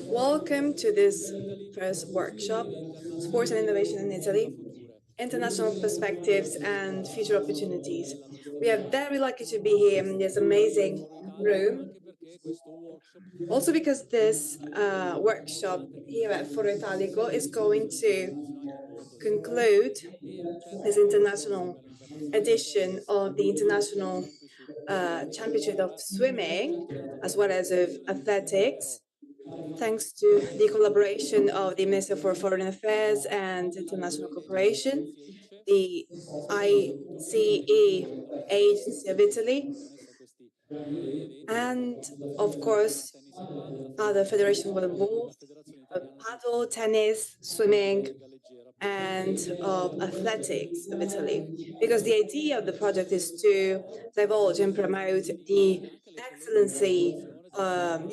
Welcome to this first workshop, Sports and Innovation in Italy, International Perspectives and Future Opportunities. We are very lucky to be here in this amazing room. Also because this workshop here at Foro Italico is going to conclude this international edition of the International Championship of Swimming, as well as of athletics, thanks to the collaboration of the Minister for Foreign Affairs and International Cooperation, the ICE Agency of Italy, and of course other federations were involved, paddle, tennis, swimming, and of athletics of Italy, because the idea of the project is to divulge and promote the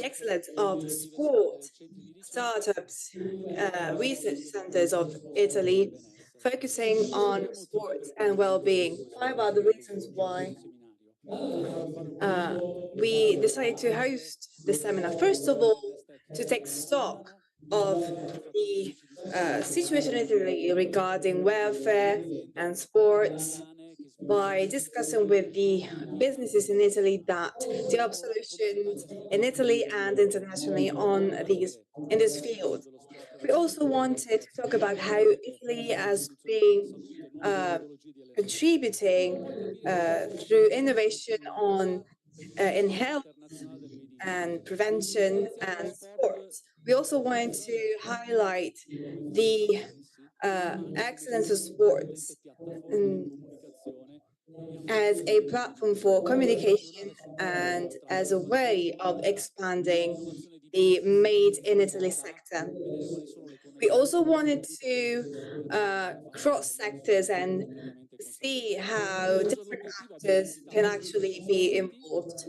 excellence of sport, startups, research centers of Italy, focusing on sports and well-being. 5 are the reasons why we decided to host the seminar. First of all, to take stock of the situation in Italy regarding welfare and sports by discussing with the businesses in Italy that develop solutions in Italy and internationally in this field. We also wanted to talk about how Italy has been contributing through innovation in health and prevention and sports. We also want to highlight the excellence of sports as a platform for communication and as a way of expanding the Made in Italy sector. We also wanted to cross sectors and see how different actors can actually be involved.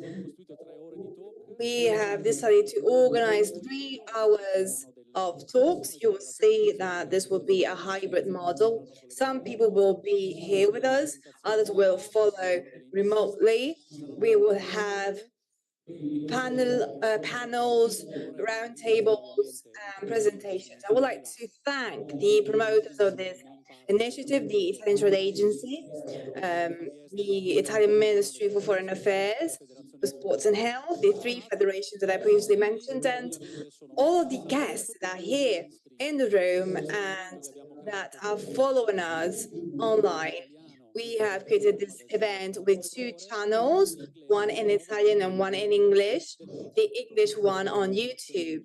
We have decided to organize 3 hours of talks. You will see that this will be a hybrid model. Some people will be here with us, others will follow remotely. We will have panels, roundtables, presentations. I would like to thank the promoters of this initiative, the Italian Trade Agency, the Italian Ministry for Foreign Affairs, for Sports and Health, the 3 federations that I previously mentioned, and all of the guests that are here in the room and that are following us online. We have created this event with 2 channels, one in Italian and one in English, the English one on YouTube.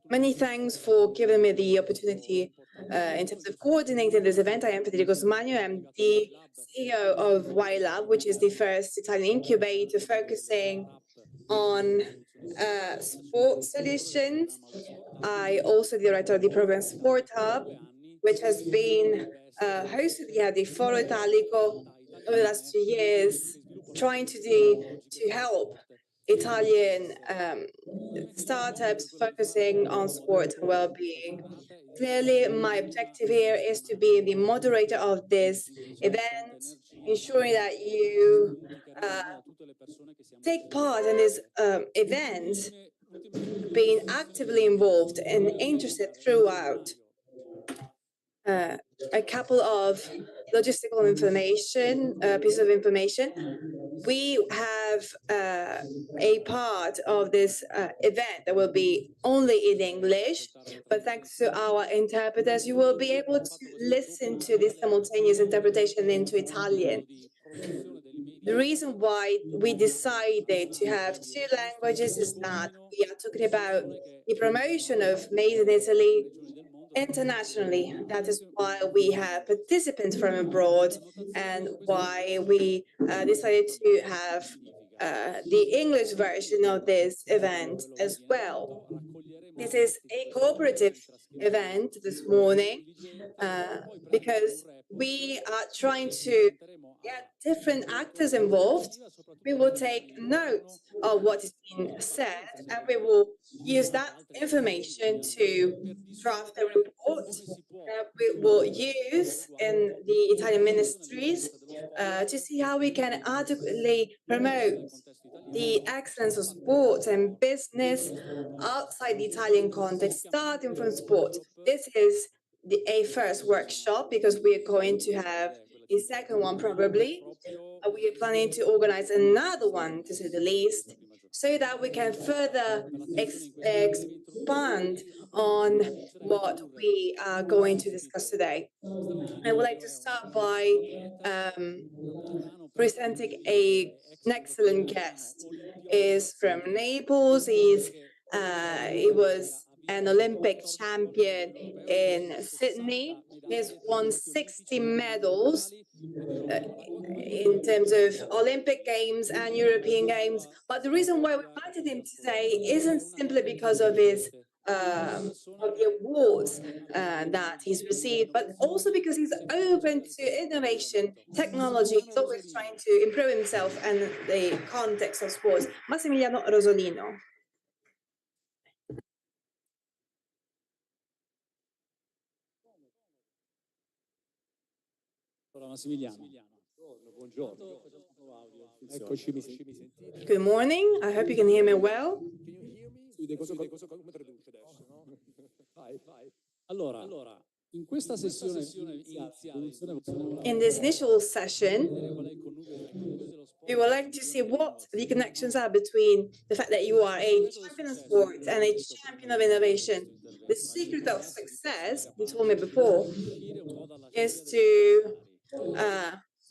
Many thanks for giving me the opportunity in terms of coordinating this event. I am Federico Schena. I'm the CEO of YLab, which is the first Italian incubator focusing on sports solutions. I also the director of the program Sport Hub, which has been hosted here at the Foro Italico over the last 2 years, trying to help Italian startups focusing on sports and well-being. Clearly, my objective here is to be the moderator of this event, ensuring that you take part in this event, being actively involved and interested throughout. A couple of logistical information, pieces of information. We have a part of this event that will be only in English, but thanks to our interpreters, you will be able to listen to this simultaneous interpretation into Italian. The reason why we decided to have 2 languages is that we are talking about the promotion of Made in Italy internationally. That is why we have participants from abroad and why we decided to have the English version of this event as well. This is a cooperative event this morning because we are trying to get different actors involved. We will take note of what is being said and we will use that information to draft a report that we will use in the Italian ministries to see how we can adequately promote the excellence of sport and business outside the Italian context, starting from sport. This is a first workshop because we are going to have a second one probably. We are planning to organize another one, to say the least, so that we can further expand on what we are going to discuss today. I would like to start by presenting an excellent guest. Is from Naples. He was an Olympic champion in Sydney. He's won 60 medals in terms of Olympic Games and European Games. But the reason why we invited him today isn't simply because of his of the awards that he's received, but also because he's open to innovation, technology. He's always trying to improve himself and the context of sports. Massimiliano Rosolino. Massimiliano. Good morning. I hope you can hear me well. In this initial session, we would like to see what the connections are between the fact that you are a champion of sports and a champion of innovation. The secret of success, you told me before, is to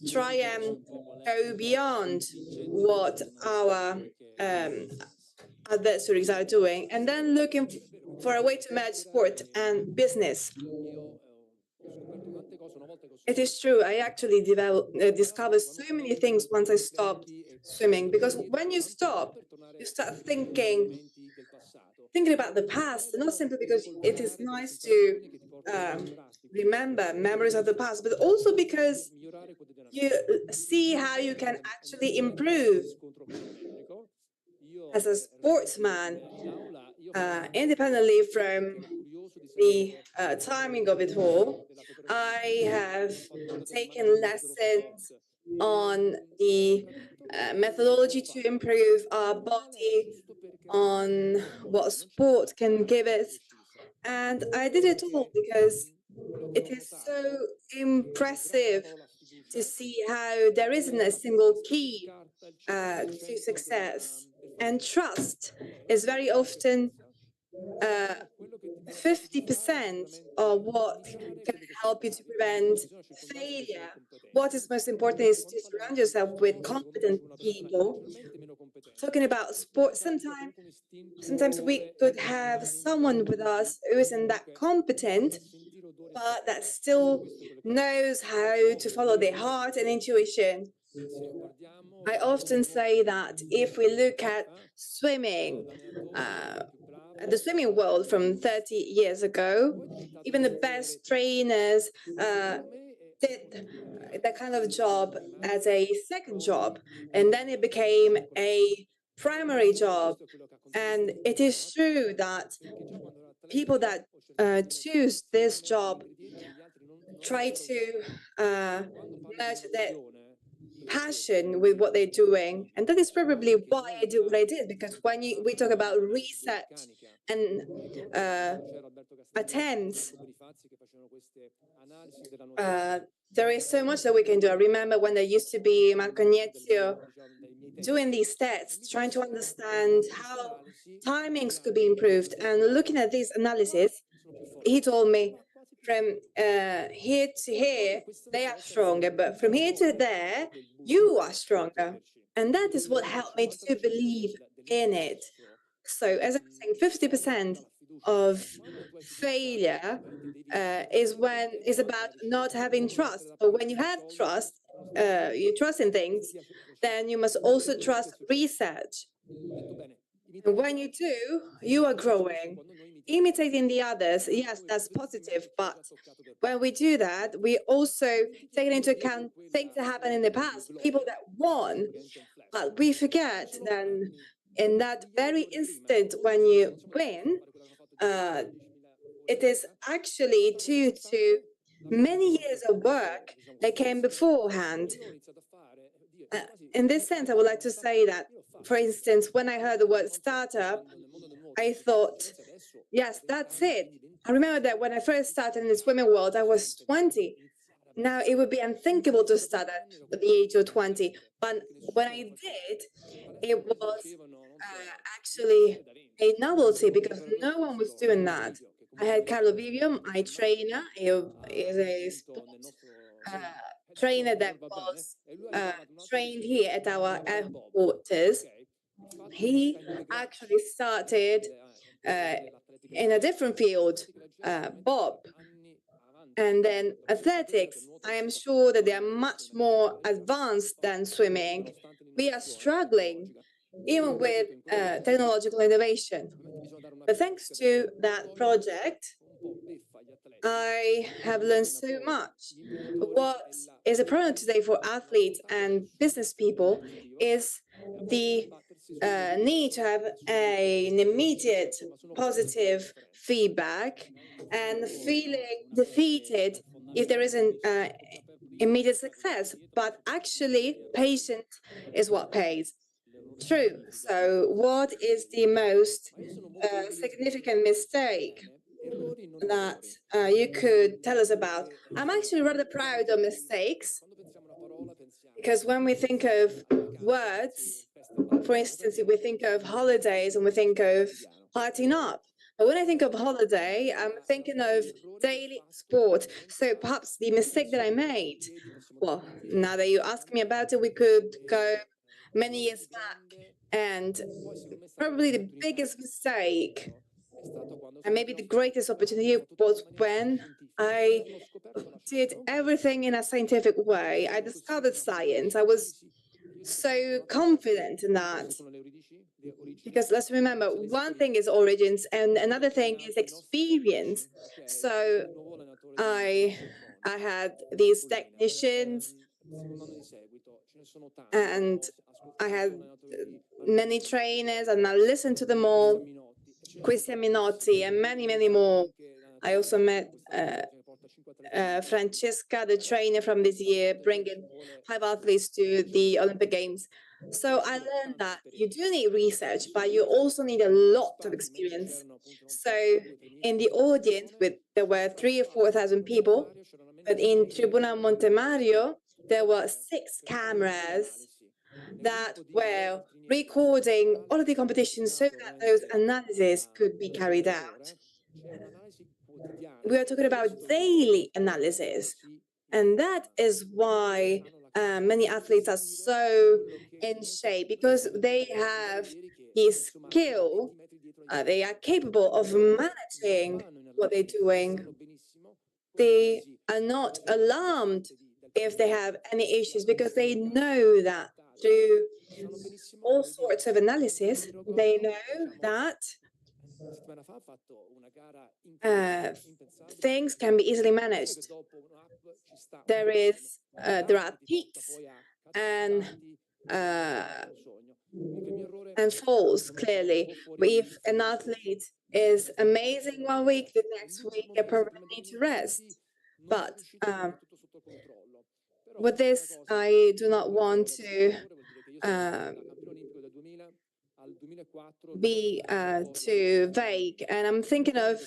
try and go beyond what our adversaries are doing, and then looking for a way to merge sport and business. It is true, I actually discovered so many things once I stopped swimming, because when you stop, you start thinking about the past, not simply because it is nice to remember memories of the past, but also because you see how you can actually improve as a sportsman, independently from the timing of it all. I have taken lessons on the methodology to improve our body, on what sport can give us. And I did it all because it is so impressive to see how there isn't a single key to success. And trust is very often 50% of what can help you to prevent failure. What is most important is to surround yourself with competent people. Talking about sports, sometimes we could have someone with us who isn't that competent, but that still knows how to follow their heart and intuition. I often say that if we look at swimming, the swimming world from 30 years ago, even the best trainers did that kind of job as a second job, and then it became a primary job. And it is true that people that choose this job try to merge their passion with what they're doing. And that is probably why I did what I did, because when we talk about research and attempts, there is so much that we can do. I remember when there used to be MACNIL doing these tests, trying to understand how timings could be improved. And looking at this analysis, he told me, from here to here, they are stronger, but from here to there, you are stronger. And that is what helped me to believe in it. So, as I was saying, 50% of failure is about not having trust. But when you have trust, you trust in things, then you must also trust research. And when you do, you are growing. imitating the others, yes, that's positive, but when we do that, we also take into account things that happened in the past, people that won, but we forget then in that very instant when you win, it is actually due to many years of work that came beforehand. In this sense, I would like to say that, for instance, when I heard the word startup, I thought, yes, that's it. I remember that when I first started in the swimming world, I was 20. Now it would be unthinkable to start at the age of 20. But when I did, it was actually a novelty because no one was doing that. I had Carlo Vivio, my trainer. He is a sports trainer that was trained here at our headquarters. He actually started in a different field, Bob. And then athletics, I am sure that they are much more advanced than swimming. We are struggling even with technological innovation. But thanks to that project, I have learned so much. What is a problem today for athletes and business people is the need to have an immediate positive feedback and feeling defeated if there isn't immediate success. But actually, patience is what pays. True. So, what is the most significant mistake that you could tell us about? I'm actually rather proud of mistakes because when we think of words, for instance, if we think of holidays and we think of partying up, but when I think of holiday, I'm thinking of daily sport. So perhaps the mistake that I made, well, now that you ask me about it, we could go many years back. And probably the biggest mistake and maybe the greatest opportunity was when I did everything in a scientific way. I discovered science. I was so confident in that. Because let's remember, one thing is origins and another thing is experience. So I had these technicians and I had many trainers and I listened to them all, Christian Minotti and many, many more. I also met Francesca, the trainer from this year, bringing 5 athletes to the Olympic Games. So I learned that you do need research, but you also need a lot of experience. So in the audience, there were 3,000 or 4,000 people, but in Tribuna Montemario, there were 6 cameras that were recording all of the competitions so that those analyses could be carried out. We are talking about daily analysis, and that is why many athletes are so in shape, because they have the skill, they are capable of managing what they're doing. They are not alarmed if they have any issues because they know that through all sorts of analysis, they know that things can be easily managed. There are peaks and falls, clearly. If an athlete is amazing one week, the next week they probably need to rest. But with this, I do not want to be too vague. And I'm thinking of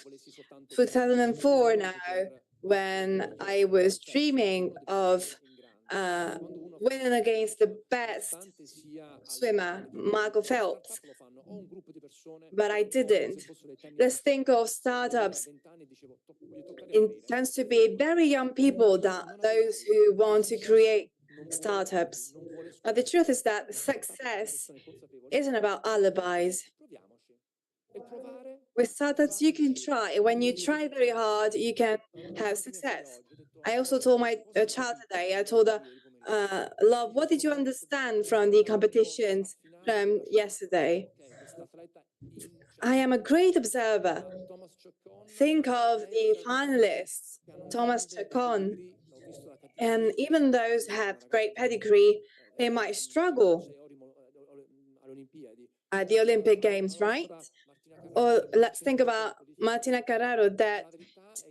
2004 now, when I was dreaming of winning against the best swimmer, Michael Phelps, but I didn't. Let's think of startups. It tends to be very young people, those who want to create startups. But the truth is that success isn't about alibis. With startups, you can try. When you try very hard, you can have success. I also told my child today, I told her, love, what did you understand from the competitions? from yesterday. I am a great observer. Think of the finalists, Thomas Chacon, and even those who have great pedigree, they might struggle at the Olympic Games, right? Or let's think about Martina Carraro, that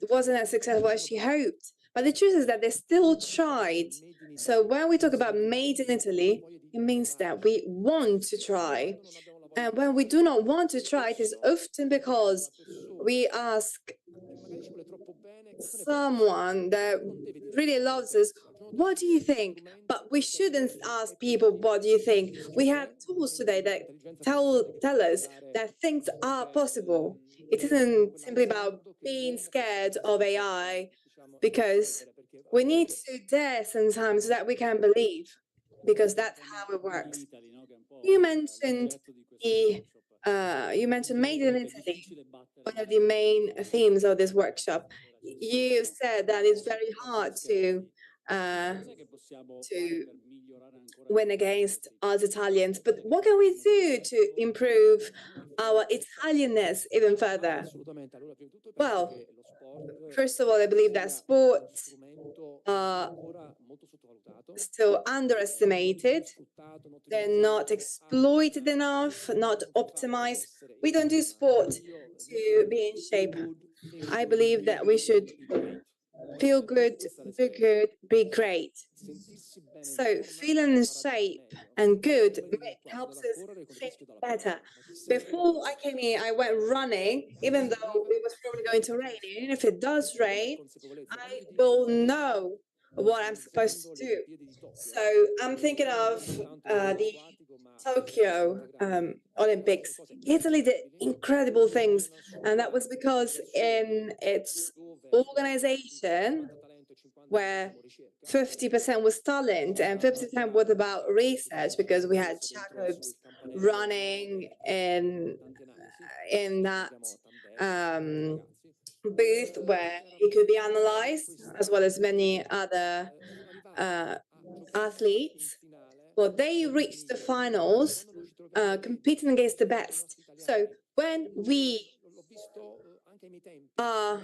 wasn't as successful as she hoped. But the truth is that they still tried. So when we talk about made in Italy, it means that we want to try. And when we do not want to try, it is often because we ask someone that really loves us, what do you think? But we shouldn't ask people, what do you think? We have tools today that tell us that things are possible. It isn't simply about being scared of AI, because we need to dare sometimes so that we can believe, because that's how it works. You mentioned you mentioned Made in Italy, one of the main themes of this workshop. You said that it's very hard to win against us Italians, but what can we do to improve our Italianness even further? Well, first of all, I believe that sports are still underestimated. They're not exploited enough, not optimized. We don't do sport to be in shape. I believe that we should feel good, do good, be great. So feeling in shape and good helps us think better. Before I came here, I went running, even though it was probably going to rain. And if it does rain, I will know what I'm supposed to do. So I'm thinking of the Tokyo Olympics. Italy did incredible things, and that was because in its organization, where 50% was talent and 50% was about research, because we had Jacobs running in that booth where he could be analyzed, as well as many other athletes. Well, they reached the finals, competing against the best. So when we are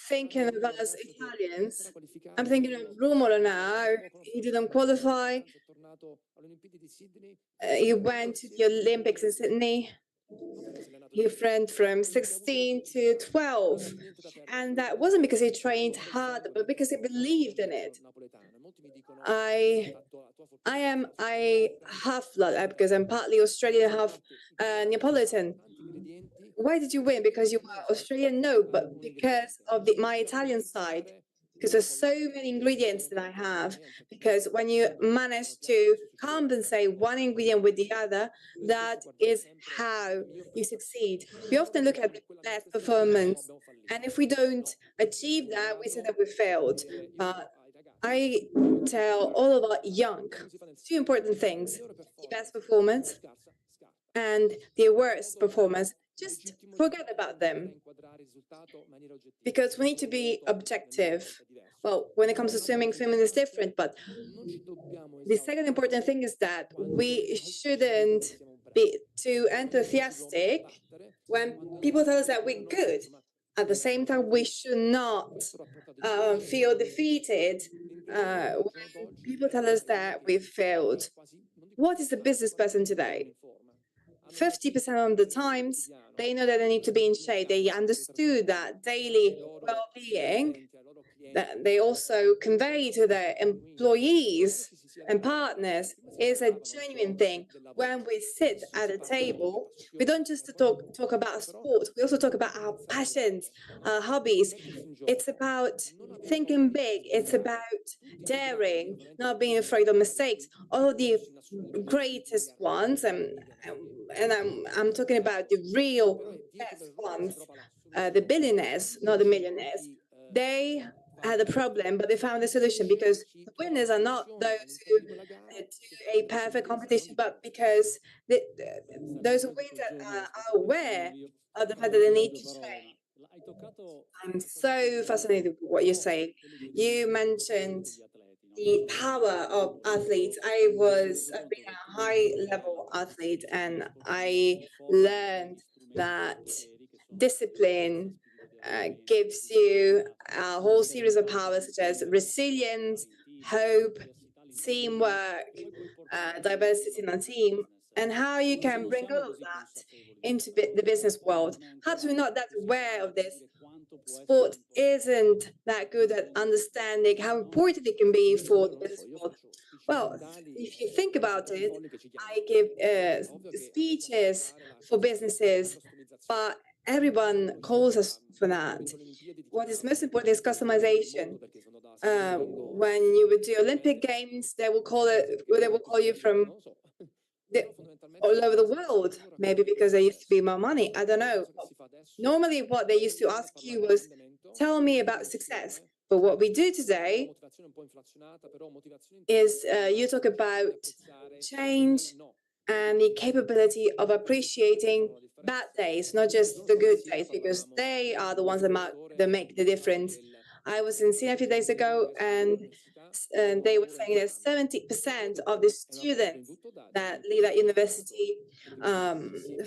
thinking of us Italians, I'm thinking of Romolo now. He didn't qualify. He went to the Olympics in Sydney. He went from 16 to 12. And that wasn't because he trained hard, but because he believed in it. I half blood because I'm partly Australian, half Neapolitan. Why did you win? Because you were Australian? No, but because of my Italian side. Because there's so many ingredients that I have. Because when you manage to compensate one ingredient with the other, that is how you succeed. We often look at the best performance, and if we don't achieve that, we say that we failed. But I tell all of our young two important things: the best performance and the worst performance. Just forget about them, because we need to be objective. Well, when it comes to swimming, swimming is different, but the second important thing is that we shouldn't be too enthusiastic when people tell us that we're good. At the same time, we should not feel defeated when people tell us that we've failed. What is a business person today? 50% of the times, they know that they need to be in shape. They understood that daily well-being, that they also convey to their employees and partners, is a genuine thing. When we sit at a table, we don't just talk about sport, we also talk about our passions, our hobbies. It's about thinking big, it's about daring, not being afraid of mistakes. All of the greatest ones, and I'm talking about the real best ones, the billionaires, not the millionaires, they had a problem, but they found a solution, because the winners are not those who do a perfect competition, but because those who win are aware of the fact that they need to train. I'm so fascinated with what you're saying. You mentioned the power of athletes. I've been a high-level athlete, and I learned that discipline gives you a whole series of powers such as resilience, hope, teamwork, diversity in a team, and how you can bring all of that into the business world. Perhaps we're not that aware of this. Sport isn't that good at understanding how important it can be for the business world. Well, if you think about it, I give speeches for businesses, but everyone calls us for that. What is most important is customization. When you would do Olympic Games, they will call you from all over the world, maybe because there used to be more money. I don't know. Normally, what they used to ask you was, tell me about success. But what we do today is you talk about change and the capability of appreciating bad days, not just the good days, because they are the ones that make the difference. I was in Sina a few days ago, and they were saying that 70% of the students that leave at university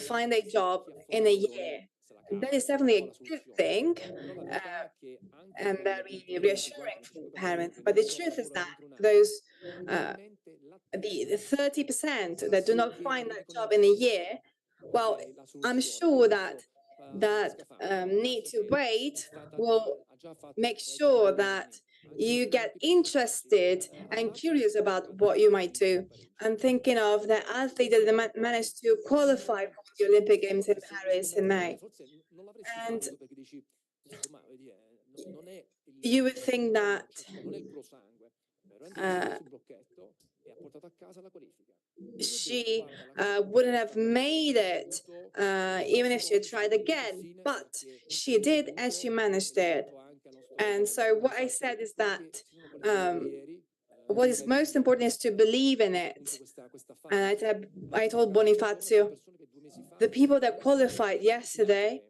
find a job in a year. That is definitely a good thing and very reassuring for parents. But the truth is that those the 30% that do not find that job in a year, well, I'm sure that need to wait will make sure that you get interested and curious about what you might do. I'm thinking of the athlete that managed to qualify for the Olympic Games in Paris in May. And you would think that she wouldn't have made it even if she had tried again, but she did, and she managed it. And so what I said is that what is most important is to believe in it. And I told Bonifacio, the people that qualified yesterday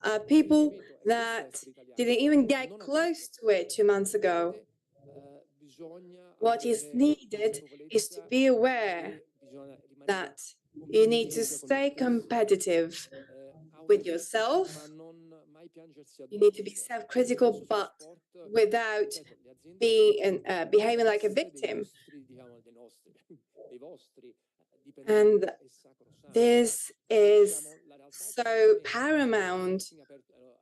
are people that didn't even get close to it 2 months ago. What is needed is to be aware that you need to stay competitive with yourself. You need to be self-critical, but without being behaving like a victim. And this is so paramount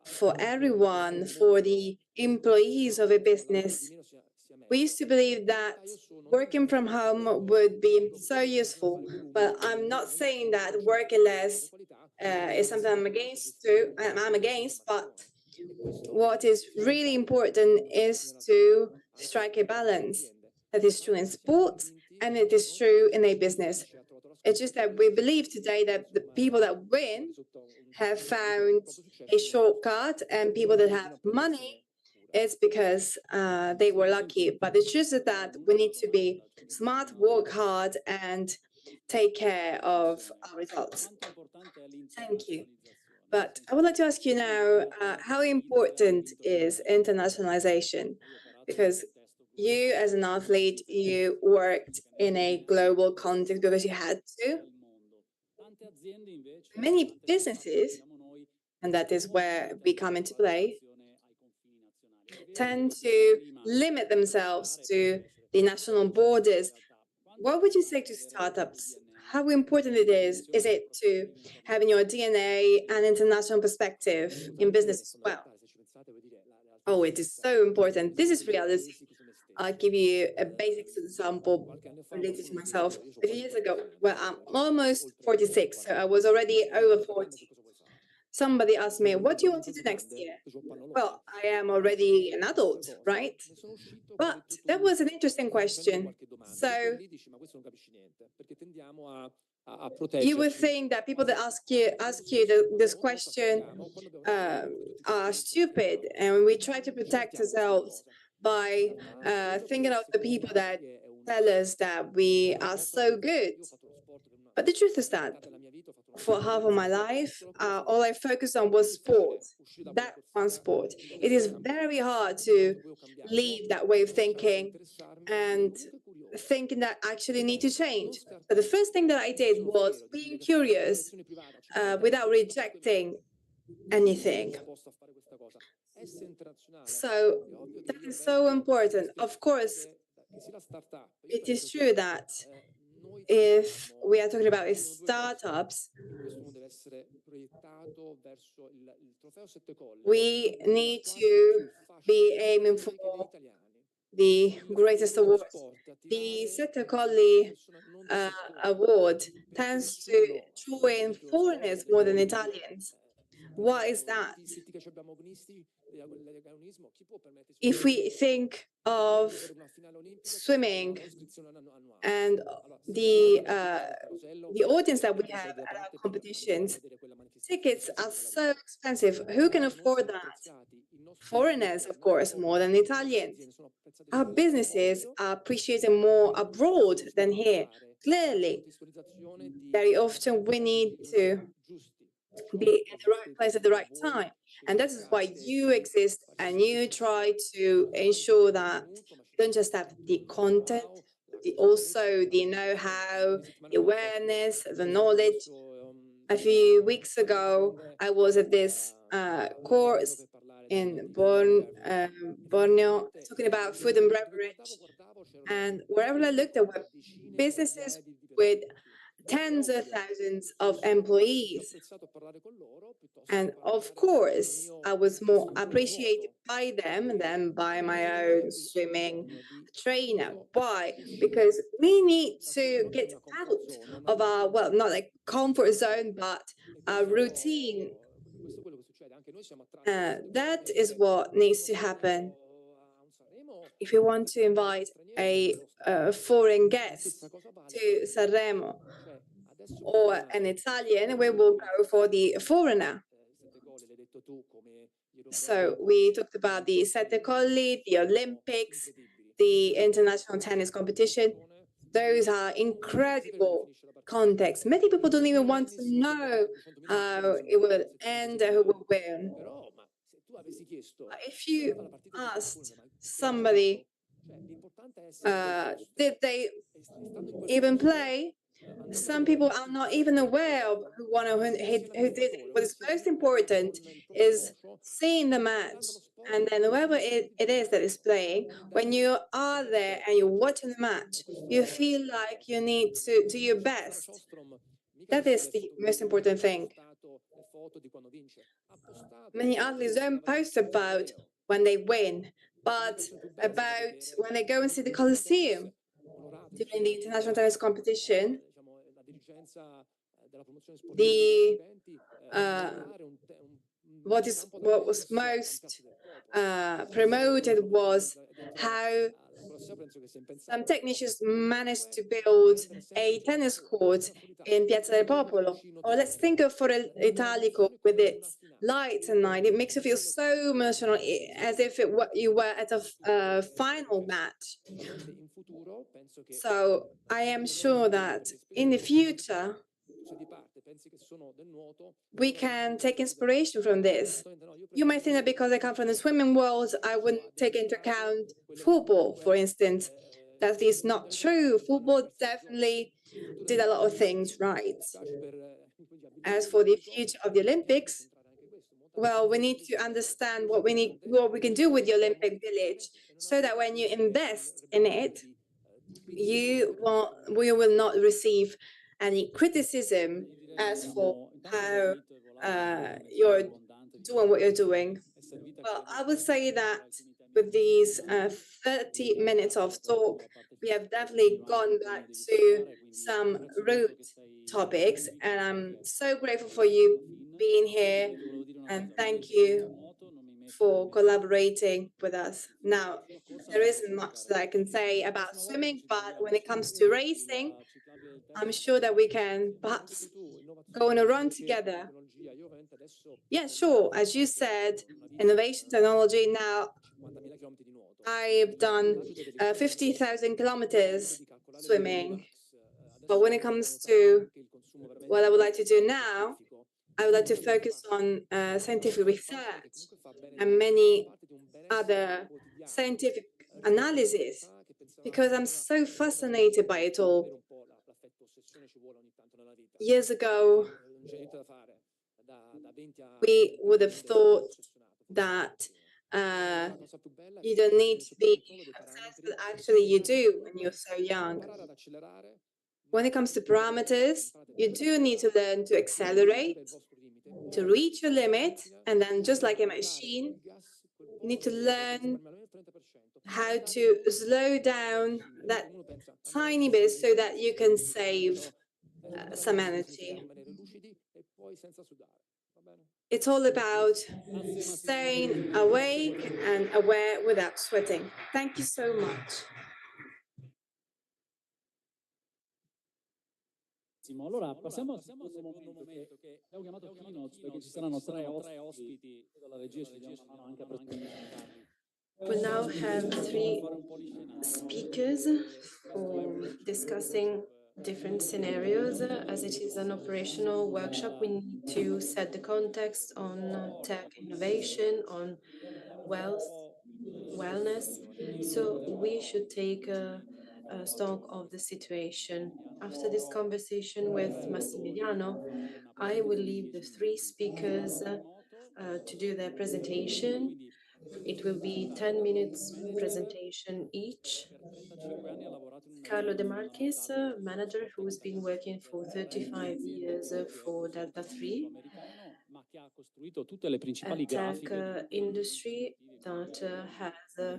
for everyone, for the employees of a business. We used to believe that working from home would be so useful, but I'm not saying that working less is something I'm against, but what is really important is to strike a balance. That is true in sports, and it is true in a business. It's just that we believe today that the people that win have found a shortcut, and people that have money, it's because they were lucky. But the truth is that we need to be smart, work hard, and take care of our results. Thank you. But I would like to ask you now, how important is internationalization? Because you, as an athlete, you worked in a global context because you had to. Many businesses, and that is where we come into play, tend to limit themselves to the national borders. What would you say to startups? How important is it to have in your DNA an international perspective in business as well? Oh, it is so important. This is reality. I'll give you a basic example related to myself. A few years ago, well, I'm almost 46, so I was already over 40. Somebody asked me, what do you want to do next year? Well, I am already an adult, right? But that was an interesting question. So you would think that people that ask you this question are stupid, and we try to protect ourselves by thinking of the people that tell us that we are so good. But the truth is that for half of my life, all I focused on was sport, that one sport. It is very hard to leave that way of thinking and thinking that I actually need to change. But the first thing that I did was being curious without rejecting anything. So that is so important. Of course, it is true that if we are talking about startups, we need to be aiming for the greatest awards. The Sette Colli award tends to draw in foreigners more than Italians. Why is that? If we think of swimming and the audience that we have at our competitions, tickets are so expensive. Who can afford that? Foreigners, of course, more than Italians. Our businesses are appreciated more abroad than here. Clearly, very often we need to be in the right place at the right time. And that is why you exist, and you try to ensure that you don't just have the content, but also the know-how, the awareness, the knowledge. A few weeks ago, I was at this course in Borneo, talking about food and beverage. And wherever I looked, there were businesses with tens of thousands of employees. And of course, I was more appreciated by them than by my own swimming trainer. Why? Because we need to get out of our, well, not like comfort zone, but our routine. That is what needs to happen. If we want to invite a foreign guest to Sanremo or an Italian, we will go for the foreigner. So we talked about the Sette Colli, the Olympics, the international tennis competition. Those are incredible contexts. Many people don't even want to know how it will end or who will win. If you asked somebody, did they even play? Some people are not even aware of who won or who did it. What is most important is seeing the match. And then whoever it is that is playing, when you are there and you're watching the match, you feel like you need to do your best. That is the most important thing. Many athletes don't post about when they win, but about when they go and see the Colosseum during the international tennis competition. What was most promoted was how some technicians managed to build a tennis court in Piazza del Popolo. Or let's think of Foro Italico with its lights and night. It makes you feel so emotional, as if you were at a final match. So I am sure that in the future, we can take inspiration from this. You might think that because I come from the swimming world, I wouldn't take into account football, for instance. That is not true. Football definitely did a lot of things right. As for the future of the Olympics, well, we need to understand what we can do with the Olympic Village, so that when you invest in it, we will not receive any criticism as for how you're doing what you're doing. Well, I would say that with these 30 minutes of talk, we have definitely gone back to some root topics, and I'm so grateful for you being here, and thank you for collaborating with us. Now, there isn't much that I can say about swimming, but when it comes to racing, I'm sure that we can perhaps go on a run together. Yeah, sure. As you said, innovation technology. Now, I've done 50,000 kilometers swimming, but when it comes to what I would like to do now, I would like to focus on scientific research and many other scientific analysis because I'm so fascinated by it all. Years ago, we would have thought that you don't need to be obsessed, but actually you do when you're so young. When it comes to parameters, you do need to learn to accelerate, to reach your limit, and then just like a machine, you need to learn how to slow down that tiny bit so that you can save some energy. It's all about staying awake and aware without sweating. Thank you so much. Allora passiamo al secondo momento che abbiamo chiamato keynotes perché ci saranno tre ospiti. La regia ci dia una mano anche a presentarli. We now have three speakers for discussing different scenarios. As it is an operational workshop, we need to set the context on tech innovation, on wellness. So we should take a stock of the situation. After this conversation with Massimiliano, I will leave the three speakers to do their presentation. It will be 10 minutes presentation each. Carlo De Marchis, manager who's been working for 35 years for Delta 3, a tech industry that has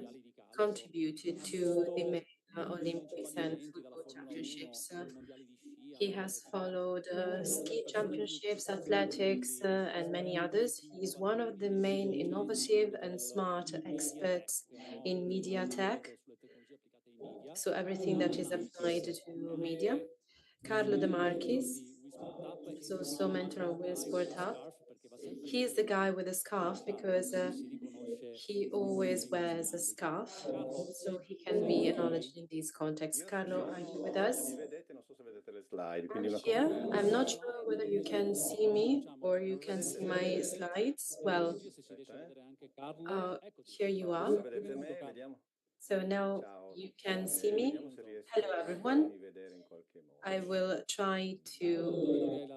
contributed to the Mega Olympics and football championships. He has followed ski championships, athletics, and many others. He is one of the main innovative and smart experts in media tech, so everything that is applied to media. Carlo De Marchis is also mentor of Will Sport Up. He is the guy with a scarf because he always wears a scarf, so he can be acknowledged in these contexts. Carlo, are you with us? I'm here. I'm not sure whether you can see me or you can see my slides. Well, here you are. So now you can see me. Hello, everyone. I will try to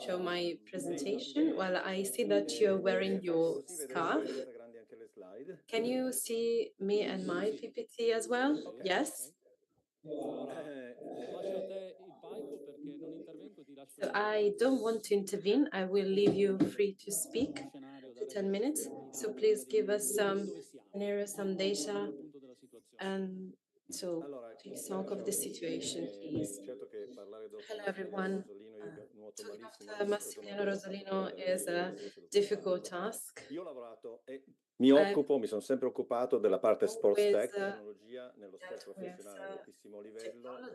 show my presentation. Well, I see that you're wearing your scarf. Can you see me and my PPT as well? Yes? So I don't want to intervene. I will leave you free to speak for 10 minutes. So please give us some scenarios, some data, and so take stock of the situation, please. Hello, everyone. Talking after Massimiliano Rosolino is a difficult task. Mi sono sempre occupato della parte sports tech, tecnologia nello sport professionale ad altissimo livello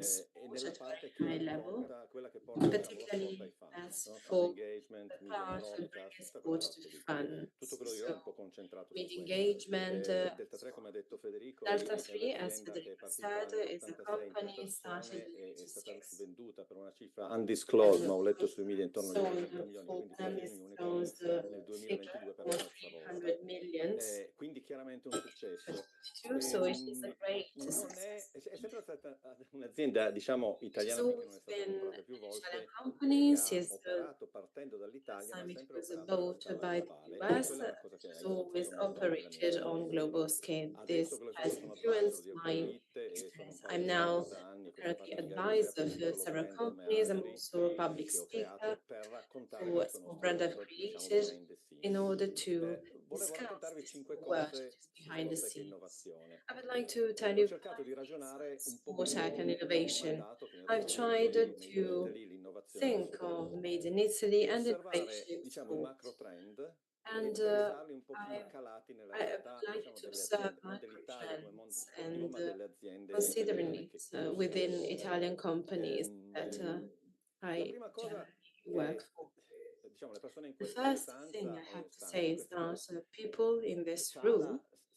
Sport at very high level, quella che porta particularly as for engagement, the media part of bringing broadcast, sport to fun. tutto quello che io ho un po' concentrato su Media questo. engagement. Delta 3, come ha detto Federico, Delta è 3, as un'azienda che è Federico partita said, nell'86 is a in tre company started persone in e è stata 86 venduta per una cifra undisclosed, ma ho letto sui media intorno agli sold 300 milioni, for quindi siamo un unicorno undisclosed nel figure 2022 per for la terza volta. 300 millions. Quindi chiaramente un successo. So it is a great Non success. è sempre stata un'azienda, diciamo, It has italiana perché non è always stata been comprata più an Italian volte, company che ha since the operato partendo dall'Italia, ma time it sempre was operato a bought scala by the globale. E US. quella è una cosa It che ha has always influenzato molto anche la mia operated on esperienza. global scale. Adesso This con le has sue sono advisor influenced di alcune my ditte e sono un experience. po' I'm lì now 40 anni, quindi ho currently fatto magari sia per advisor un for piccolo several brand come companies. I'm altri also a public che ho speaker creato per raccontare for a questo small brand I've nostro, diciamo, created behind the scenes. in order to Volevo discuss raccontarvi this 5 work that cose is su behind the sport tech e scenes. innovazione. I would like to tell Ho you cercato di ragionare un po' sport tech and come ho innovation. domandato, che mi ha I've risposto tried Made in to Italy, l'innovazione nel think suo of complesso. made in Italy and Osservare, innovation diciamo, i sport. macro trend e And pensarli un pochino I calati nella I would realtà, like diciamo, to delle observe aziende, non macro dell'Italia come mondo trends sportivo, and ma delle aziende considering italiane it che within conosco. Italian companies that La I prima cosa generally work for. diciamo, le persone in The questa first thing stanza I have to stanze, say in is questa that people in this sala room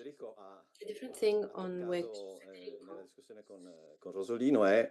A different thing on which nella discussione con Rosolino è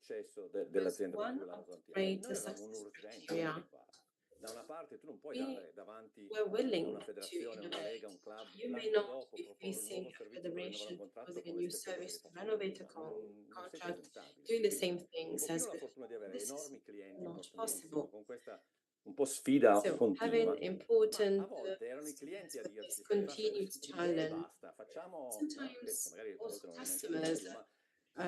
successo dell'azienda per cui l'hanno svantato. Noi avevamo un'urgenza di fare. Da una parte tu non puoi andare davanti a una federazione, una lega, un club, l'anno dopo proporre un nuovo servizio innovation, proposing a new service to renovate a contract, doing the same things as before. This is not possible. con questa un po' sfida So continua. having important A volte erano i clienti a with dirci, this facciamo continuous l'idea e challenge, basta, facciamo, no? Che sometimes magari a volte also non è neanche customers io, ma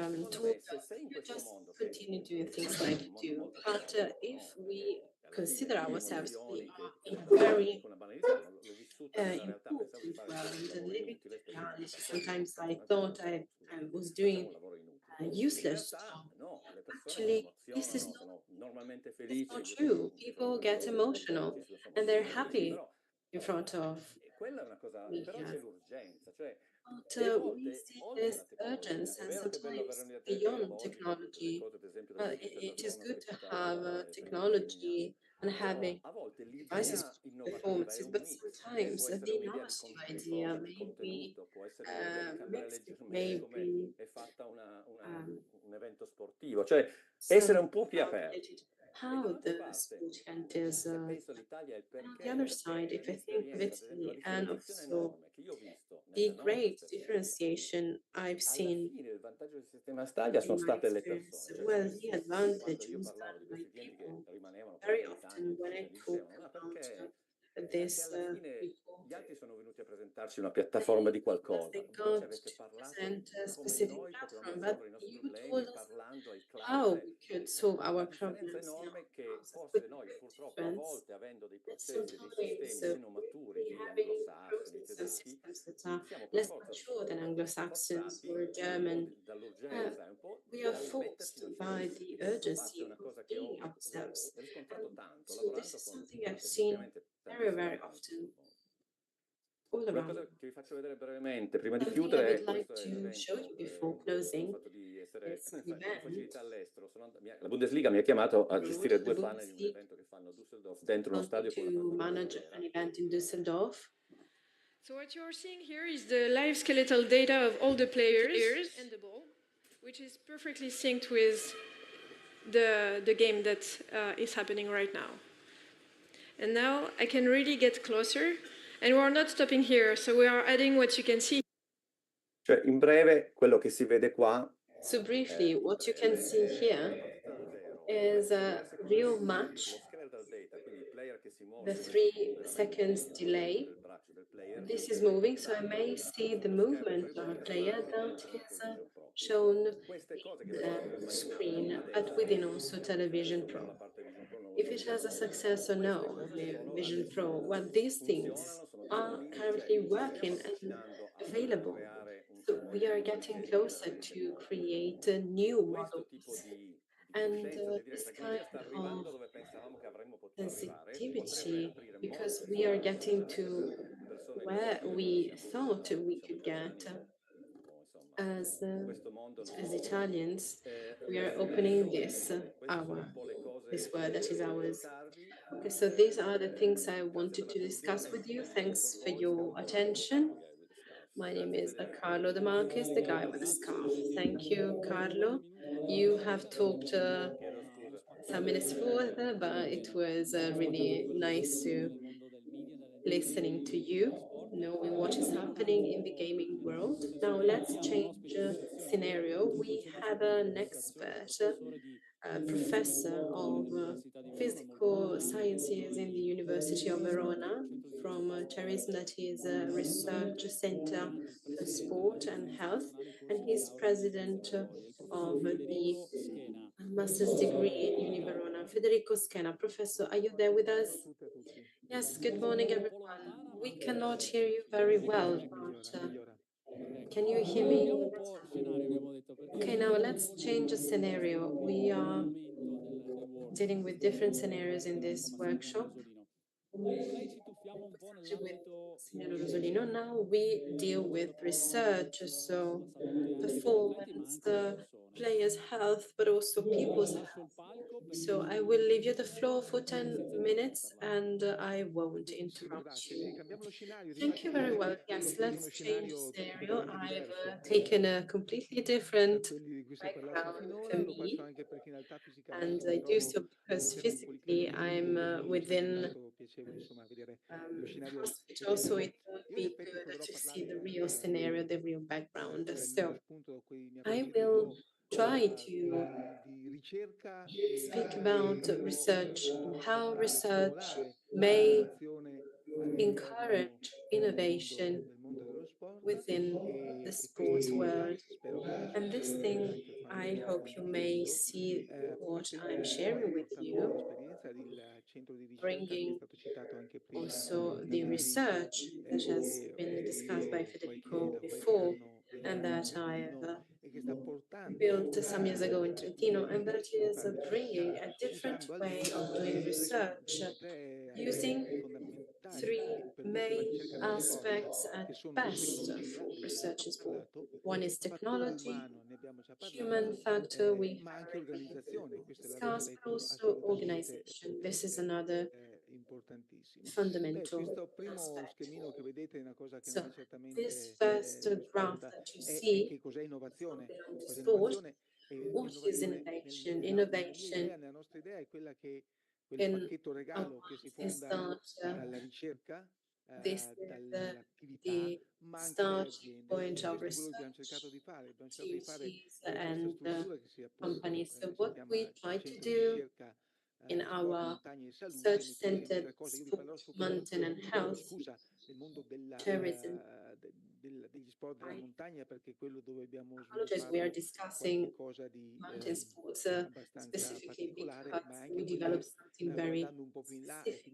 secondo told me se us sei in you questo just mondo, che continue doing è things un like you mondo do. molto But complesso, if no? we Alla consider fine ourselves, we emozioni are che in a dico very una banalità, l'ho vissuta nella realtà, pensavo di important fare world, un lavoro living inutile, the spesso reality. pensavo, Sometimes I ma thought I was doing facciamo un lavoro inutile. a In useless realtà job. no, le persone si Actually, this is emozionano, sono normalmente it's felici. not Io true. di People fronte a get loro emotional ci sono and they're sempre felici, happy però in front of quella è una cosa, me però c'è here. l'urgenza, cioè But e a we volte see oltre this la tecnologia, urgency è and vero che è bello avere sometimes un'idea beyond tecnologica, ho fatto delle technology. cose, ad esempio dal punto di vista della It is zona good to reputate have prima di ogni anno, technology and però having a volte devices l'idea with innovativa è performances, un but mix, sometimes può the essere un'idea innovative di idea forma di may be contenuto, può essere un'idea di cambiare mixed with leggermente come maybe è fatta um, un evento sportivo, cioè essere some un po' più aperti. related E how dall'altra the parte, sport event is. se penso all'Italia, il And on the perché other side, if I think of l'esperienza, ad esempio, la Italy and differenziazione also enorme che io ho visto the nella nostra great esperienza, differentiation I've alla seen fine il vantaggio del sistema Italia sono in my state le experience, persone. Cioè, well, the quando advantage io was parlavo done di by questi clienti che people. rimanevano per Very 20 anni, often, when I mi talk dicevano, ma about perché this alla fine people, gli altri sono venuti a presentarci una piattaforma di because qualcosa, they voi ci got avete to parlato present a come specific noi potevamo platform, risolvere but i nostri you problemi told us parlando ai how client. we could solve our La differenza problems in enorme our è che process. With forse the noi big purtroppo a difference volte avendo dei that processi e dei sometimes sistemi meno maturi we degli having anglosassoni, i processes and tedeschi, systems that are siamo per less forza mature than Anglo-Saxons forzati or un po' German. dall'urgenza e un po' We are dal metterci forced in una by situazione. the E questo fatto è urgency una of cosa che ho being ourselves. riscontrato And tanto, so this lavorando is con something I've seen effettivamente very, tantissimi very clienti sul often mondo. all Una around. cosa che vi faccio vedere brevemente, prima di Something I chiudere, would like questo è to show you l'evento, before il closing fatto di essere is an in event facilità all'estero. La Bundesliga mi ha chiamato a abroad. gestire The 2 panel in un Bundesliga evento che fanno a Düsseldorf, dentro uno asked me stadio con una to bandiera manage nera. an event in Düsseldorf. So what you're seeing here is the live skeletal data of all the players and the ball, which is perfectly synced with the game that is happening right now. And now I can really get closer, and we're not stopping here, so we are adding what you can see. Cioè, in breve, quello che si vede qua So briefly, what you can see here is a real match, the 3 seconds delay. This is moving, so I may see the movement of a player that is shown in the screen, but within also Television Pro. If it has a success or no, the Vision Pro, well, these things are currently working and available. So we are getting closer to create new models. And this kind of sensitivity, because we are getting to where we thought we could get as Italians, we are opening this world that is ours. Okay, so these are the things I wanted to discuss with you. Thanks for your attention. My name is Carlo De Marchis, the guy with the scarf. Thank you, Carlo. You have talked some minutes further, but it was really nice to listening to you, knowing what is happening in the gaming world. Now let's change scenario. We have an expert, a professor of physical sciences in the University of Verona from Charisma, that is a research center for sport and health, and he's president of the master's degree in Univerona. Federico Schena, professor, are you there with us? Yes, good morning, everyone. We cannot hear you very well, but can you hear me? Okay, now let's change the scenario. We are dealing with different scenarios in this workshop. With Massimiliano Rosolino. Now we deal with research, so performance, players' health, but also people's health. So I will leave you the floor for 10 minutes and I won't interrupt you. Thank you very well. Yes, let's change scenario. I've taken a completely different background for me, and I do so because physically I'm within first, but also it would be good to see the real scenario, the real background. So I will try to speak about research and how research may encourage innovation within the sports world. And this thing, I hope you may see what I'm sharing with you, bringing also the research that has been discussed by Federico before and that I've built some years ago in Trentino, and that is bringing a different way of doing research using three main aspects at best for research in sport. One is technology, human factor, we have already discussed, but also organization. This is another fundamental aspect. So this first graph that you see belong to sport. What is innovation? Innovation in our minds is that this is the starting point of research, activities, and companies. So what we try to do in our research-centered sport, mountain and health, tourism. I apologize, we are discussing mountain sports specifically because we developed something very specific,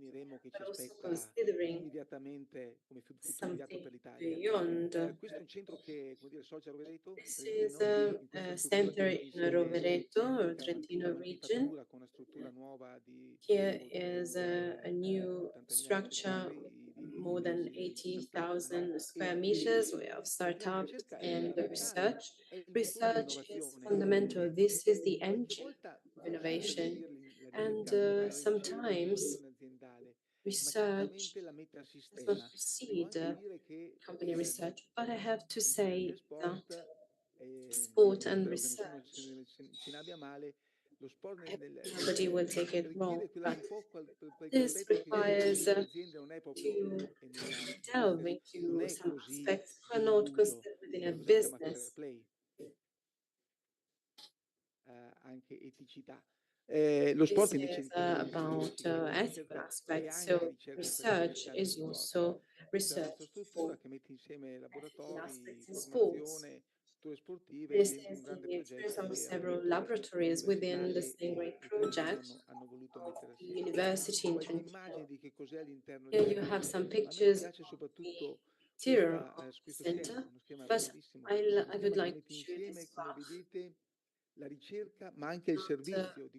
but also considering something beyond. This is a center in Rovereto, Trentino region. Here is a new structure, more than 80,000 square meters of startups and research. Research is fundamental. This is the engine of innovation. And sometimes research does not precede company research, but I have to say that sport and research, nobody will take it wrong, but this requires to delve into some aspects that are not considered within a business. This is about ethical aspects. So research is also research for ethical aspects in sports. This is the experience of several laboratories within the same great project of the university in Trentino. Here you have some pictures of the interior of the center, but I would like to show you this graph. Not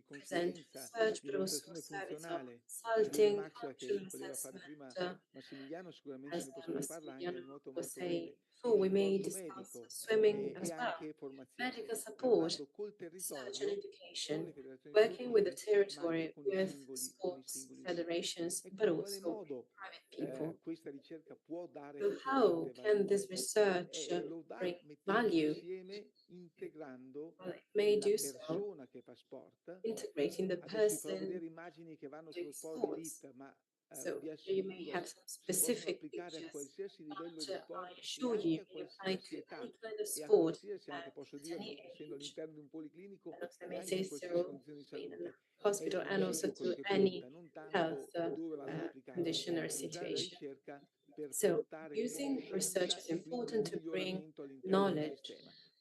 present research, but also service of consulting, cultural assessment, as Massimiliano was saying before, we may discuss swimming as well, medical support, research and education, working with the territory, with sports federations, but also private people. So how can this research bring value? Well, it may do so, integrating the person doing sports. So you may have some specific pictures, but I assure you, you apply to any kind of sport at any age, and I may say so in a hospital and also to any health condition or situation. So using research is important to bring knowledge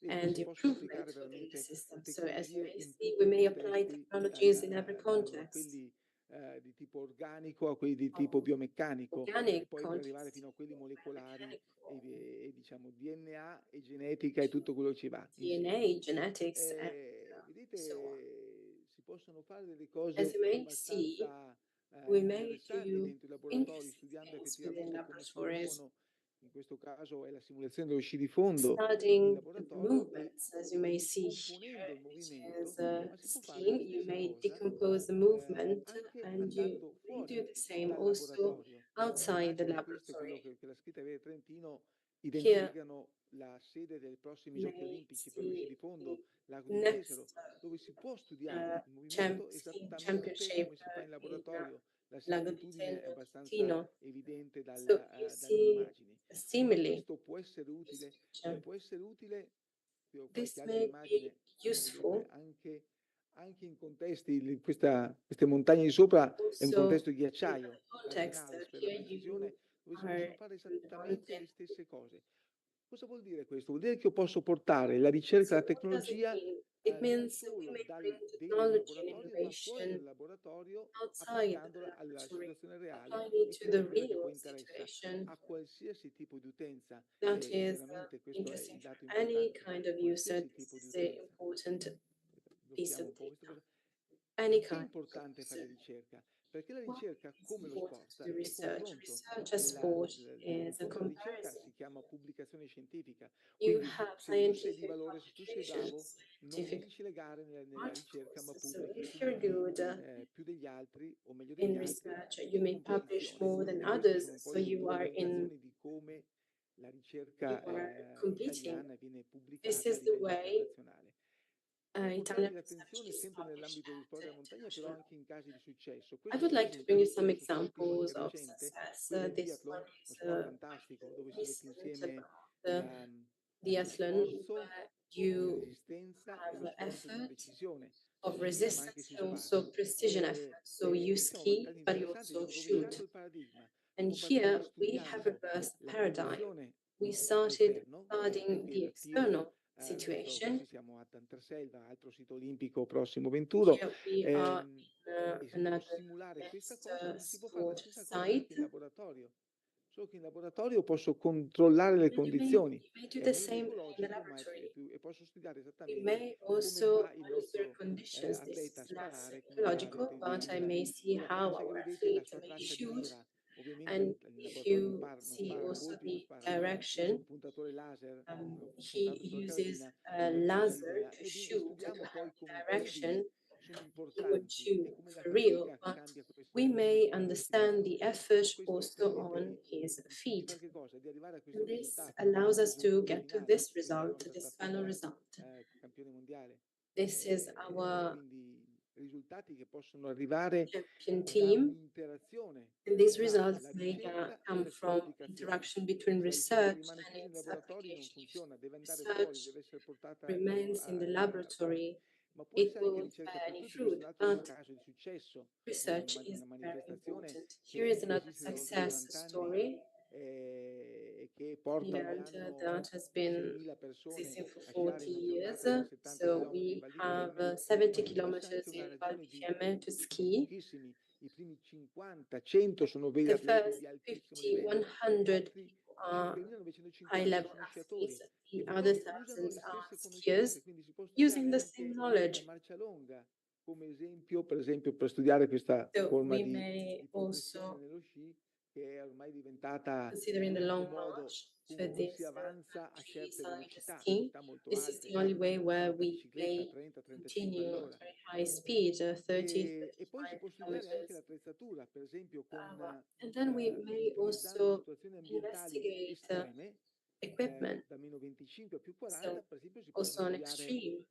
and improvement within the system. So as you may see, we may apply technologies in every context. Di tipo organico a quelli di tipo biomeccanico, Organic poi context, arrivino quelli molecolari e diciamo DNA e genetica e tutto quello che ci va. DNA, genetics, and Vedete, so on. si possono fare delle As cose you may see, abbastanza we may interessanti do dentro i laboratori, interesting studiando things within effettivamente come si laboratories, muovono. In questo caso è la simulazione dello sci di fondo in studying the laboratorio, movements, as you may see componendo here, il which movimento, is ma si può fare la skiing. You stessa may cosa decompose the movement anche and you andando may fuori do the same dal also laboratorio. outside the Immagino che questo è quello laboratory. che la scritta vede Trentino identificano la sede dei prossimi giochi olimpici per l'uscita di fondo, Lago di Pesaro, dove si può studiare il movimento esattamente come si fa in laboratorio. La similitudine è abbastanza evidente dalle immagini. Questo può essere utile e può essere utile, io ho qualche altra immagine, anche in contesti, queste montagne di sopra è un contesto di ghiacciaio, arginale, per la precisione, dove si possono fare esattamente le stesse cose. Cosa vuol dire questo? Vuol dire che io posso portare la ricerca e la tecnologia non solo dentro il laboratorio, ma fuori dal laboratorio, applicandola alla situazione reale. E questa è quella che poi interessa a qualsiasi tipo di utenza. Veramente questo è il dato importante. Qualsiasi tipo di utenza. Blocchiamo un po' questa cosa. Perché è importante fare ricerca? Perché la ricerca, come lo sport, è confronto. Confronto la ricerca si chiama pubblicazione scientifica. Quindi se tu sei di valore, se tu sei bravo, non vinci le gare nella ricerca, ma pubblichi. Pubblichi più degli altri o meglio degli altri in competizione. E queste sono un po' le indicazioni di come la ricerca italiana viene pubblicata a livello internazionale. Può portarvi l'attenzione sempre nell'ambito dello sport della montagna, però anche in casi di successo. Questo è un caso di successo qui qualche recente, quello del biathlon, uno sport fantastico dove si mette insieme lo sforzo di resistenza e lo sforzo di precisione. Si scia ma anche si spara. E qui siamo in casi interessanti di rovesciato il paradigma. Dopo partire studiando la condizione esterno, perché la tir adesso questi siamo a Tanterselva, altro sito olimpico prossimo venturo, e si può simulare questa cosa, ma si può fare la stessa cosa anche in laboratorio. Solo che in laboratorio posso controllare le condizioni, è meno ecologico, ma e posso studiare esattamente come va il nostro atleta a sparare, come va l'atleta in guida, cosa pensa che vedete la sua traccia di mira. Ovviamente il laboratorio non spara colpi, ma spara, usa un puntatore laser puntato sulla carabina e utilizza l'idea. E studiamo poi come i piedi sono importanti e come la fatiga cambia questo risultato. Questo permette di fare che cosa? Di arrivare a questo risultato, questo risultato finale. Quindi la nostra statuta campione mondiale. Quindi risultati che possono arrivare da un'interazione tra la ricerca e la sua applicazione. Se la ricerca rimane chiusa in laboratori non funziona, deve andare fuori, deve essere portata ma può essere anche ricerca per tutti. Questo è un altro caso di successo, una manifestazione che esiste da oltre 40 anni e che porta ogni anno 6.000 persone a sciare in una giornata da 70 km in Val di Fiemme, ma che fosse anche una ragione sono pochissimi, i primi 50, 100 sono veri atleti di altissimo livello, gli altri del 1950 sono sciatori e però usano le stesse conoscenze, quindi si può studiare anche la marcia longa come esempio, per esempio, per studiare questa forma di progressione nello sci che è ormai diventata l'unico modo con cui si avanza a certe velocità molto alte, la bicicletta a 30-35 all'ora. E poi si può studiare anche l'attrezzatura, per esempio utilizzando situazioni ambientali estreme, da meno 25 a più 40, per esempio si possono studiare le risposte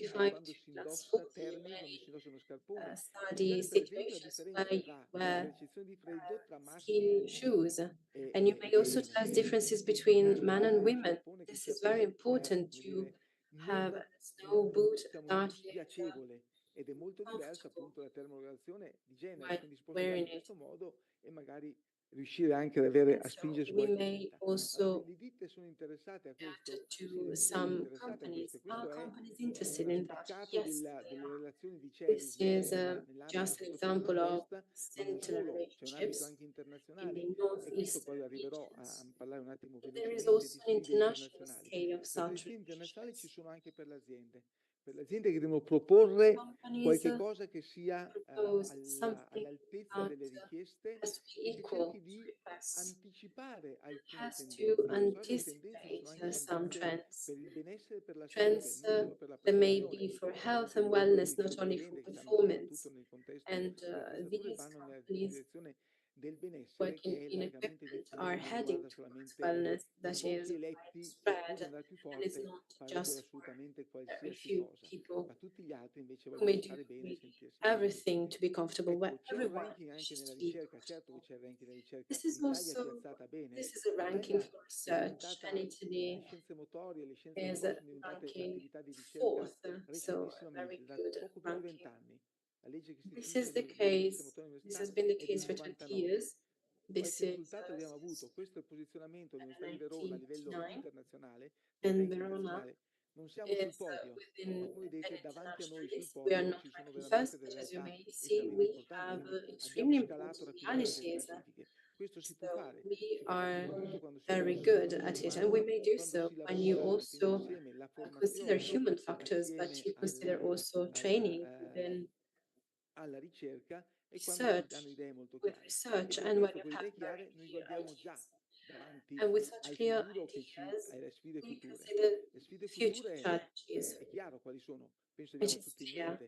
quando si indossa termine, quando si indossano scarponi, studiare per esempio la differenza tra la percezione di freddo tra maschi e femmine. Uno scarpone che sia come dire, diciamo, spiacevole ed è molto diverso appunto da termoregolazione di genere, quindi si può studiare in questo modo e magari riuscire anche a spingere su qualcosetta. Ma se le ditte sono interessate a questo, se le aziende sono interessate a questo, e questo è uno spiccato delle relazioni di Cevic nell'ambito soprattutto del Sud-Est, ma non solo, c'è un ambito anche internazionale e questo poi arriverò a parlare un attimo velocemente di sfide internazionali. Le sfide internazionali ci sono anche per le aziende che devono proporre qualche cosa che sia all'altezza delle richieste e che cerchi di anticipare alcune tendenze. Di solito le tendenze sono anche tendenze per il benessere e per la salute, non solo per la prestazione. Quindi queste aziende che stanno soprattutto nel contesto delle attrezzature vanno nella direzione working in equipment are heading towards wellness that is widespread and is not just for very few people who may do really everything to be comfortable, where everyone wishes to be comfortable. This is a ranking for research, and Italy is ranking fourth, so a very good ranking. This is the case, this has been the case for 20 years. This is since 1989, and Verona is within an international list. We are not ranking first, but as you may see, we have extremely important realities. So we are very good at it, and we may do so when you also consider human factors, but you consider also training within research, with research, and when you have very clear ideas. And with such clear ideas, we consider future challenges. It is clear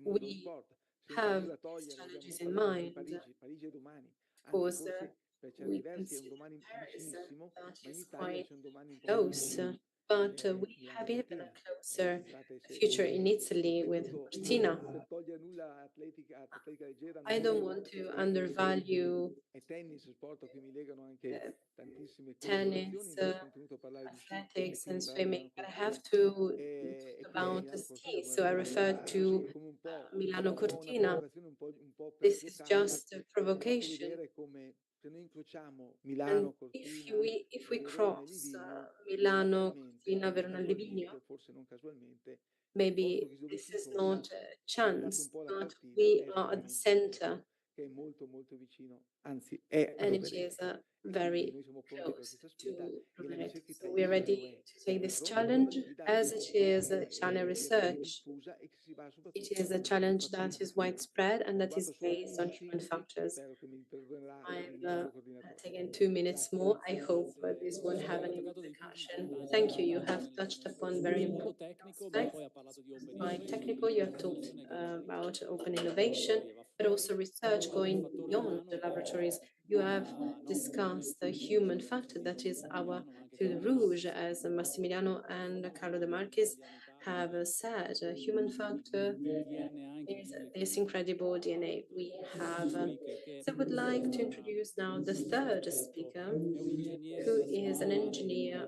we have these challenges in mind. Of course, we consider Paris, that is quite close, but we have even a closer future in Italy with Cortina. I don't want to undervalue tennis, athletics, and swimming, but I have to talk about ski. So I referred to Milano Cortina. This is just a provocation. And if we cross Milano Cortina Verona Livigno, maybe this is not a chance, but we are at the center, and it is very close to Rovereto. So we are ready to take this challenge, as it is a channel research. It is a challenge that is widespread and that is based on human factors. I'm taking 2 minutes more. I hope this won't have any repercussion. Thank you. You have touched upon very important aspects. By technical, you have talked about open innovation, but also research going beyond the laboratories. You have discussed the human factor that is our fil rouge, as Massimiliano and Carlo De Marchis have said. Human factor is this incredible DNA we have. So I would like to introduce now the third speaker, who is an engineer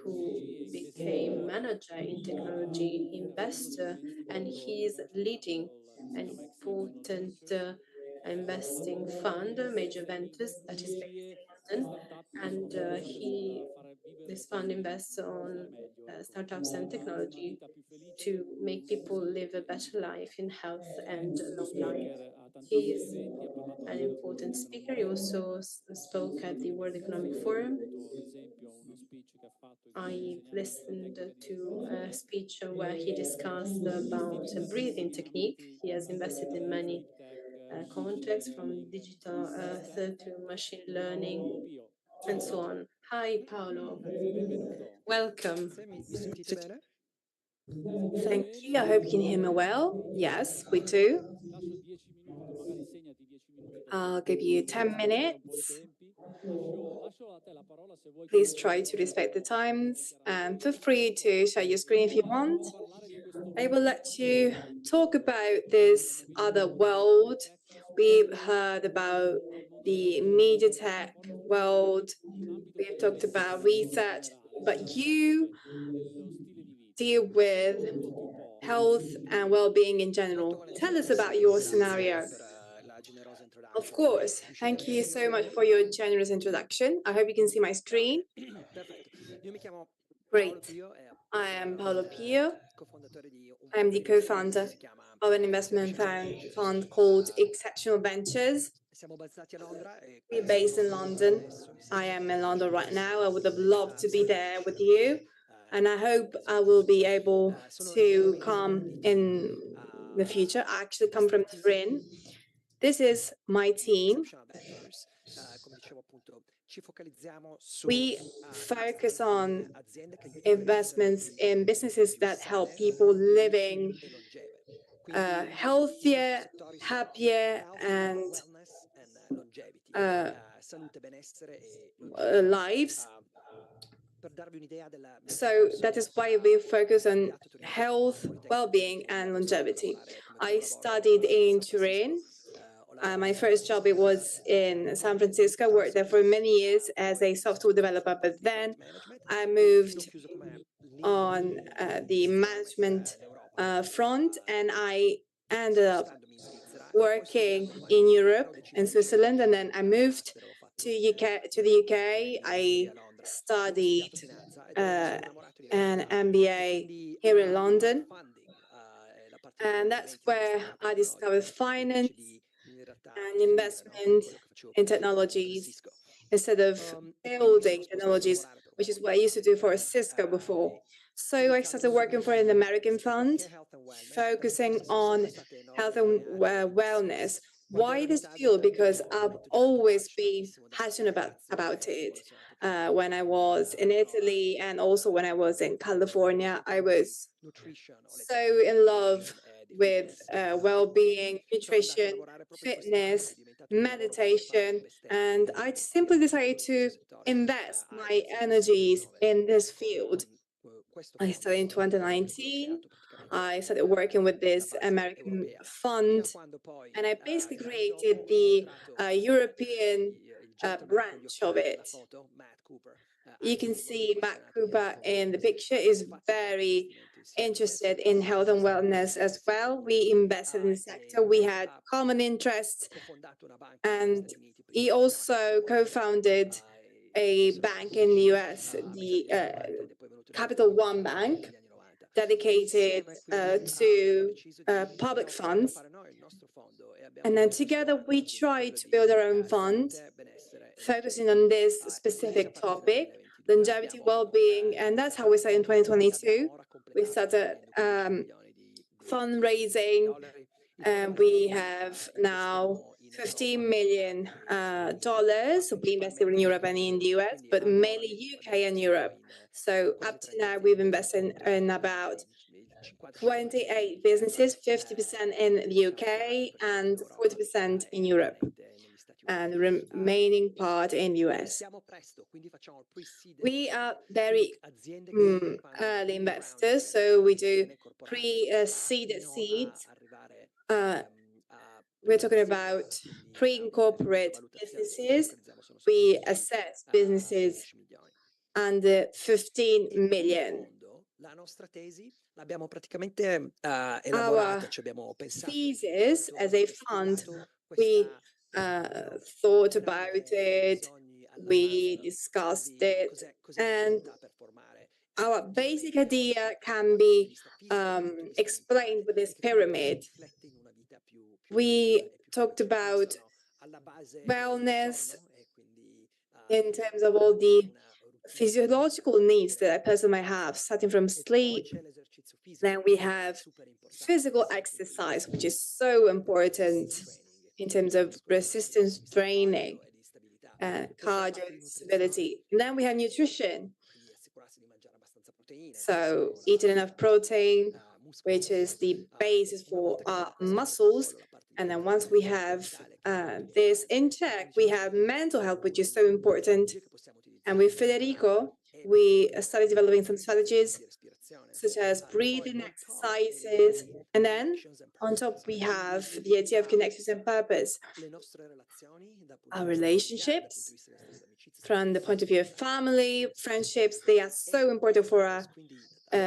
who became manager in technology, investor, and he's leading an important investing fund, Major Ventures, that is based in London, and this fund invests on startups and technology to make people live a better life in health and long life. He is an important speaker. He also spoke at the World Economic Forum. I listened to a speech where he discussed about a breathing technique. He has invested in many contexts, from digital earth to machine learning and so on. Hi, Paolo. Welcome. Thank you. I hope you can hear me well. Yes, we do. I'll give you 10 minutes. Please try to respect the times and feel free to share your screen if you want. I will let you talk about this other world. We've heard about the media tech world. We've talked about research, but you deal with health and well-being in general. Tell us about your scenario. Of course. Thank you so much for your generous introduction. I hope you can see my screen. Great. I am Paolo Pio. I am the co-founder of an investment fund called Exceptional Ventures. We're based in London. I am in London right now. I would have loved to be there with you. And I hope I will be able to come in the future. I actually come from Turin. This is my team. We focus on investments in businesses that help people living healthier, happier, and lives. So that is why we focus on health, well-being, and longevity. I studied in Turin. My first job, it was in San Francisco. I worked there for many years as a software developer, but then I moved on the management front, and I ended up working in Europe and Switzerland, and then I moved to the UK. I studied an MBA here in London, and that's where I discovered finance and investment in technologies instead of building technologies, which is what I used to do for Cisco before. So I started working for an American fund, focusing on health and wellness. Why this field? Because I've always been passionate about it. When I was in Italy and also when I was in California, I was so in love with well-being, nutrition, fitness, meditation, and I simply decided to invest my energies in this field. I started in 2019. I started working with this American fund, and I basically created the European branch of it. You can see Matt Cooper in the picture is very interested in health and wellness as well. We invested in the sector. We had common interests, and he also co-founded a bank in the US, the Capital One Bank, dedicated to public funds. And then together we tried to build our own fund, focusing on this specific topic, longevity, well-being, and that's how we started in 2022. We started fundraising, and we have now $15 million. We invested in Europe and in the US, but mainly UK and Europe. So up to now, we've invested in about 28 businesses, 50% in the UK and 40% in Europe, and the remaining part in the US. We are very early investors, so we do pre-seeded seeds. We're talking about pre-incorporate businesses. We assess businesses under 15 million. Our thesis as a fund, we thought about it, we discussed it, and our basic idea can be explained with this pyramid. We talked about wellness in terms of all the physiological needs that a person might have, starting from sleep. Then we have physical exercise, which is so important in terms of resistance training, cardio stability. And then we have nutrition. So eating enough protein, which is the basis for our muscles. And then once we have this in check, we have mental health, which is so important. And with Federico, we started developing some strategies, such as breathing exercises. And then on top, we have the idea of connections and purpose. Our relationships, from the point of view of family, friendships, they are so important for our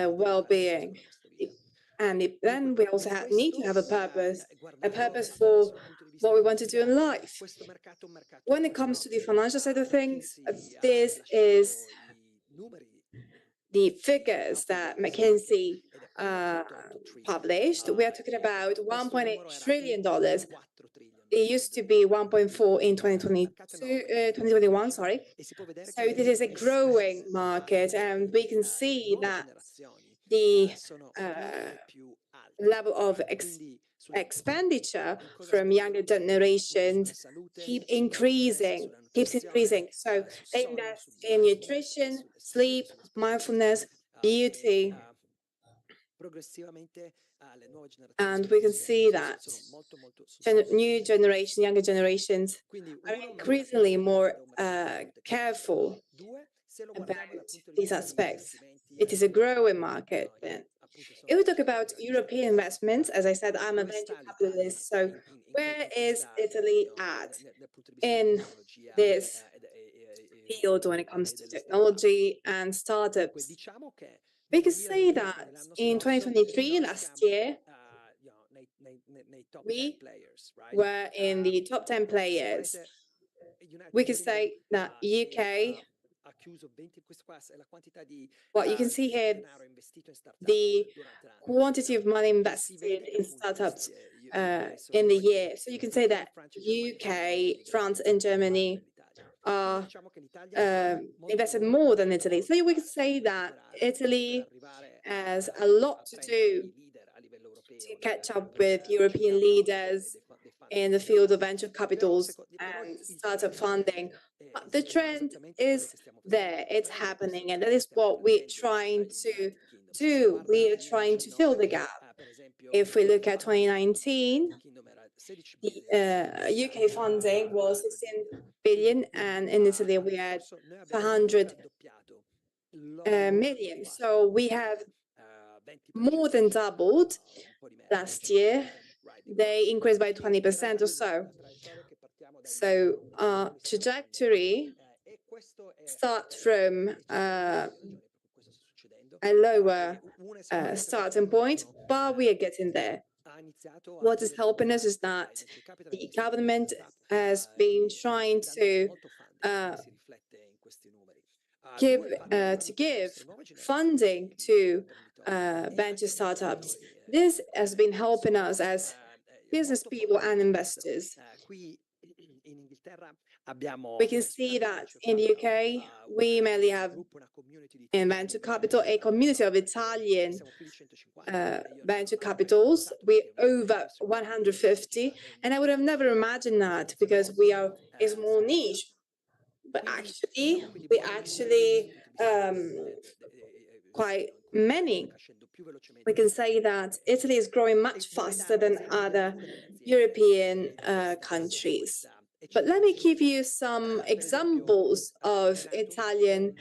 well-being. And then we also need to have a purpose for what we want to do in life. When it comes to the financial side of things, this is the figures that McKinsey published. We are talking about $1.8 trillion. It used to be 1.4 in 2021, sorry. So this is a growing market, and we can see that the level of expenditure from younger generations keeps increasing. So they invest in nutrition, sleep, mindfulness, beauty. And we can see that new generation, younger generations are increasingly more careful about these aspects. It is a growing market. If we talk about European investments, as I said, I'm a venture capitalist. So where is Italy at in this field when it comes to technology and startups? We can say that in 2023, last year, we were in the top 10 players. We can say that UK, what you can see here, the quantity of money invested in startups in the year. So you can say that UK, France, and Germany are invested more than Italy. So we could say that Italy has a lot to do to catch up with European leaders in the field of venture capitals and startup funding. But the trend is there, it's happening, and that is what we're trying to do. We are trying to fill the gap. If we look at 2019, the UK funding was 16 billion, and in Italy we had 400 million. So we have more than doubled last year. They increased by 20% or so. So our trajectory starts from a lower starting point, but we are getting there. What is helping us is that the government has been trying to give funding to venture startups. This has been helping us as business people and investors. We can see that in the UK, we mainly have in venture capital a community of Italian venture capitals. We're over 150, and I would have never imagined that because we are a small niche. But actually, we actually quite many. We can say that Italy is growing much faster than other European countries. But let me give you some examples of Italian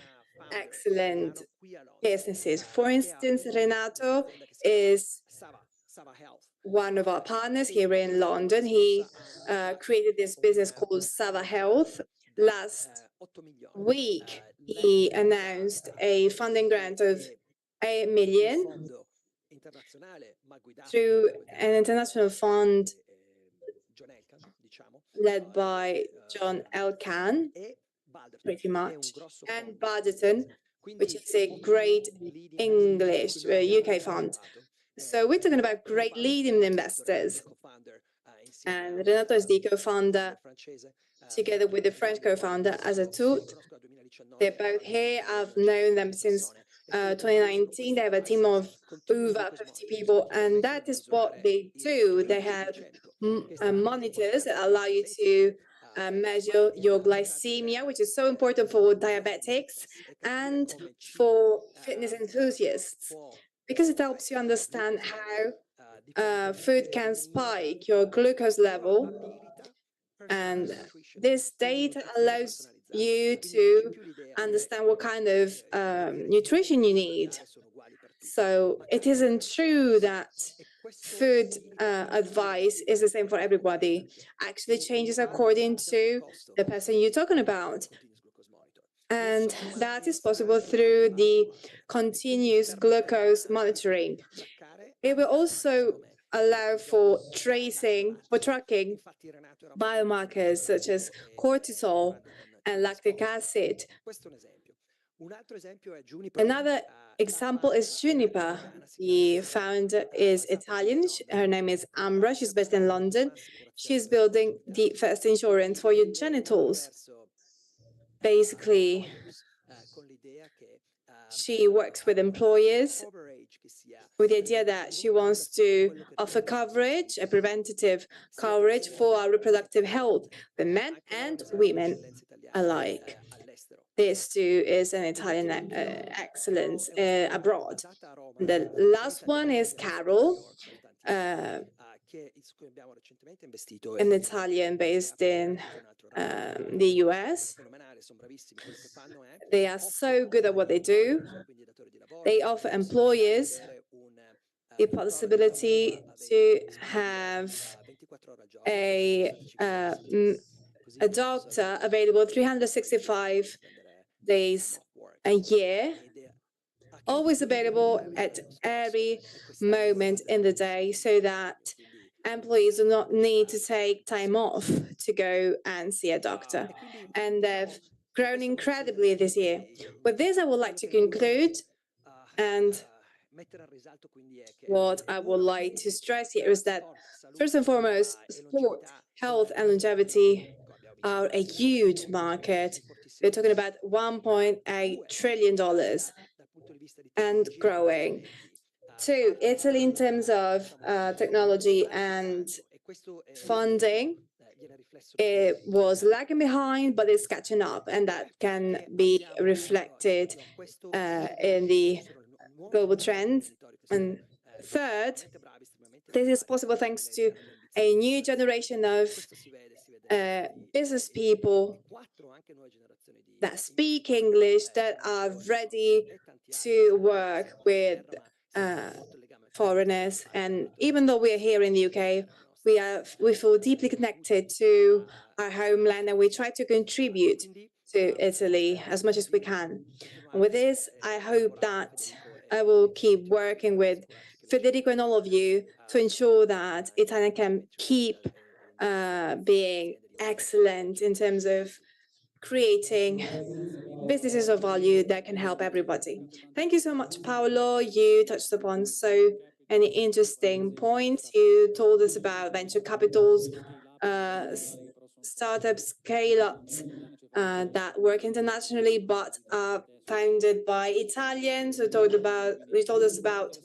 excellent businesses. For instance, Renato is one of our partners here in London. He created this business called Sava Health. Last week, he announced a funding grant of 8 million through an international fund led by John Elkann, pretty much, and Barderton, which is a great English UK fund. So we're talking about great leading investors. And Renato is the co-founder, together with the French co-founder, Azatut. They're both here. I've known them since 2019. They have a team of over 50 people, and that is what they do. They have monitors that allow you to measure your glycemia, which is so important for diabetics and for fitness enthusiasts, because it helps you understand how food can spike your glucose level. And this data allows you to understand what kind of nutrition you need. So it isn't true that food advice is the same for everybody. Actually changes according to the person you're talking about. And that is possible through the continuous glucose monitoring. It will also allow for tracking biomarkers such as cortisol and lactic acid. Another example is Juniper. The founder is Italian. Her name is Ambra. She's based in London. She's building the first insurance for your genitals. Basically, she works with employers with the idea that she wants to offer coverage, a preventative coverage for our reproductive health for men and women alike. this too is an Italian excellence abroad. The last one is Carol, an Italian based in the US. They are so good at what they do. They offer employers the possibility to have a doctor available 365 days a year, always available at every moment in the day, so that employees do not need to take time off to go and see a doctor. And they've grown incredibly this year. With this, I would like to conclude. And what I would like to stress here is that, first and foremost, sport, health, and longevity are a huge market. We're talking about $1.8 trillion and growing. Two, Italy, in terms of technology and funding, it was lagging behind, but it's catching up, and that can be reflected in the global trends. And third, this is possible thanks to a new generation of business people that speak English, that are ready to work with foreigners. And even though we are here in the UK, we feel deeply connected to our homeland, and we try to contribute to Italy as much as we can. And with this, I hope that I will keep working with Federico and all of you to ensure that Italy can keep being excellent in terms of creating businesses of value that can help everybody. Thank you so much, Paolo. You touched upon so many interesting points. You told us about venture capitals, startups, scale-ups that work internationally but are founded by Italians. We told us about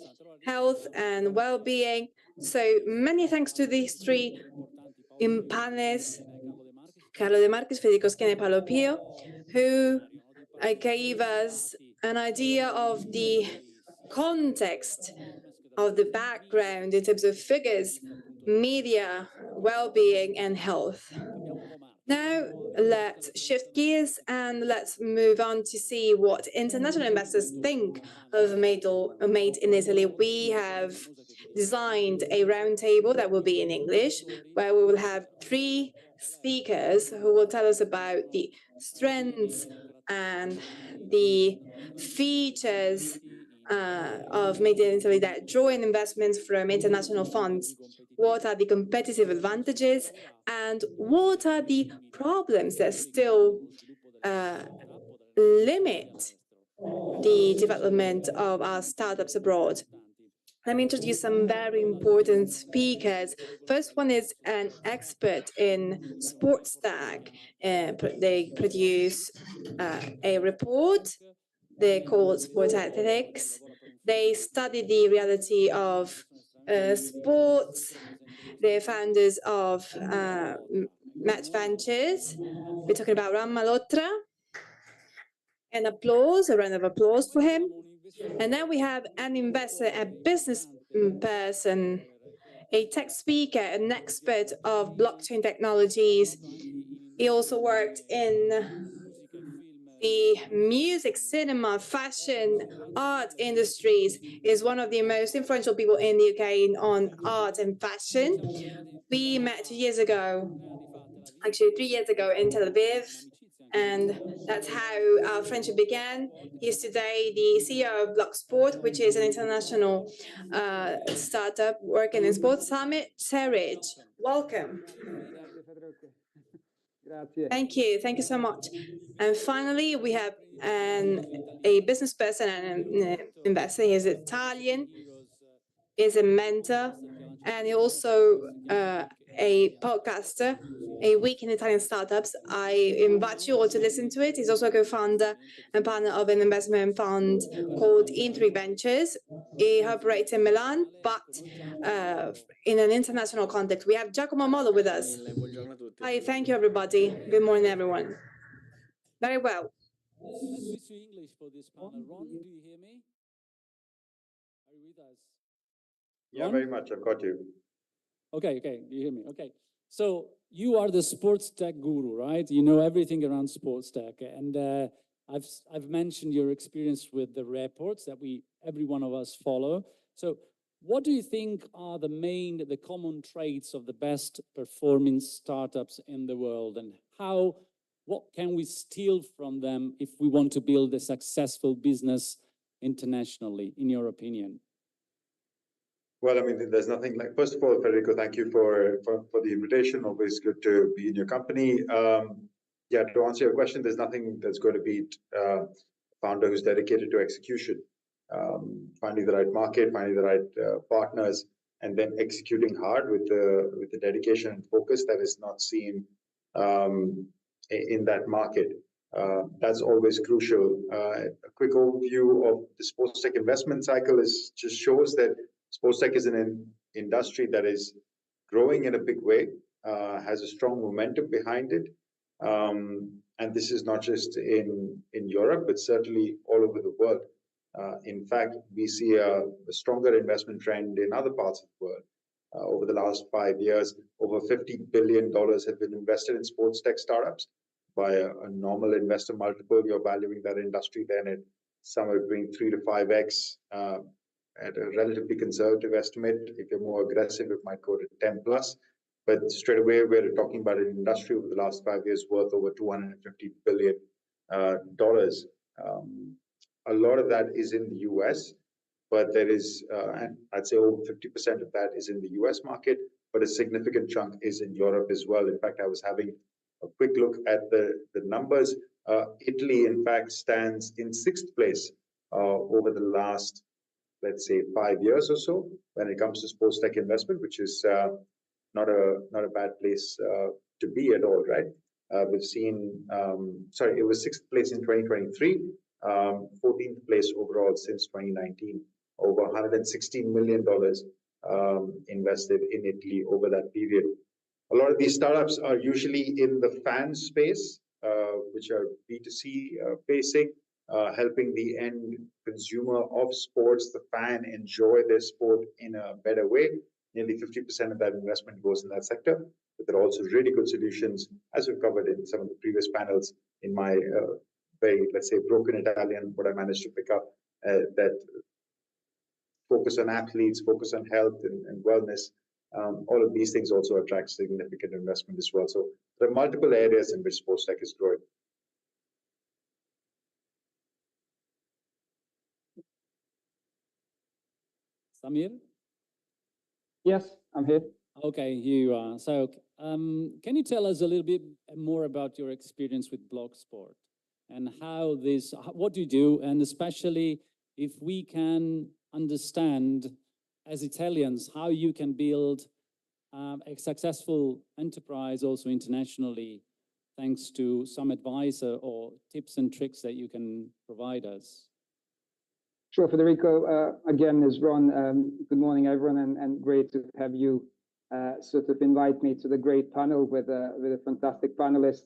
health and well-being. So many thanks to these three panelists, Carlo De Marchis, Federico Schena, and Paolo Pio, who gave us an idea of the context, of the background in terms of figures, media, well-being, and health. Now, let's shift gears and let's move on to see what international investors think of Made in Italy. We have designed a roundtable that will be in English, where we will have three speakers who will tell us about the strengths and the features of Made in Italy that draw in investments from international funds. What are the competitive advantages, and what are the problems that still limit the development of our startups abroad? Let me introduce some very important speakers. First one is an expert in sports tech. They produce a report they call SportTechX. They study the reality of sports. They're founders of Match Ventures. We're talking about Rohn Malhotra. An applause, a round of applause for him. And then we have an investor, a business person, a tech speaker, an expert of blockchain technologies. He also worked in the music, cinema, fashion, art industries, is one of the most influential people in the UK on art and fashion. We met 2 years ago, actually 3 years ago in Tel Aviv, and that's how our friendship began. He's today the CEO of BlockSport, which is an international startup working in sports. Samir Ceric, welcome. Thank you so much. And finally, we have a business person and an investor. He's Italian, is a mentor, and he's also a podcaster, A Week in Italian Startups. I invite you all to listen to it. He's also a co-founder and partner of an investment fund called In3 Ventures. He operates in Milan, but in an international context. We have Giacomo Mollo with us. Hi, thank you, everybody. Good morning, everyone. Very well. Let's switch to English for this panel. Ron, do you hear me? Are you with us? Yeah, very much. I've got you. Okay, do you hear me? Okay. So you are the sports tech guru, right? You know everything around sports tech. And I've mentioned your experience with the reports that every one of us follow. So what do you think are the common traits of the best performing startups in the world, and what can we steal from them if we want to build a successful business internationally, in your opinion? Well, I mean, there's nothing like, first of all, Federico, thank you for the invitation. Always good to be in your company. Yeah, to answer your question, there's nothing that's going to beat a founder who's dedicated to execution, finding the right market, finding the right partners, and then executing hard with the dedication and focus that is not seen in that market. That's always crucial. A quick overview of the sports tech investment cycle just shows that sports tech is an industry that is growing in a big way, has a strong momentum behind it. And this is not just in Europe, but certainly all over the world. In fact, we see a stronger investment trend in other parts of the world. Over the last 5 years, over $50 billion have been invested in sports tech startups. By a normal investor multiple, you're valuing that industry then at somewhere between 3 to 5x. At a relatively conservative estimate, if you're more aggressive, it might go to 10 plus. But straight away, we're talking about an industry over the last 5 years worth over $250 billion. A lot of that is in the US, but there is, and I'd say over 50% of that is in the US market, but a significant chunk is in Europe as well. In fact, I was having a quick look at the numbers. Italy, in fact, stands in 6th place over the last, let's say, 5 years or so when it comes to sports tech investment, which is not a bad place to be at all, right? We've seen, sorry, it was 6th place in 2023, 14th place overall since 2019, over $116 million invested in Italy over that period. A lot of these startups are usually in the fan space, which are B2C facing, helping the end consumer of sports, the fan, enjoy their sport in a better way. Nearly 50% of that investment goes in that sector, but there are also really good solutions, as we've covered in some of the previous panels in my very, let's say, broken Italian, what I managed to pick up, that focus on athletes, focus on health and wellness. All of these things also attract significant investment as well. So there are multiple areas in which sports tech is growing. Samir? Yes, I'm here. Okay, here you are. So can you tell us a little bit more about your experience with BlockSport and what do you do? And especially if we can understand as Italians, how you can build a successful enterprise also internationally, thanks to some advice or tips and tricks that you can provide us. Sure, Federico. Again, as Ron, good morning, everyone, and great to have you sort of invite me to the great panel with a fantastic panelist.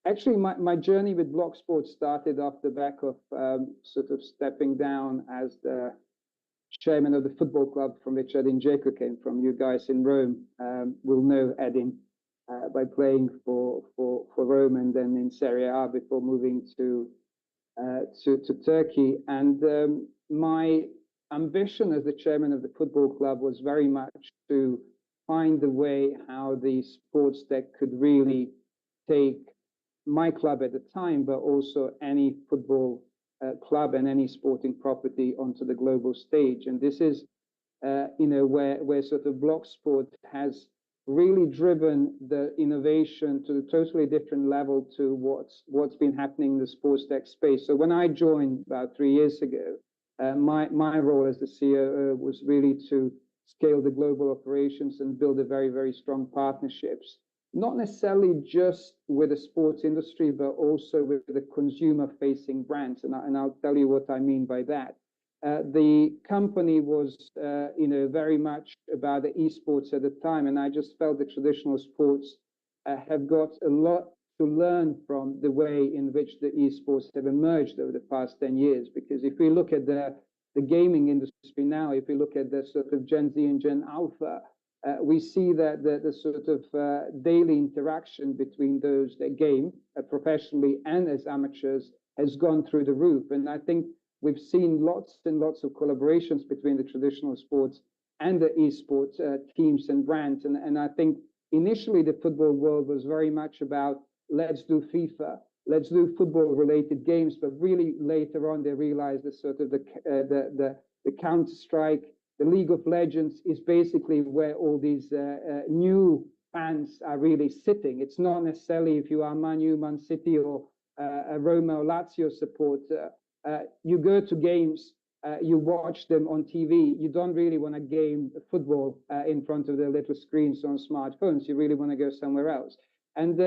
Actually, my journey with BlockSport started off the back of sort of stepping down as the chairman of the football club from which Edin Dzeko came from. You guys in Rome will know Edin by playing for Rome and then in Serie A before moving to Turkey. And my ambition as the chairman of the football club was very much to find the way how the sports tech could really take my club at the time, but also any football club and any sporting property onto the global stage. And this is, where sort of BlockSport has really driven the innovation to a totally different level to what's been happening in the sports tech space. So when I joined about 3 years ago, my role as the CEO was really to scale the global operations and build a very, very strong partnerships, not necessarily just with the sports industry, but also with the consumer-facing brands. And I'll tell you what I mean by that. The company was, very much about the esports at the time, and I just felt the traditional sports have got a lot to learn from the way in which the esports have emerged over the past 10 years. Because if we look at the gaming industry now, if we look at the sort of Gen Z and Gen Alpha, we see that the sort of daily interaction between those that game professionally and as amateurs has gone through the roof. And I think we've seen lots and lots of collaborations between the traditional sports and the esports teams and brands. And I think initially the football world was very much about, let's do FIFA, let's do football-related games. But really later on, they realized that sort of the Counter-Strike, the League of Legends is basically where all these new fans are really sitting. It's not necessarily if you are Man U, Man City, or a Roma or Lazio supporter. You go to games, you watch them on TV. You don't really want to game football in front of the little screens on smartphones. You really want to go somewhere else. And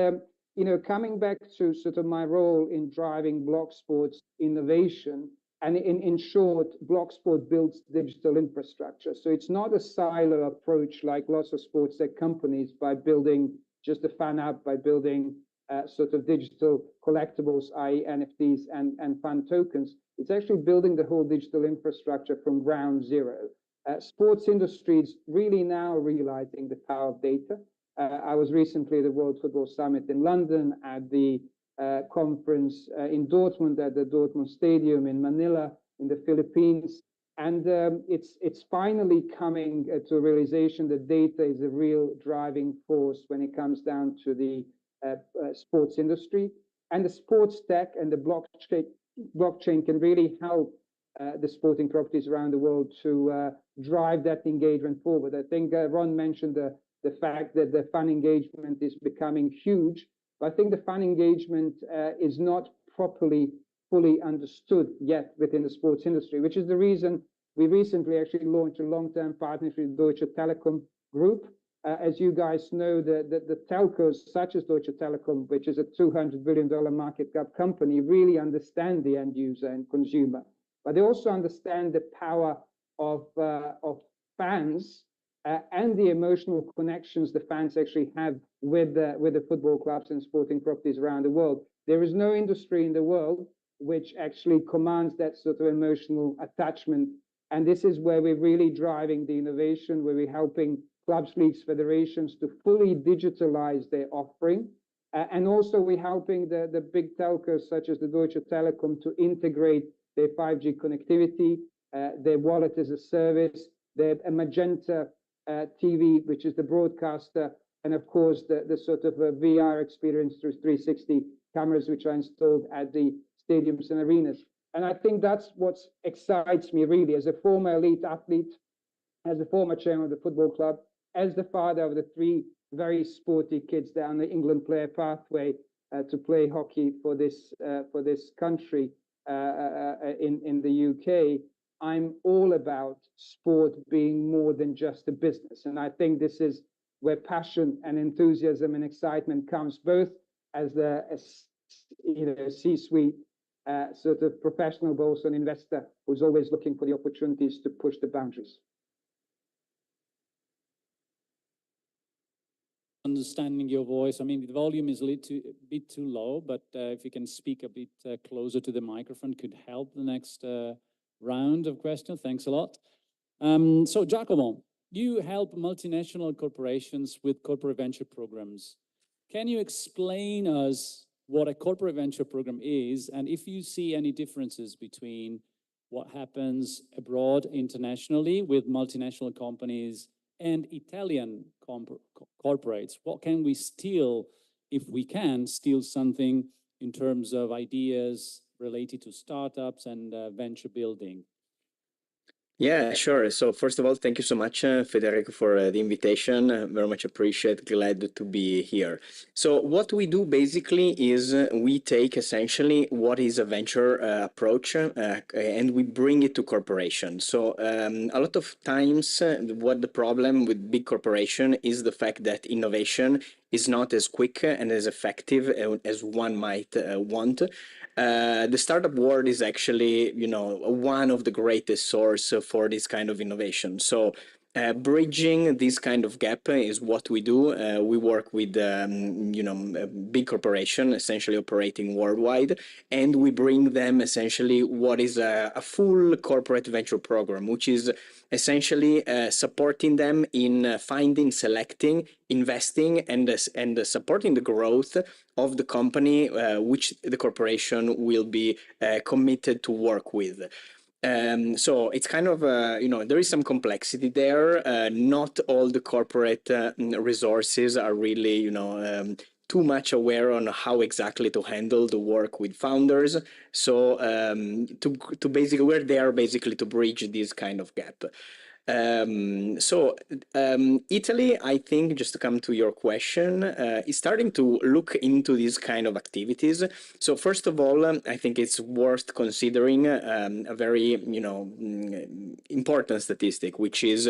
you know, coming back to sort of my role in driving BlockSport's innovation, and in short, BlockSport builds digital infrastructure. So it's not a silo approach like lots of sports tech companies by building just a fan app, by building sort of digital collectibles, i.e. NFTs and fan tokens. It's actually building the whole digital infrastructure from ground zero. Sports industry is really now realizing the power of data. I was recently at the World Football Summit in London, at the conference in Dortmund, at the Dortmund Stadium, in Manila, in the Philippines. And it's finally coming to a realization that data is a real driving force when it comes down to the sports industry. And the sports tech and the blockchain can really help the sporting properties around the world to drive that engagement forward. I think Ron mentioned the fact that the fan engagement is becoming huge. But I think the fan engagement is not properly fully understood yet within the sports industry, which is the reason we recently actually launched a long-term partnership with Deutsche Telekom Group. As you guys know, the telcos such as Deutsche Telekom, which is a $200 billion market cap company, really understand the end user and consumer. But they also understand the power of fans and the emotional connections the fans actually have with the football clubs and sporting properties around the world. There is no industry in the world which actually commands that sort of emotional attachment. And this is where we're really driving the innovation, where we're helping clubs, leagues, federations to fully digitalize their offering. And also we're helping the big telcos such as the Deutsche Telekom to integrate their 5G connectivity, their wallet as a service, their Magenta TV, which is the broadcaster, and of course the sort of VR experience through 360 cameras, which are installed at the stadiums and arenas. And I think that's what excites me really as a former elite athlete, as a former chairman of the football club, as the father of the three very sporty kids down the England player pathway to play hockey for this country in the UK. I'm all about sport being more than just a business. And I think this is where passion and enthusiasm and excitement comes, both as the C-suite sort of professional, but also an investor who's always looking for the opportunities to push the boundaries. Understanding your voice. I mean, the volume is a bit too low, but if you can speak a bit closer to the microphone, could help the next round of questions. Thanks a lot. So Giacomo, you help multinational corporations with corporate venture programs. Can you explain us what a corporate venture program is, and if you see any differences between what happens abroad internationally with multinational companies and Italian corporates? What can we steal, if we can steal something in terms of ideas related to startups and venture building? Yeah, sure. So first of all, thank you so much, Federico, for the invitation. Very much appreciate, glad to be here. So what we do basically is we take essentially what is a venture approach and we bring it to corporations. So a lot of times what the problem with big corporation is the fact that innovation is not as quick and as effective as one might want. The startup world is actually, one of the greatest source for this kind of innovation. So Bridging this kind of gap is what we do. We work with a big corporation essentially operating worldwide, and we bring them essentially what is a full corporate venture program, which is essentially supporting them in finding, selecting, investing, and supporting the growth of the company which the corporation will be committed to work with. So it's kind of, there is some complexity there. Not all the corporate resources are really, too much aware on how exactly to handle the work with founders. So to basically, we're there basically to bridge this kind of gap. Italy, I think, just to come to your question, is starting to look into these kind of activities. So first of all, I think it's worth considering a very, important statistic, which is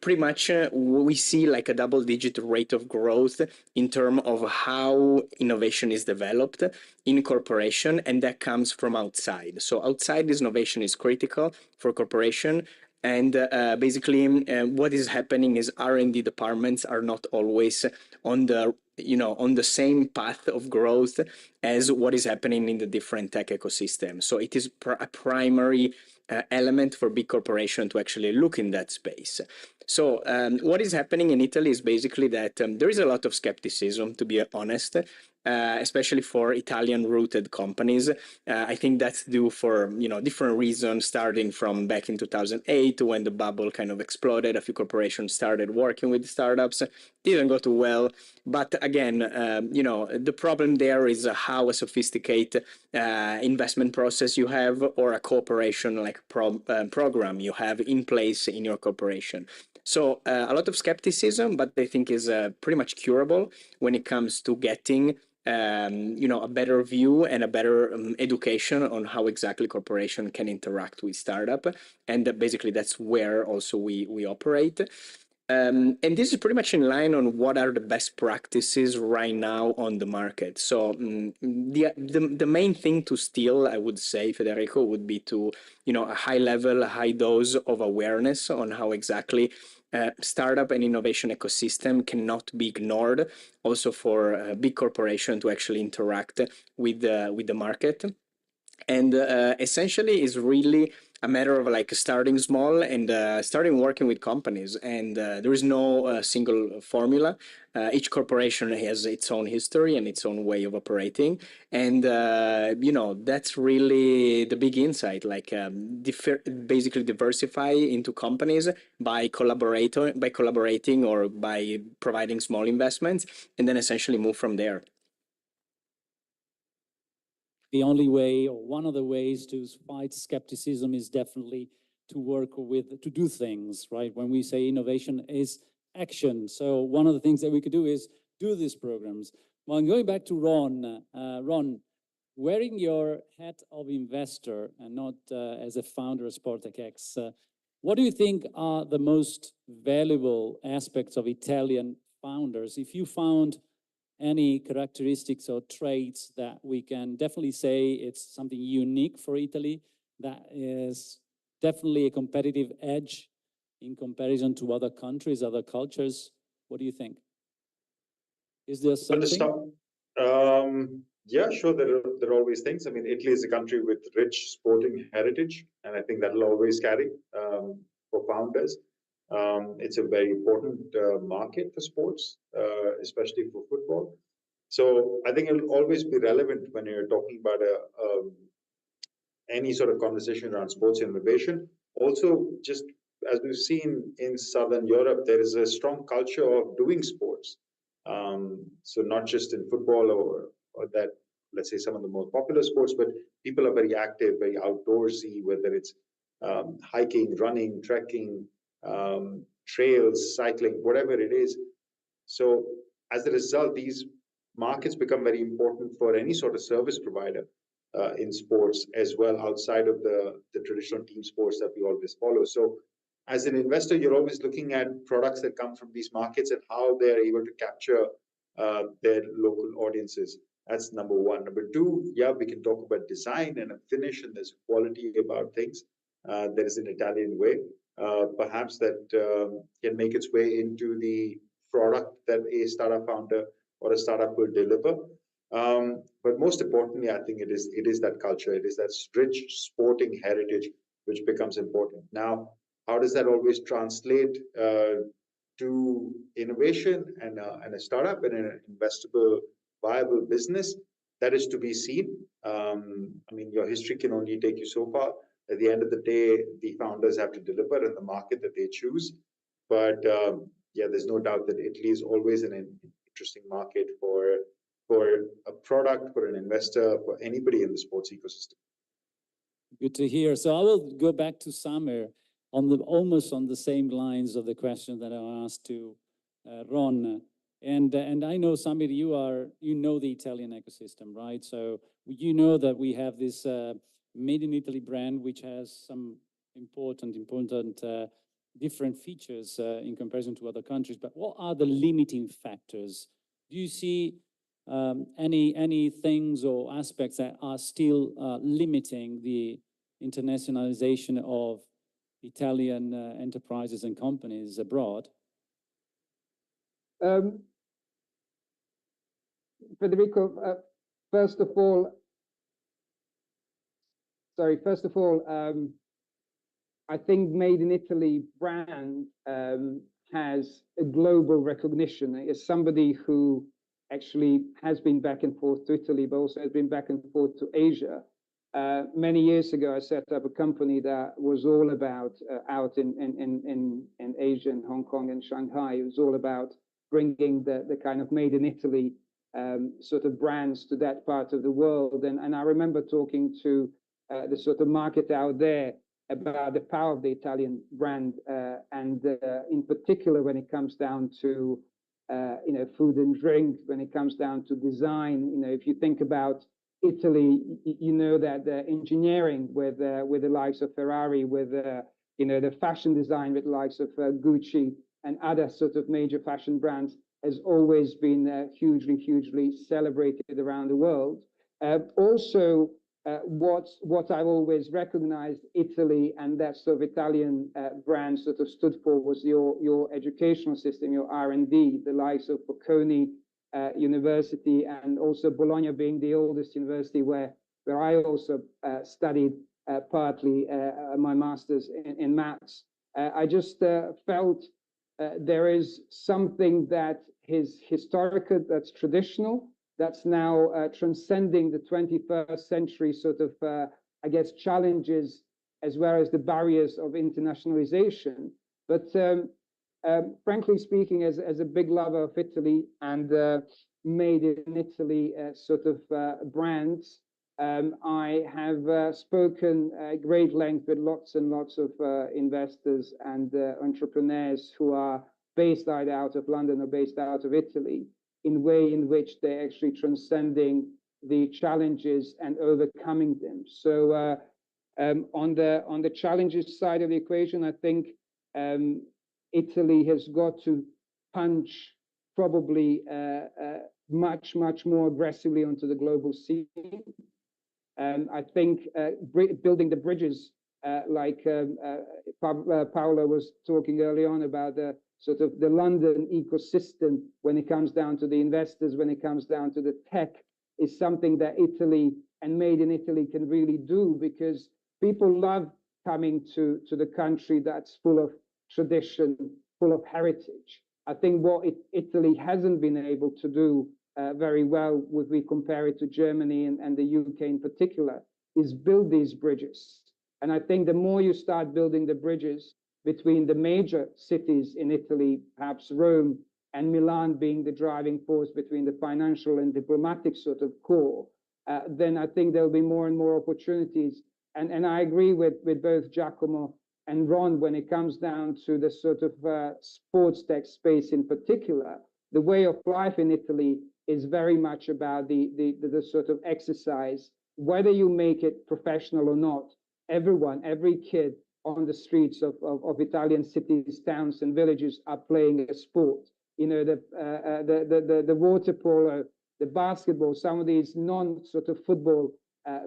pretty much we see like a double-digit rate of growth in terms of how innovation is developed in corporation, and that comes from outside. So outside this innovation is critical for corporation. And basically, what is happening is R&D departments are not always on the same path of growth as what is happening in the different tech ecosystem. So it is a primary element for big corporation to actually look in that space. So what is happening in Italy is basically that there is a lot of skepticism, to be honest, especially for Italian-rooted companies. I think that's due for different reasons, starting from back in 2008 when the bubble kind of exploded. A few corporations started working with startups, didn't go too well. But again, the problem there is how a sophisticated investment process you have, or a cooperation like program you have in place in your corporation. So a lot of skepticism, but I think is pretty much curable when it comes to getting a better view and a better education on how exactly corporation can interact with startup. And basically that's where also we operate. And this is pretty much in line on what are the best practices right now on the market. So the main thing to steal, I would say, Federico, would be to, a high level, a high dose of awareness on how exactly startup and innovation ecosystem cannot be ignored, also for a big corporation to actually interact with the market. And essentially is really a matter of like starting small and starting working with companies. And there is no single formula. Each corporation has its own history and its own way of operating. And, that's really the big insight, like basically diversify into companies by collaborating or by providing small investments, and then essentially move from there. The only way, or one of the ways to fight skepticism, is definitely to do things, right? When we say innovation is action. So one of the things that we could do is do these programs. Well, going back to Ron, wearing your hat of investor and not as a founder of SportTechX, what do you think are the most valuable aspects of Italian founders? If you found any characteristics or traits that we can definitely say it's something unique for Italy, that is definitely a competitive edge in comparison to other countries, other cultures, what do you think? Is there something? Yeah, sure. There are always things. I mean, Italy is a country with rich sporting heritage, and I think that'll always carry for founders. It's a very important market for sports, especially for football. So I think it'll always be relevant when you're talking about any sort of conversation around sports innovation. Also, just as we've seen in Southern Europe, there is a strong culture of doing sports. So not just in football or that, let's say, some of the more popular sports, but people are very active, very outdoorsy, whether it's hiking, running, trekking, trails, cycling, whatever it is. So as a result, these markets become very important for any sort of service provider in sports as well, outside of the traditional team sports that we always follow. So as an investor, you're always looking at products that come from these markets and how they're able to capture their local audiences. That's number one. Number two, yeah, we can talk about design and a finish, and there's quality about things. there is an Italian way, perhaps that can make its way into the product that a startup founder or a startup will deliver. But most importantly, I think it is that culture, it is that rich sporting heritage which becomes important. Now, how does that always translate to innovation and a startup and an investable, viable business? That is to be seen. I mean, your history can only take you so far. At the end of the day, the founders have to deliver in the market that they choose. But yeah, there's no doubt that Italy is always an interesting market for a product, for an investor, for anybody in the sports ecosystem. Good to hear. So I will go back to Samir on the almost on the same lines of the question that I asked to Rohn. And I know, Samir, you know the Italian ecosystem, right? So you know that we have this Made in Italy brand, which has some important different features in comparison to other countries. But what are the limiting factors? Do you see any things or aspects that are still limiting the internationalization of Italian enterprises and companies abroad? Federico, first of all, I think Made in Italy brand has a global recognition. As somebody who actually has been back and forth to Italy, but also has been back and forth to Asia. Many years ago, I set up a company that was all about out in Asia, in Hong Kong and Shanghai. It was all about bringing the kind of Made in Italy sort of brands to that part of the world. And I remember talking to the sort of market out there about the power of the Italian brand, and in particular when it comes down to you know, food and drink, when it comes down to design. You know, if you think about Italy, you know that the engineering with the likes of Ferrari, with you know, the fashion design with the likes of Gucci and other sort of major fashion brands has always been hugely celebrated around the world. Also, what I've always recognized Italy and that sort of Italian brand sort of stood for was your educational system, your R&D, the likes of Bocconi University, and also Bologna being the oldest university where I also studied partly my master's in maths. I just felt there is something that is historical, that's traditional, that's now transcending the 21st century sort of, I guess, challenges as well as the barriers of internationalization. But frankly speaking, as a big lover of Italy and Made in Italy sort of brands, I have spoken at great length with lots and lots of investors and entrepreneurs who are based either out of London or based out of Italy, in way in which they're actually transcending the challenges and overcoming them. So on the challenges side of the equation, I think Italy has got to punch probably much more aggressively onto the global scene. I think building the bridges, like Paolo was talking early on about the sort of the London ecosystem when it comes down to the investors, when it comes down to the tech, is something that Italy and Made in Italy can really do, because people love coming to the country that's full of tradition, full of heritage. I think what Italy hasn't been able to do very well, if we compare it to Germany and the UK in particular, is build these bridges. And I think the more you start building the bridges between the major cities in Italy, perhaps Rome and Milan being the driving force between the financial and diplomatic sort of core, then I think there'll be more and more opportunities. And I agree with both Giacomo and Rohn when it comes down to the sort of sports tech space in particular. The way of life in Italy is very much about the sort of exercise, whether you make it professional or not. Everyone, every kid on the streets of Italian cities, towns, and villages are playing a sport. You know, the water polo, the basketball, some of these non sort of football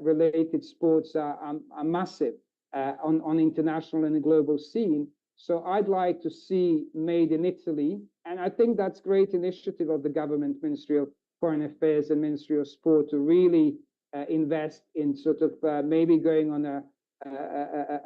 related sports are massive. on international and a global scene. So I'd like to see Made in Italy, and I think that's great initiative of the government, Ministry of Foreign Affairs and Ministry of Sport, to really invest in sort of maybe going on a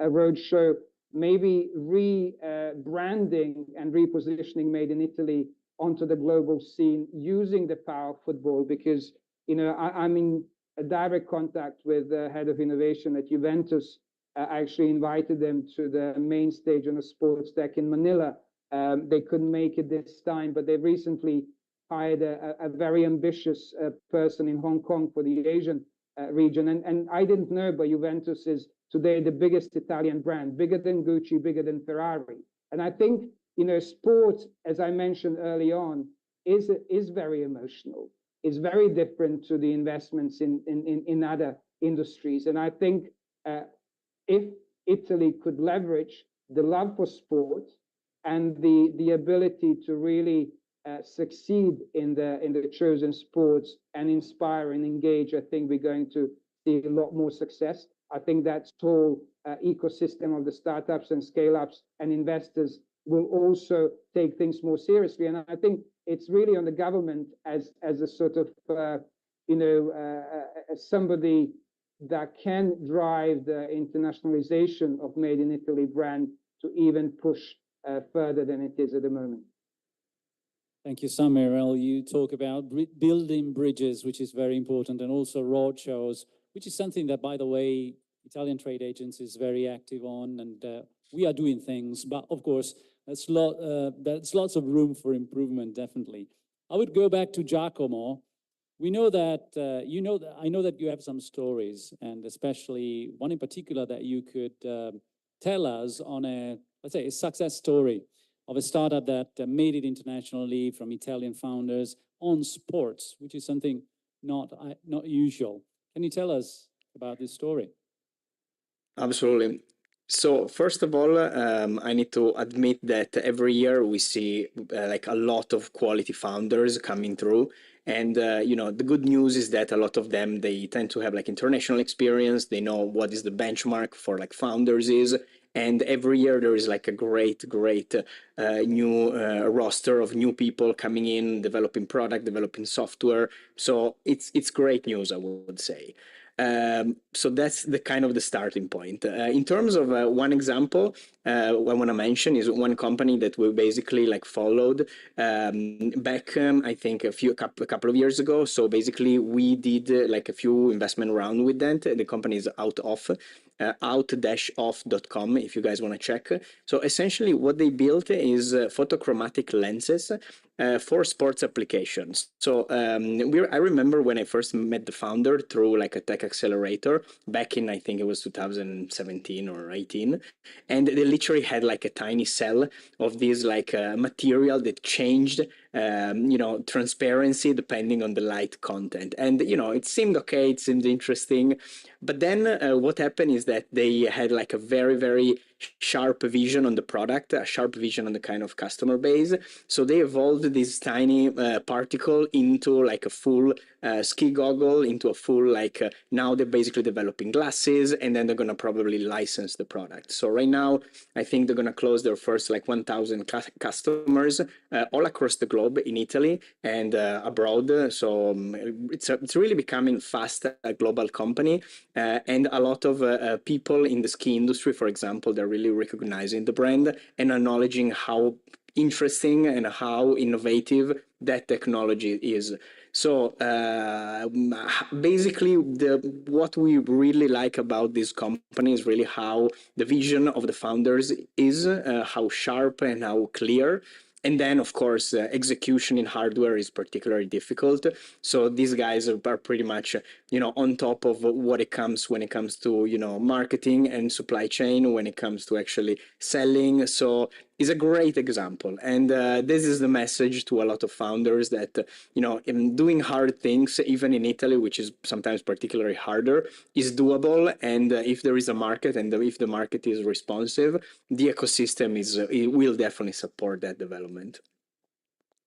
roadshow, maybe rebranding and repositioning Made in Italy onto the global scene using the power of football, because I'm in a direct contact with the head of innovation at Juventus. I actually invited them to the main stage on a sports tech in Manila. They couldn't make it this time, but they recently hired a very ambitious person in Hong Kong for the Asian region. And I didn't know, but Juventus is today the biggest Italian brand, bigger than Gucci, bigger than Ferrari. And I think, sport, as I mentioned early on, is very emotional. It's very different to the investments in other industries. And I think if Italy could leverage the love for sport and the ability to really succeed in the chosen sports and inspire and engage, I think we're going to see a lot more success. I think that whole ecosystem of the startups and scale-ups and investors will also take things more seriously. And I think it's really on the government as a sort of, as somebody that can drive the internationalization of Made in Italy brand to even push further than it is at the moment. Thank you, Samir. Well, you talk about building bridges, which is very important, and also road shows, which is something that, by the way, Italian trade agents is very active on, and we are doing things, but of course, that's lots of room for improvement, definitely. I would go back to Giacomo. We know that, I know that you have some stories, and especially one in particular that you could tell us on let's say, a success story of a startup that made it internationally from Italian founders on sports, which is something not usual. Can you tell us about this story? Absolutely. So first of all, I need to admit that every year we see like a lot of quality founders coming through. And, the good news is that a lot of them, they tend to have like international experience. They know what is the benchmark for like founders is. And every year there is like a great new roster of new people coming in, developing product, developing software. So it's great news, I would say. So that's the kind of the starting point. In terms of one example, I want to mention is one company that we basically like followed back, I think a couple of years ago. So basically we did like a few investment round with them. The company is out-off.com if you guys want to check. So essentially what they built is photochromatic lenses for sports applications. So I remember when I first met the founder through like a tech accelerator back in, I think it was 2017 or 18. And they literally had like a tiny cell of this like material that changed, transparency depending on the light content. And, it seemed okay, it seemed interesting. But then what happened is that they had like a very, very sharp vision on the product, a sharp vision on the kind of customer base. So they evolved this tiny particle into like a full ski goggle, into a full like, now they're basically developing glasses, and then they're going to probably license the product. So right now, I think they're going to close their first like 1,000 customers all across the globe in Italy and abroad. So it's really becoming fast a global company. And a lot of people in the ski industry, for example, they're really recognizing the brand and acknowledging how interesting and how innovative that technology is. So basically, what we really like about this company is really how the vision of the founders is, how sharp and how clear. And then, of course, execution in hardware is particularly difficult. So these guys are pretty much, on top of what it comes when it comes to, marketing and supply chain, when it comes to actually selling. So it's a great example. And this is the message to a lot of founders that, in doing hard things, even in Italy, which is sometimes particularly harder, is doable. And if there is a market and if the market is responsive, the ecosystem it will definitely support that development.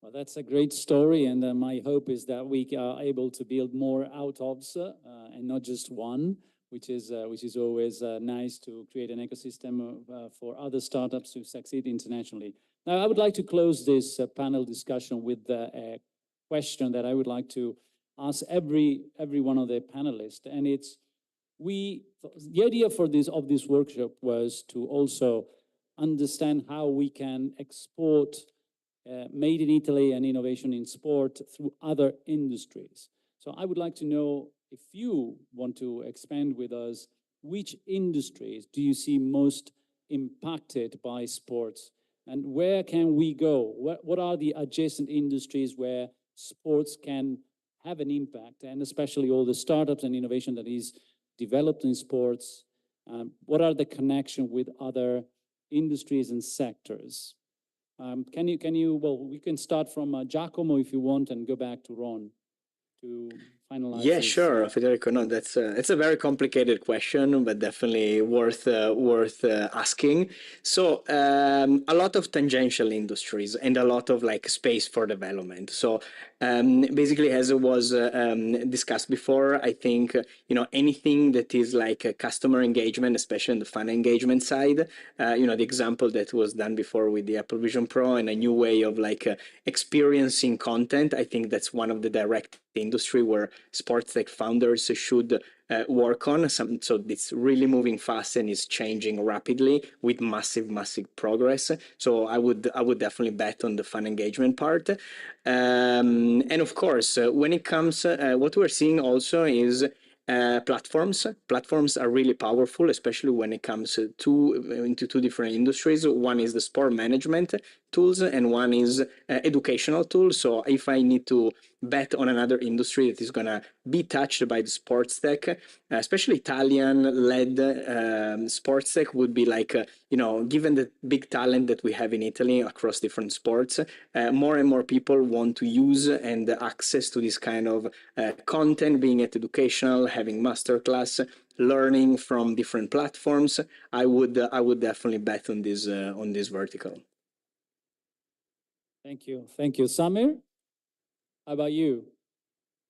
Well, that's a great story, and my hope is that we are able to build more out-ofs and not just one. which is always nice to create an ecosystem for other startups to succeed internationally. Now, I would like to close this panel discussion with a question that I would like to ask every one of the panelists, and it's the idea for this workshop was to also understand how we can export made in Italy and innovation in sport through other industries. So I would like to know if you want to expand with us, which industries do you see most impacted by sports, and where can we go? What are the adjacent industries where sports can have an impact, and especially all the startups and innovation that is developed in sports? What are the connections with other industries and sectors? Can you, well, we can start from Giacomo if you want and go back to Rohn to finalize. Yeah, this. sure, Federico. No, that's it's a very complicated question, but definitely worth asking. So a lot of tangential industries and a lot of like space for development. So basically, as it was discussed before, I think anything that is like a customer engagement, especially on the fan engagement side. The example that was done before with the Apple Vision Pro and a new way of like experiencing content. I think that's one of the direct industry where sports tech founders should work on. So it's really moving fast and is changing rapidly with massive progress. So I would definitely bet on the fan engagement part. And of course, when it comes, what we're seeing also is platforms. Platforms are really powerful, especially when it comes into two different industries. One is the sport management tools and one is educational tools. So if I need to bet on another industry that is going to be touched by the sports tech, especially Italian-led sports tech would be like, given the big talent that we have in Italy across different sports, more and more people want to use and access to this kind of content, being it educational, having masterclass, learning from different platforms. I would definitely bet on this vertical. Thank you. Samir, how about you?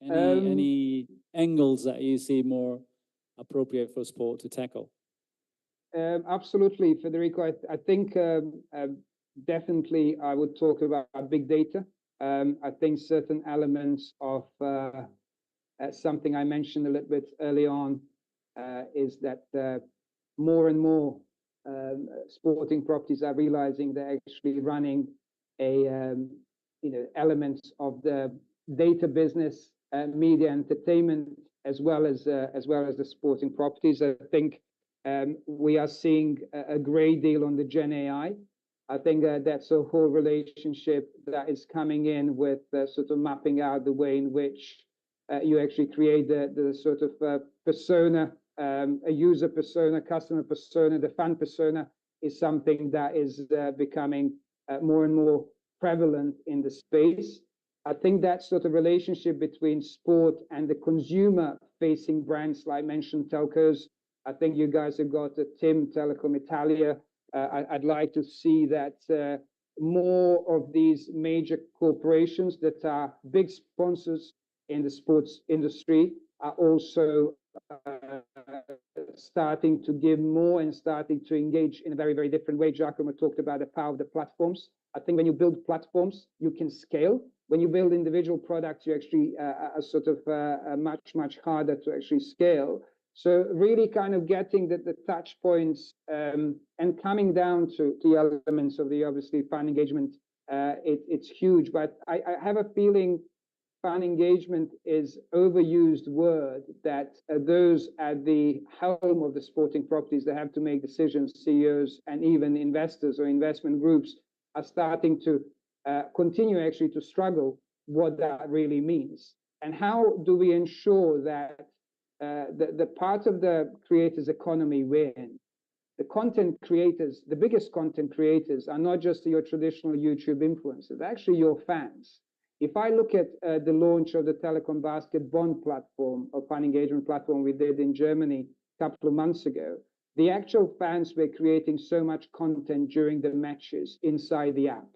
Any angles that you see more appropriate for sport to tackle? Absolutely, Federico. I think definitely I would talk about big data. I think certain elements of something I mentioned a little bit early on is that more and more sporting properties are realizing they're actually running elements of the data business, media entertainment, as well as the sporting properties. I think we are seeing a great deal on the Gen AI. I think that's a whole relationship that is coming in with sort of mapping out the way in which you actually create the sort of persona, a user persona, customer persona, the fan persona is something that is becoming more and more prevalent in the space. I think that sort of relationship between sport and the consumer-facing brands, like I mentioned, telcos. I think you guys have got a TIM, Telecom Italia. I'd like to see that more of these major corporations that are big sponsors in the sports industry are also starting to give more and starting to engage in a very, very different way. Giacomo talked about the power of the platforms. I think when you build platforms, you can scale. When you build individual products, you actually are sort of much harder to actually scale. So really kind of getting the touch points and coming down to the elements of the obviously fan engagement, it's huge. But I have a feeling fan engagement is overused word that those at the helm of the sporting properties that have to make decisions, CEOs and even investors or investment groups are starting to continue actually to struggle what that really means. And how do we ensure that the part of the creators economy we're in, the content creators, the biggest content creators are not just your traditional YouTube influencers, they're actually your fans. If I look at the launch of the Telecom Basket Bond platform, or fan engagement platform we did in Germany a couple of months ago, the actual fans were creating so much content during the matches inside the app,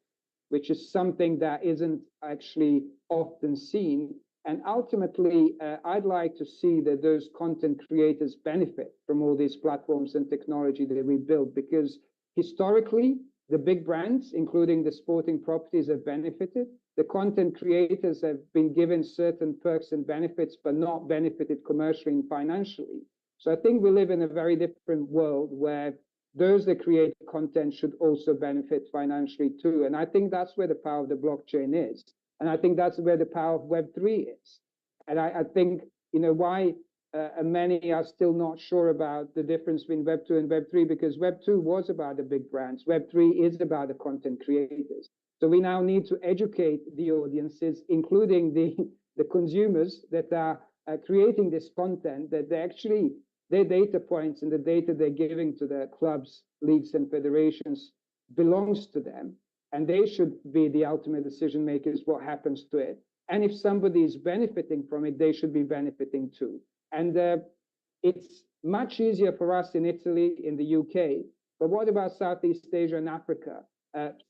which is something that isn't actually often seen. And ultimately, I'd like to see that those content creators benefit from all these platforms and technology that we build, because historically, the big brands, including the sporting properties, have benefited. The content creators have been given certain perks and benefits, but not benefited commercially and financially. So I think we live in a very different world where those that create content should also benefit financially too. And I think that's where the power of the blockchain is. And I think that's where the power of Web3 is. And I think, you know, why many are still not sure about the difference between Web2 and Web3, because Web2 was about the big brands. Web3 is about the content creators. So we now need to educate the audiences, including the consumers that are creating this content, that they actually, their data points and the data they're giving to the clubs, leagues, and federations belongs to them. And they should be the ultimate decision makers what happens to it. And if somebody is benefiting from it, they should be benefiting too. And it's much easier for us in Italy, in the UK. But what about Southeast Asia and Africa?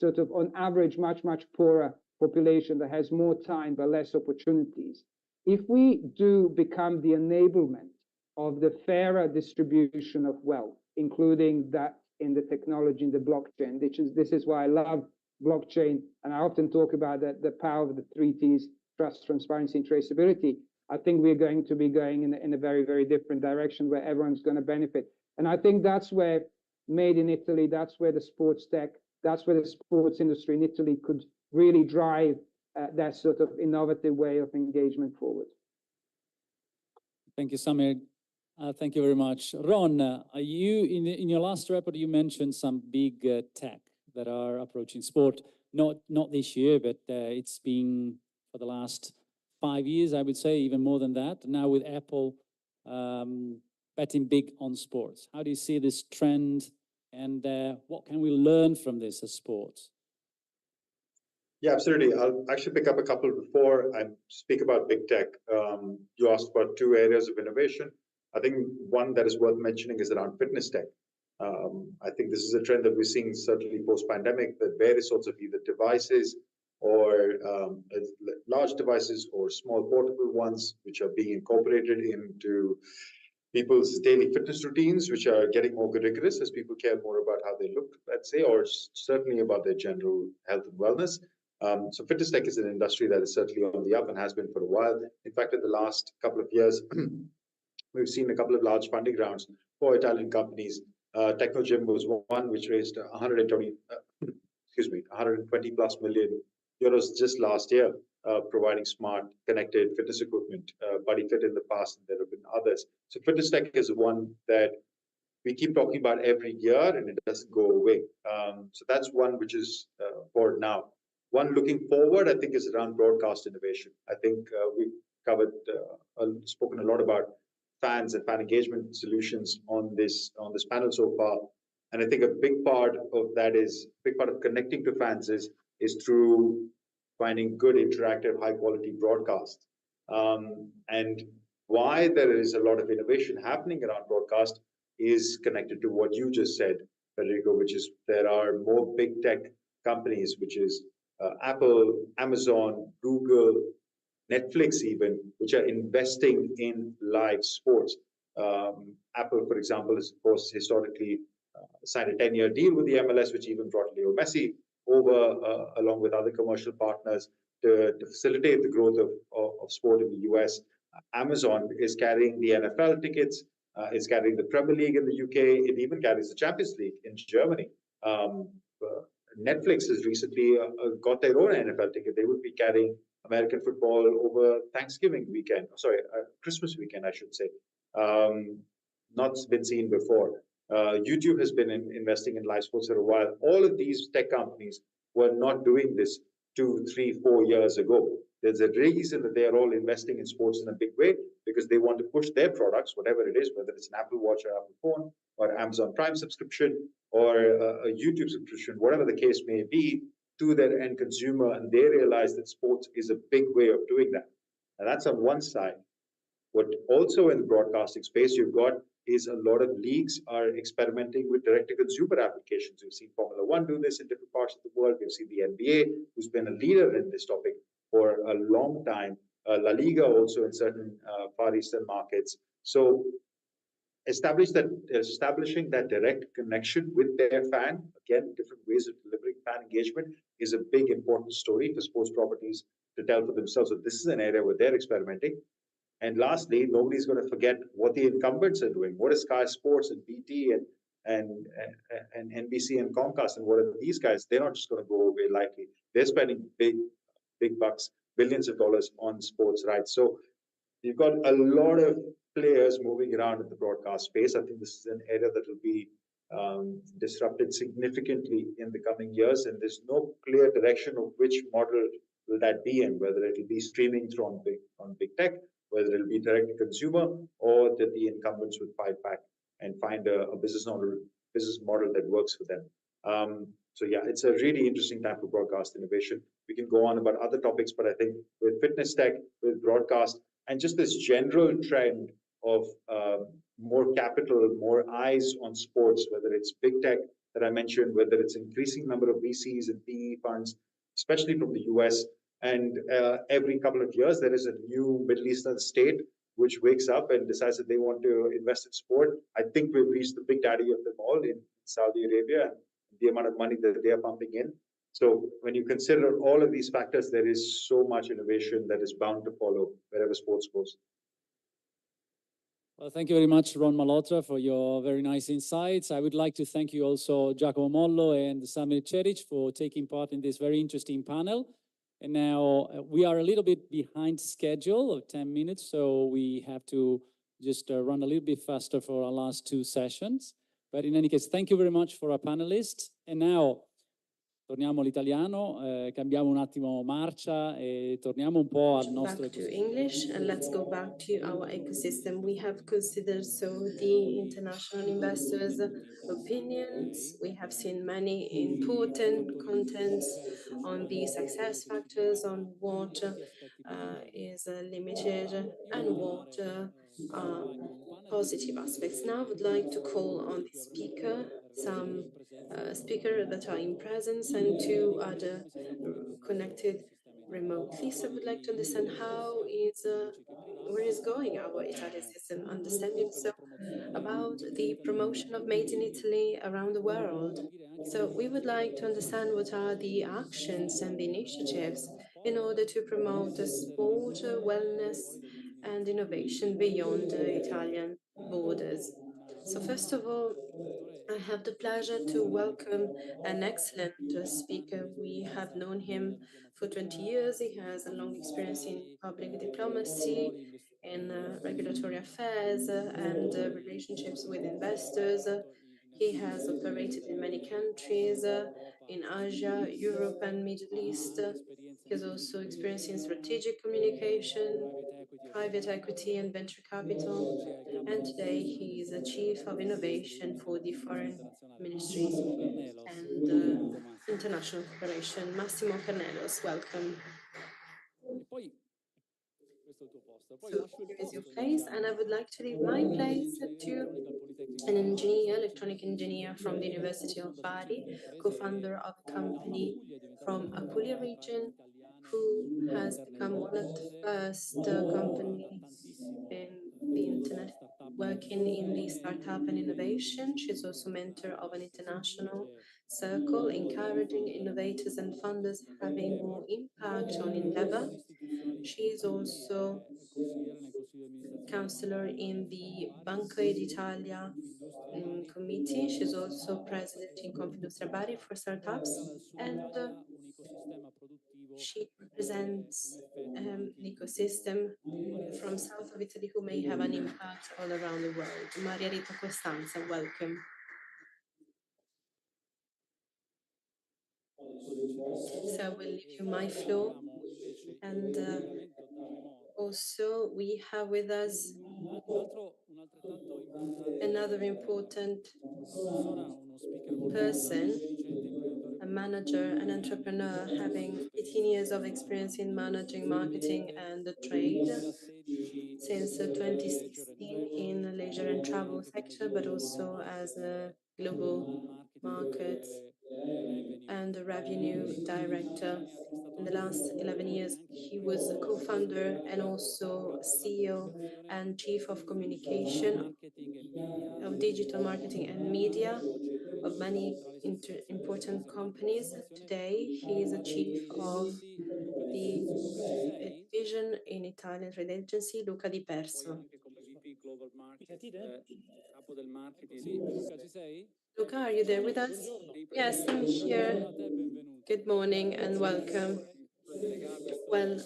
Sort of on average, much, much poorer population that has more time but less opportunities. If we do become the enablement of the fairer distribution of wealth, including that in the technology, in the blockchain, this is why I love blockchain, and I often talk about the power of the 3 T's, trust, transparency, and traceability. I think we're going to be going in a very, very different direction where everyone's going to benefit. And I think that's where Made in Italy, that's where the sports tech, that's where the sports industry in Italy could really drive that sort of innovative way of engagement forward. Thank you, Samir. Thank you very much. Ron, you in your last report, you mentioned some big tech that are approaching sport, not this year, but it's been for the last 5 years, I would say, even more than that. Now with Apple betting big on sports. How do you see this trend, and what can we learn from this as sports? Yeah, absolutely. I'll actually pick up a couple before I speak about big tech. You asked about 2 areas of innovation. I think one that is worth mentioning is around fitness tech. I think this is a trend that we're seeing certainly post-pandemic, that various sorts of either devices or large devices or small portable ones, which are being incorporated into people's daily fitness routines, which are getting more rigorous as people care more about how they look, let's say, or certainly about their general health and wellness. So fitness tech is an industry that is certainly on the up and has been for a while. In fact, in the last couple of years, we've seen a couple of large funding rounds for Italian companies. Technogym was one which raised 120 plus million euros just last year, providing smart, connected fitness equipment. BuddyFit in the past, and there have been others. So fitness tech is one that we keep talking about every year, and it doesn't go away. So that's one which is for now. One looking forward, I think, is around broadcast innovation. I think we've covered, spoken a lot about fans and fan engagement solutions on this panel so far. And I think a big part of that is, big part of connecting to fans is through finding good, interactive, high quality broadcast. And why there is a lot of innovation happening around broadcast is connected to what you just said, Federico, which is there are more big tech companies, which is Apple, Amazon, Google, Netflix even, which are investing in live sports. Apple, for example, has, of course, historically signed a 10-year deal with the MLS, which even brought Leo Messi over, along with other commercial partners, to facilitate the growth of sport in the US. Amazon is carrying the NFL tickets, it's carrying the Premier League in the UK, it even carries the Champions League in Germany. Netflix has recently got their own NFL ticket. They will be carrying American football over Thanksgiving weekend, sorry, Christmas weekend, I should say. Not been seen before. YouTube has been investing in live sports for a while. All of these tech companies were not doing this 2, 3, 4 years ago. There's a reason that they are all investing in sports in a big way, because they want to push their products, whatever it is, whether it's an Apple Watch or Apple phone or Amazon Prime subscription or a YouTube subscription, whatever the case may be, to their end consumer, and they realize that sports is a big way of doing that. And that's on one side. What also in the broadcasting space you've got is a lot of leagues are experimenting with direct-to-consumer applications. We've seen Formula One do this in different parts of the world. We've seen the NBA, who's been a leader in this topic for a long time, La Liga also in certain Far Eastern markets. So establishing that direct connection with their fan, again, different ways of delivering fan engagement is a big important story for sports properties to tell for themselves. So this is an area where they're experimenting. And lastly, nobody's going to forget what the incumbents are doing. What is Sky Sports and BT and, and NBC and Comcast and what are these guys? They're not just going to go away lightly. They're spending big bucks, billions of dollars on sports rights. So you've got a lot of players moving around in the broadcast space. I think this is an area that will be disrupted significantly in the coming years, and there's no clear direction of which model will that be in, whether it will be streaming through on big tech, whether it will be direct to consumer, or that the incumbents would fight back and find a business model that works for them. So yeah, it's a really interesting time for broadcast innovation. We can go on about other topics, but I think with fitness tech, with broadcast, and just this general trend of more capital, more eyes on sports, whether it's big tech that I mentioned, whether it's increasing number of VCs and PE funds, especially from the US. And every couple of years, there is a new Middle Eastern state which wakes up and decides that they want to invest in sport. I think we've reached the big daddy of them all in Saudi Arabia, and the amount of money that they are pumping in. So when you consider all of these factors, there is so much innovation that is bound to follow wherever sports goes. Well, thank you very much, Rohn Malhotra, for your very nice insights. I would like to thank you also, Giacomo Mollo and Samir Ceric, for taking part in this very interesting panel. And now we are a little bit behind schedule of 10 minutes, so we have to just run a little bit faster for our last two sessions. But in any case, thank you very much for our panelists. And now, torniamo all'italiano, cambiamo un attimo marcia e torniamo un po' al nostro back to English, and let's go back to our ecosystem. We have considered the international investors' opinions. We have seen many important contents on the success factors, on what is limited and what are positive aspects. Now I would like to call on the speaker, some speakers that are in presence and two other connected remotely. So I would like to understand where is going our Italian system, understanding so about the promotion of Made in Italy around the world. So we would like to understand what are the actions and the initiatives in order to promote sport, wellness, and innovation beyond Italian borders. So first of all, I have the pleasure to welcome an excellent speaker. We have known him for 20 years. He has a long experience in public diplomacy, in regulatory affairs, and relationships with investors. He has operated in many countries in Asia, Europe, and Middle East. He has also experience in strategic communication, private equity, and venture capital. And today he is a chief of innovation for the foreign ministries and international cooperation. Massimo Carnelos, welcome. So here is your place, and I would like to leave my place to an engineer, electronic engineer from the University of Bari, co-founder of a company from Apulia region, who has become one of the first companies in the internet working in the startup and innovation. She's also mentor of an international circle, encouraging innovators and funders having more impact on endeavor. She is also counselor in the Banco d'Italia committee. She's also president in Confindustria Bari for startups, and she represents an ecosystem from south of Italy who may have an impact all around the world. Mariarita Costanza, welcome. So I will leave you my floor, and also we have with us another important person, a manager, an entrepreneur, having 18 years of experience in managing marketing and trade since 2016 in the leisure and travel sector, but also as a global market and the revenue director. In the last 11 years, he was a co-founder and also CEO and chief of communication of digital marketing and media of many important companies. Today, he is a chief of the division in Italian trade agency, Luca di Persio. Luca, are you there with us? Yes, I'm here. Good morning and welcome. Well,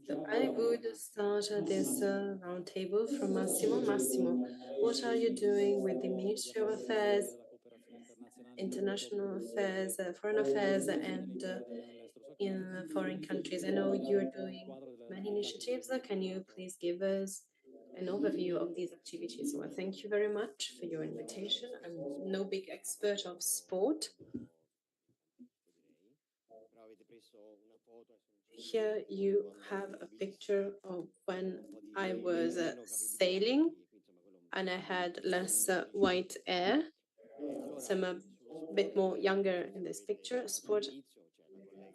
so I would start this roundtable from Massimo. Massimo, what are you doing with the Ministry of Affairs, International Affairs, Foreign Affairs, and in foreign countries? I know you're doing many initiatives. Can you please give us an overview of these activities? Well, thank you very much for your invitation. I'm no big expert of sport. Here you have a picture of when I was sailing and I had less white hair. So I'm a bit more younger in this picture. Sport,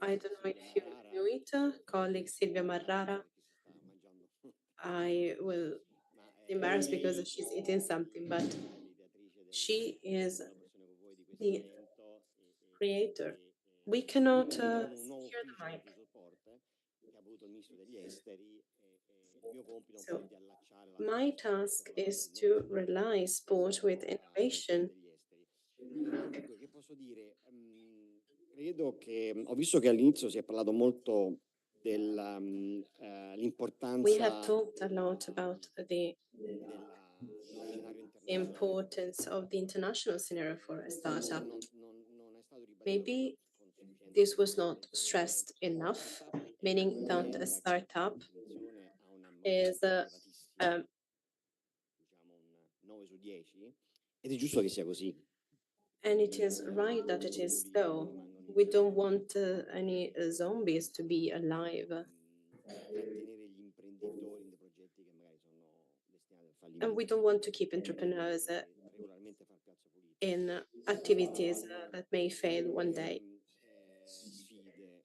I don't know if you know it, colleague Silvia Marrara. I will embarrass because she's eating something, but she is the creator. We cannot hear the mic. So my task is to rely sport with innovation. Credo che ho visto che all'inizio si è parlato molto dell'importanza. We have talked a lot about the importance of the international scenario for a startup. Maybe this was not stressed enough, meaning that a startup is Ed è giusto che sia così. and it is right that it is so. We don't want any zombies to be alive. And we don't want to keep entrepreneurs in activities that may fail one day.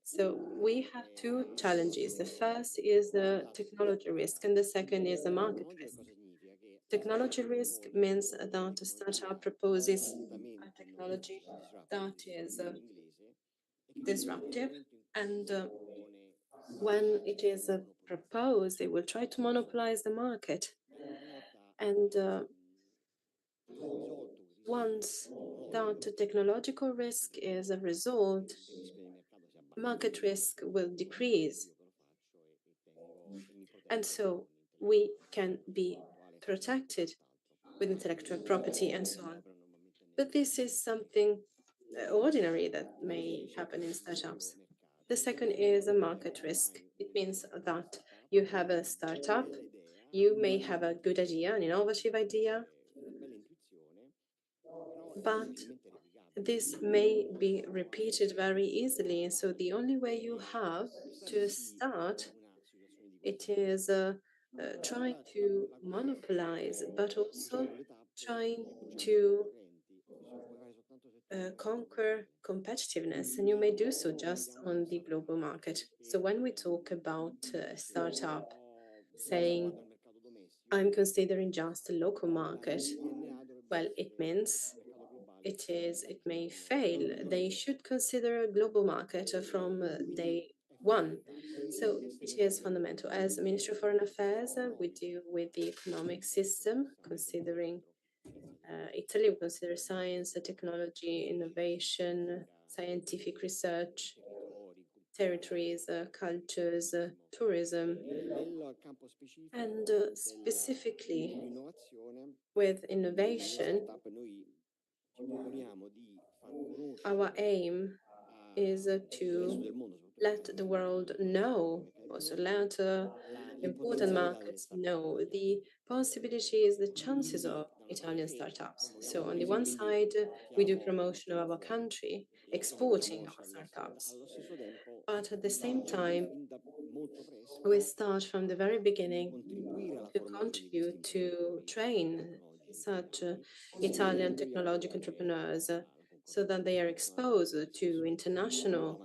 So we have two challenges. The first is the technology risk, and the second is the market risk. Technology risk means that a startup proposes a technology that is disruptive, and when it is proposed, they will try to monopolize the market. And once that technological risk is resolved, market risk will decrease. And so we can be protected with intellectual property and so on. But this is something ordinary that may happen in startups. The second is a market risk. It means that you have a startup, you may have a good idea, an innovative idea, but this may be repeated very easily. And so the only way you have to start it is trying to monopolize, but also trying to conquer competitiveness, and you may do so just on the global market. So when we talk about a startup saying, I'm considering just a local market, well, it means it may fail. They should consider a global market from day one. So it is fundamental. As Ministry of Foreign Affairs, we deal with the economic system, considering Italy, we consider science, technology, innovation, scientific research, territories, cultures, tourism, and specifically with innovation, our aim is to let the world know, also let important markets know the possibilities, the chances of Italian startups. So on the one side, we do promotion of our country, exporting our startups. But at the same time, we start from the very beginning to contribute to train such Italian technological entrepreneurs so that they are exposed to international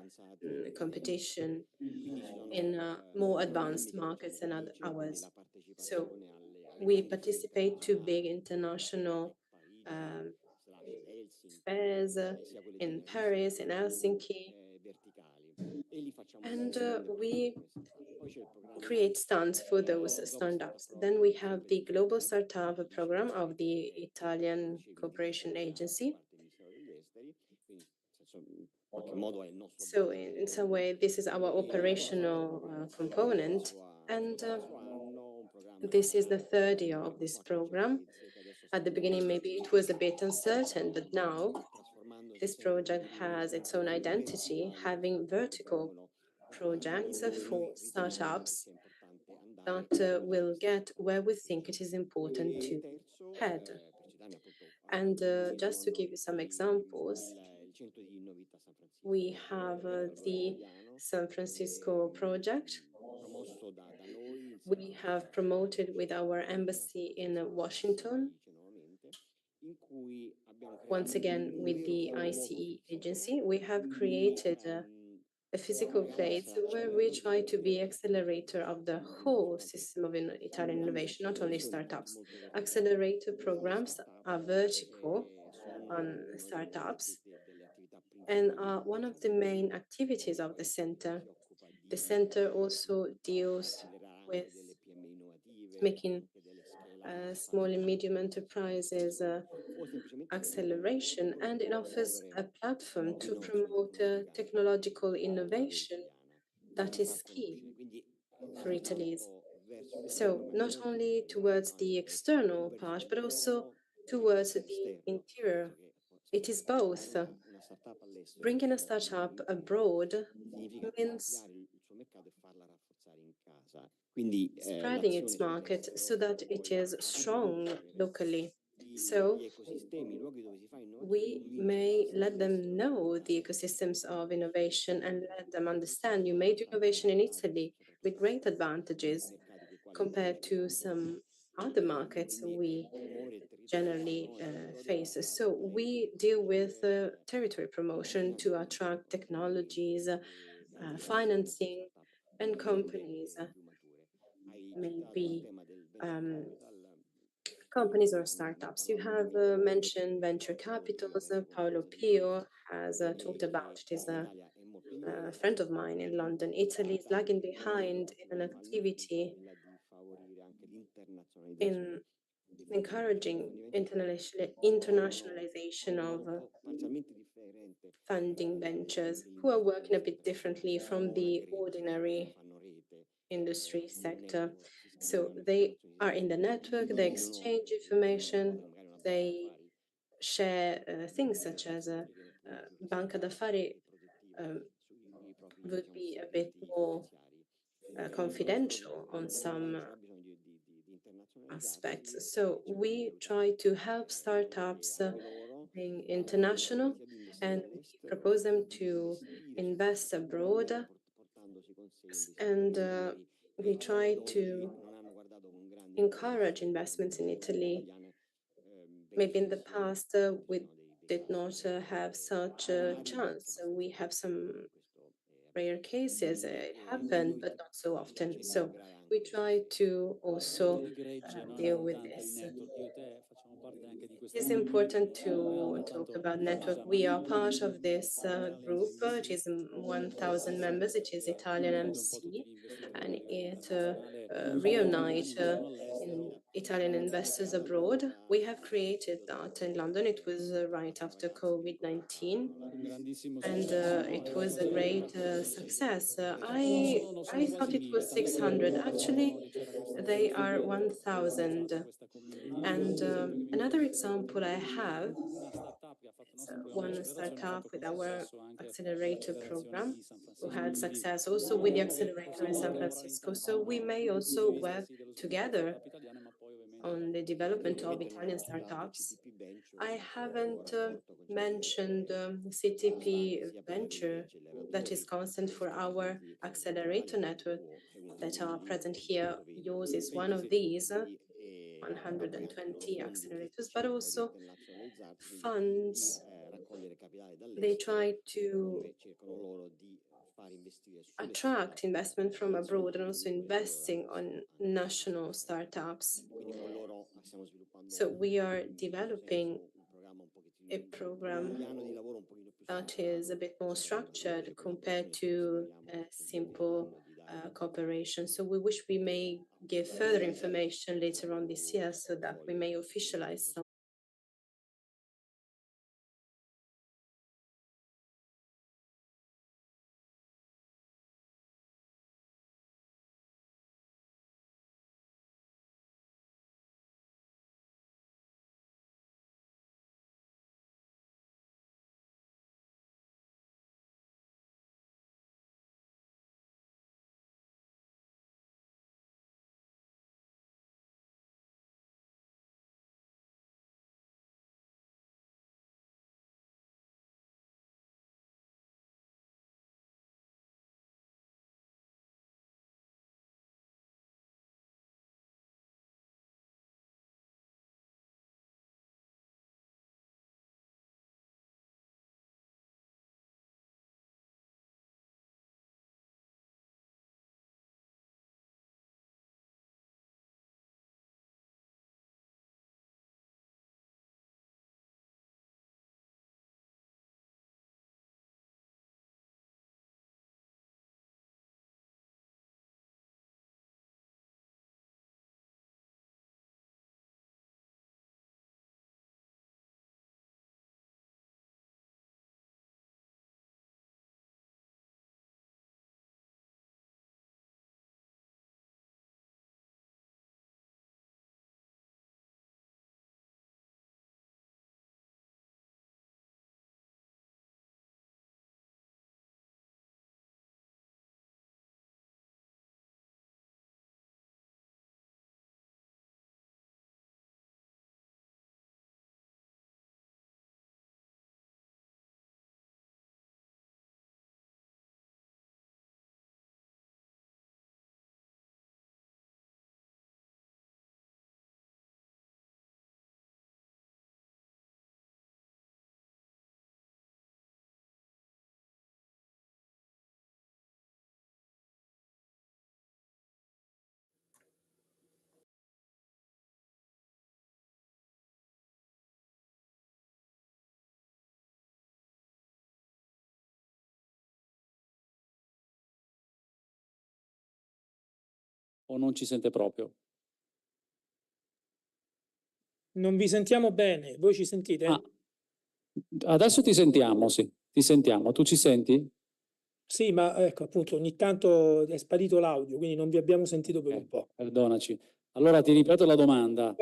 competition in more advanced markets than ours. So we participate to big international fairs in Paris, in Helsinki, and we create stands for those startups. Then we have the Global Startup Program of the Italian Cooperation Agency. So in some way, this is our operational component, and this is the third year of this program. At the beginning, maybe it was a bit uncertain, but now this project has its own identity, having vertical projects for startups that will get where we think it is important to head. And just to give you some examples, we have the San Francisco project. We have promoted with our embassy in Washington, once again with the ICE agency. We have created a physical place where we try to be accelerator of the whole system of Italian innovation, not only startups. Accelerator programs are vertical on startups and are one of the main activities of the center. The center also deals with making small and medium enterprises acceleration, and it offers a platform to promote technological innovation that is key for Italy's. So not only towards the external part, but also towards the interior. It is both. Bringing a startup abroad means spreading its market so that it is strong locally. So we may let them know the ecosystems of innovation and let them understand you made innovation in Italy with great advantages compared to some other markets we generally face. So we deal with territory promotion to attract technologies, financing, and companies, maybe companies or startups. You have mentioned venture capitals. Paolo Pio has talked about it. Is a friend of mine in London. Italy is lagging behind in an activity in encouraging internationalization of funding ventures who are working a bit differently from the ordinary industry sector. So they are in the network, they exchange information, they share things such as Banca d'Affari would be a bit more confidential on some aspects. So we try to help startups being international, and we propose them to invest abroad, and we try to encourage investments in Italy. Maybe in the past we did not have such a chance. We have some rare cases. It happened, but not so often. So we try to also deal with this. It's important to talk about network. We are part of this group. It is 1,000 members. It is Italian MC, and it reunites Italian investors abroad. We have created that in London. It was right after COVID-19, and it was a great success. I thought it was 600. Actually, they are 1,000. And another example I have is one startup with our accelerator program who had success also with the accelerator in San Francisco. So we may also work together on the development of Italian startups. I haven't mentioned CTP Venture that is constant for our accelerator network that are present here. Yours is one of these. 120 accelerators, but also funds. They try to attract investment from abroad and also investing on national startups. So we are developing a program that is a bit more structured compared to a simple cooperation. So we wish we may give further information later on this year so that we may officialize some. O non ci sente proprio? Non vi sentiamo bene, voi ci sentite? Ah, adesso ti sentiamo, sì, ti sentiamo. Tu ci senti? Sì, ma ecco appunto ogni tanto è sparito l'audio, quindi non vi abbiamo sentito per un po'. Perdonaci. Allora ti ripeto la domanda.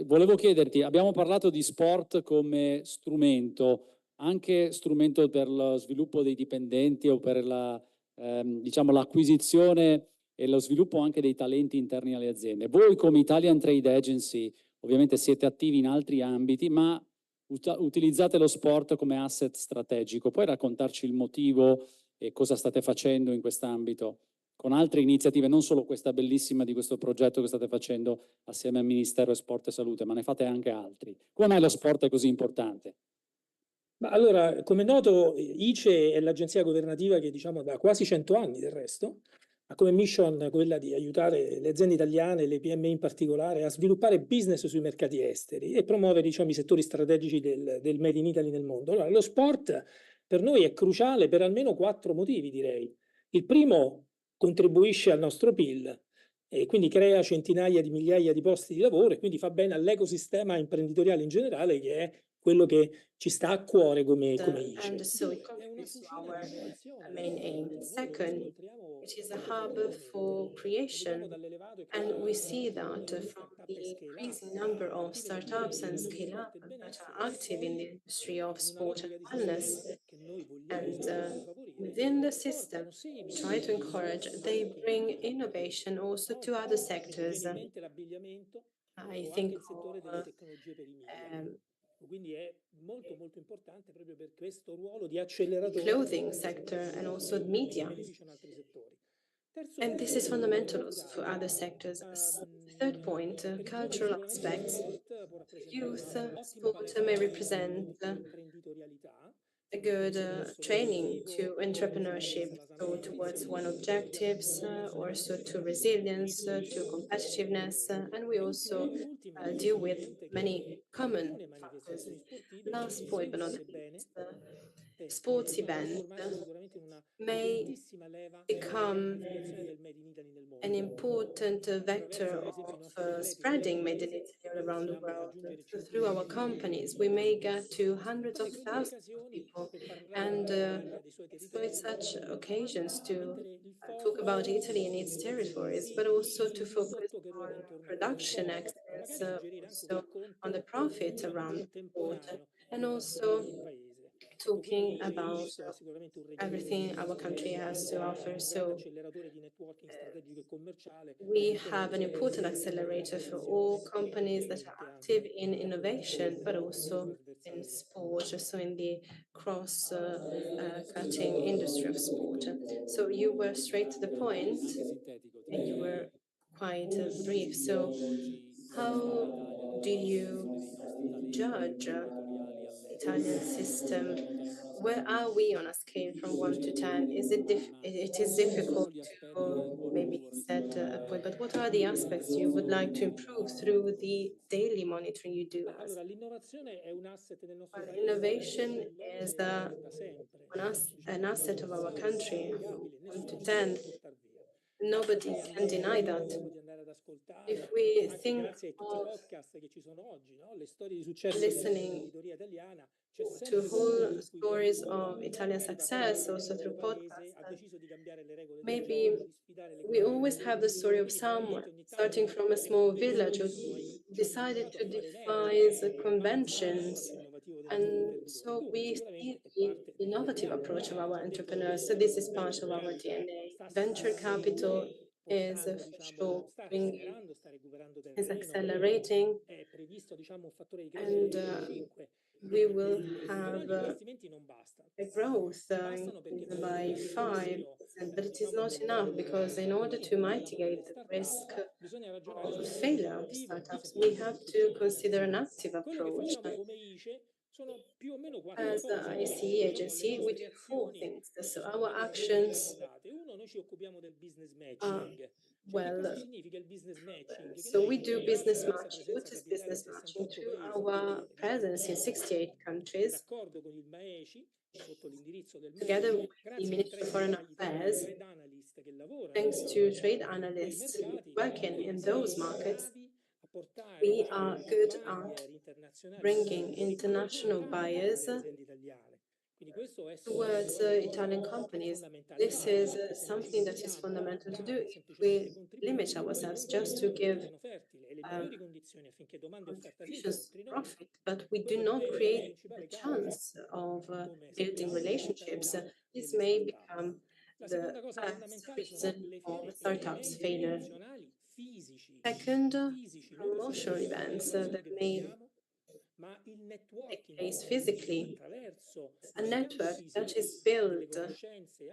Volevo chiederti, abbiamo parlato di sport come strumento, anche strumento per lo sviluppo dei dipendenti o per la, diciamo, l'acquisizione e lo sviluppo anche dei talenti interni alle aziende. Voi come Italian Trade Agency ovviamente siete attivi in altri ambiti, ma utilizzate lo sport come asset strategico. Puoi raccontarci il motivo e cosa state facendo in quest'ambito? Con altre iniziative, non solo questa bellissima di questo progetto che state facendo assieme al Ministero Sport e Salute, ma ne fate anche altri. Come mai lo sport è così importante? Ma allora, come noto, ICE è l'agenzia governativa che diciamo da quasi 100 anni del resto ha come mission quella di aiutare le aziende italiane, le PMI in particolare, a sviluppare business sui mercati esteri e promuovere diciamo, i settori strategici del Made in Italy nel mondo. Allora, lo sport per noi è cruciale per almeno 4 motivi, direi. Il primo, contribuisce al nostro PIL e quindi crea centinaia di migliaia di posti di lavoro e quindi fa bene all'ecosistema imprenditoriale in generale, che è quello che ci sta a cuore come ICE. And so it contributes to our main aim. Second, it is a hub for creation, and we see that from the increasing number of startups and scale-up that are active in the industry of sport and wellness. And within the system, we try to encourage, they bring innovation also to other sectors. I think Quindi è molto importante proprio per questo ruolo di acceleratore clothing sector and also media. And this is fundamental also for other sectors. Third point, cultural aspects. Youth sport may represent a good training to entrepreneurship, so towards one objectives, also to resilience, to competitiveness, and we also deal with many common factors. Last point, but not the least, sports event may become an important vector of spreading Made in Italy all around the world. So through our companies, we may get to hundreds of thousands of people and exploit such occasions to talk about Italy and its territories, but also to focus on production excellence, also on the profit around sport, and also talking about everything our country has to offer. So we have an important accelerator for all companies that are active in innovation, but also in sport, so in the cross-cutting industry of sport. So you were straight to the point, and you were quite brief. So how do you judge Italian system? Where are we on a scale from 1 to 10? It is difficult to maybe set a point, but what are the aspects you would like to improve through the daily monitoring you do? Innovation is an asset of our country, 1 to 10. Nobody can deny that. If we think of listening to whole stories of Italian success, also through podcasts, maybe we always have the story of someone starting from a small village who decided to defy the conventions. And so we see the innovative approach of our entrepreneurs. So this is part of our DNA. Venture capital is for sure bringing, is accelerating, and we will have a growth by 5%, but it is not enough because in order to mitigate the risk of failure of startups, we have to consider an active approach. As the ICE agency, we do 4 things. So our actions are, well, so we do business matching. What is business matching? To our presence in 68 countries, together with the Ministry of Foreign Affairs, thanks to trade analysts working in those markets, we are good at bringing international buyers towards Italian companies. This is something that is fundamental to do. If we limit ourselves just to give contributions profit, but we do not create the chance of building relationships, this may become the first reason of startups' failure. Second, promotional events that may take place physically. A network that is built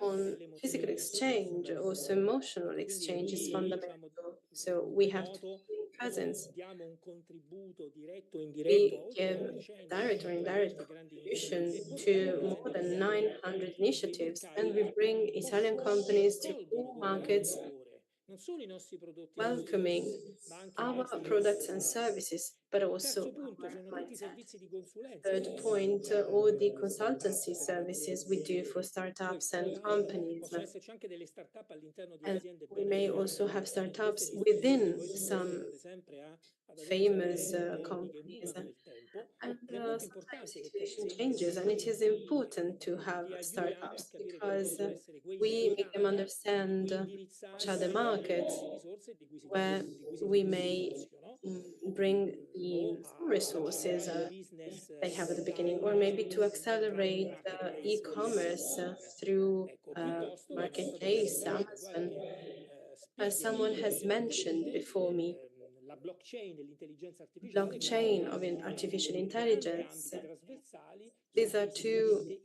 on physical exchange, also emotional exchange, is fundamental. So we have to be presence. We give direct or indirect contribution to more than 900 initiatives, and we bring Italian companies to all markets, welcoming our products and services, but also our mindset. Third point, all the consultancy services we do for startups and companies. And we may also have startups within some famous companies. And sometimes the situation changes, and it is important to have startups because we make them understand which are the markets where we may bring the resources they have at the beginning, or maybe to accelerate e-commerce through marketplace, Amazon. As someone has mentioned before me, blockchain of artificial intelligence. These are two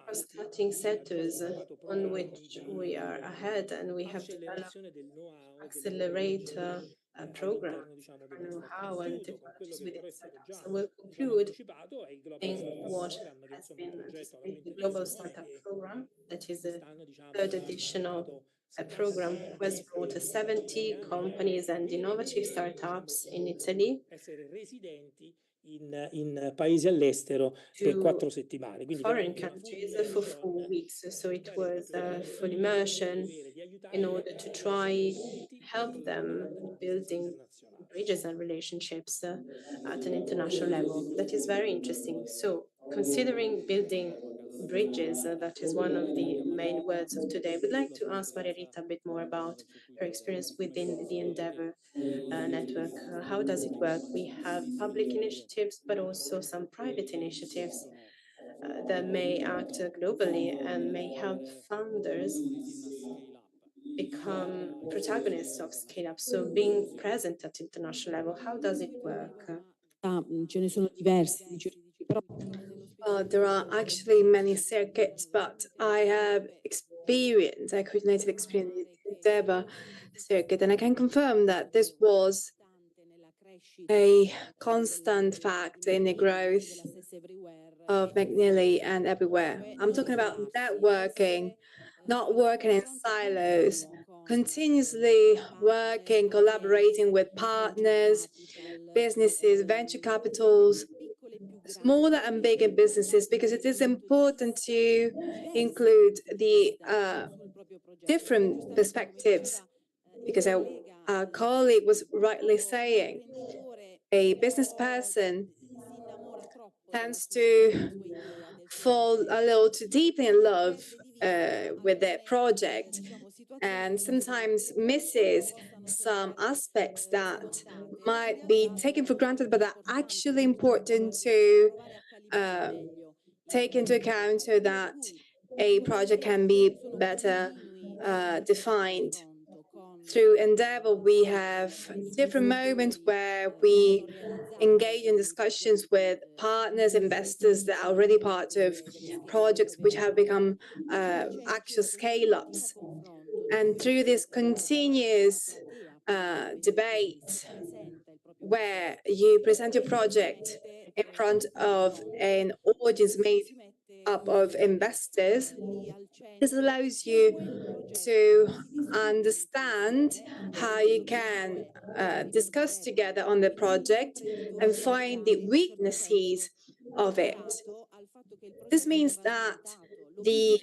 cross-cutting sectors on which we are ahead, and we have developed accelerator program for know-how and technologies within startups. So we'll conclude in what has been anticipated, the Global Startup Program, that is the third edition of a program who has brought 70 companies and innovative startups in Italy in paesi all'estero per 4 settimane. Quindi foreign countries for 4 weeks. So it was full immersion in order to try help them building bridges and relationships at an international level. That is very interesting. So considering building bridges, that is one of the main words of today. I would like to ask Mariarita a bit more about her experience within the Endeavor network. How does it work? We have public initiatives, but also some private initiatives that may act globally and may help founders become protagonists of scale-up. So being present at international level, how does it work? Ce ne sono diversi di giuridici, però there are actually many circuits, but I have experience, I coordinated experience in the Endeavor circuit, and I can confirm that this was a constant fact in the growth of MACNIL and everywhere. I'm talking about networking, not working in silos, continuously working, collaborating with partners, businesses, venture capitals, smaller and bigger businesses, because it is important to include the different perspectives, because our colleague was rightly saying a business person tends to fall a little too deeply in love with their project and sometimes misses some aspects that might be taken for granted, but are actually important to take into account so that a project can be better defined. Through Endeavor, we have different moments where we engage in discussions with partners, investors that are already part of projects which have become actual scale-ups. And through this continuous debate where you present your project in front of an audience made up of investors, this allows you to understand how you can discuss together on the project and find the weaknesses of it. This means that the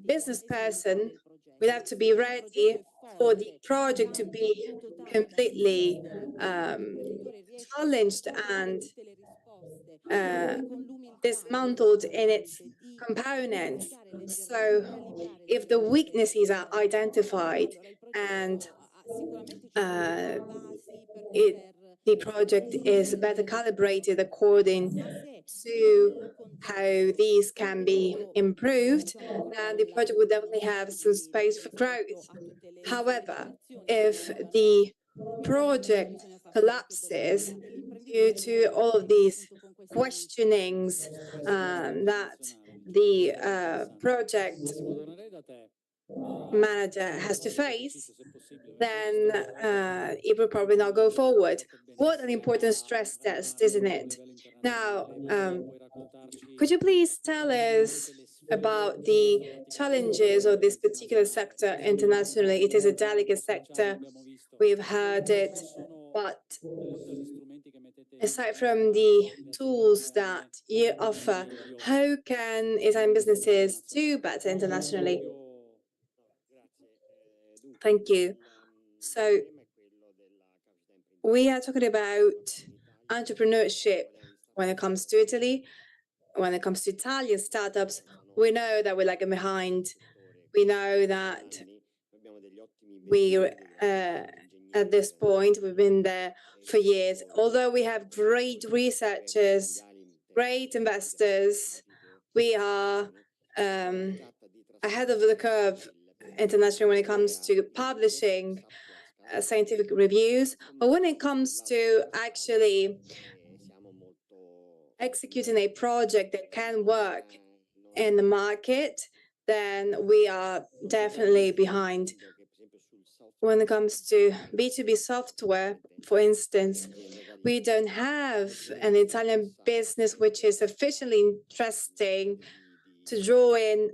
business person will have to be ready for the project to be completely challenged and dismantled in its components. So if the weaknesses are identified and the project is better calibrated according to how these can be improved, then the project would definitely have some space for growth. However, if the project collapses due to all of these questionings that the project manager has to face, then it will probably not go forward. What an important stress test, isn't it? Now, could you please tell us about the challenges of this particular sector internationally? It is a delicate sector. We've heard it, but aside from the tools that you offer, how can Italian businesses do better internationally? Thank you. So we are talking about entrepreneurship when it comes to Italy. When it comes to Italian startups, we know that we're lagging behind. We know that we at this point, we've been there for years. Although we have great researchers, great investors, we are ahead of the curve internationally when it comes to publishing scientific reviews. But when it comes to actually executing a project that can work in the market, then we are definitely behind. When it comes to B2B software, for instance, we don't have an Italian business which is sufficiently interesting to draw in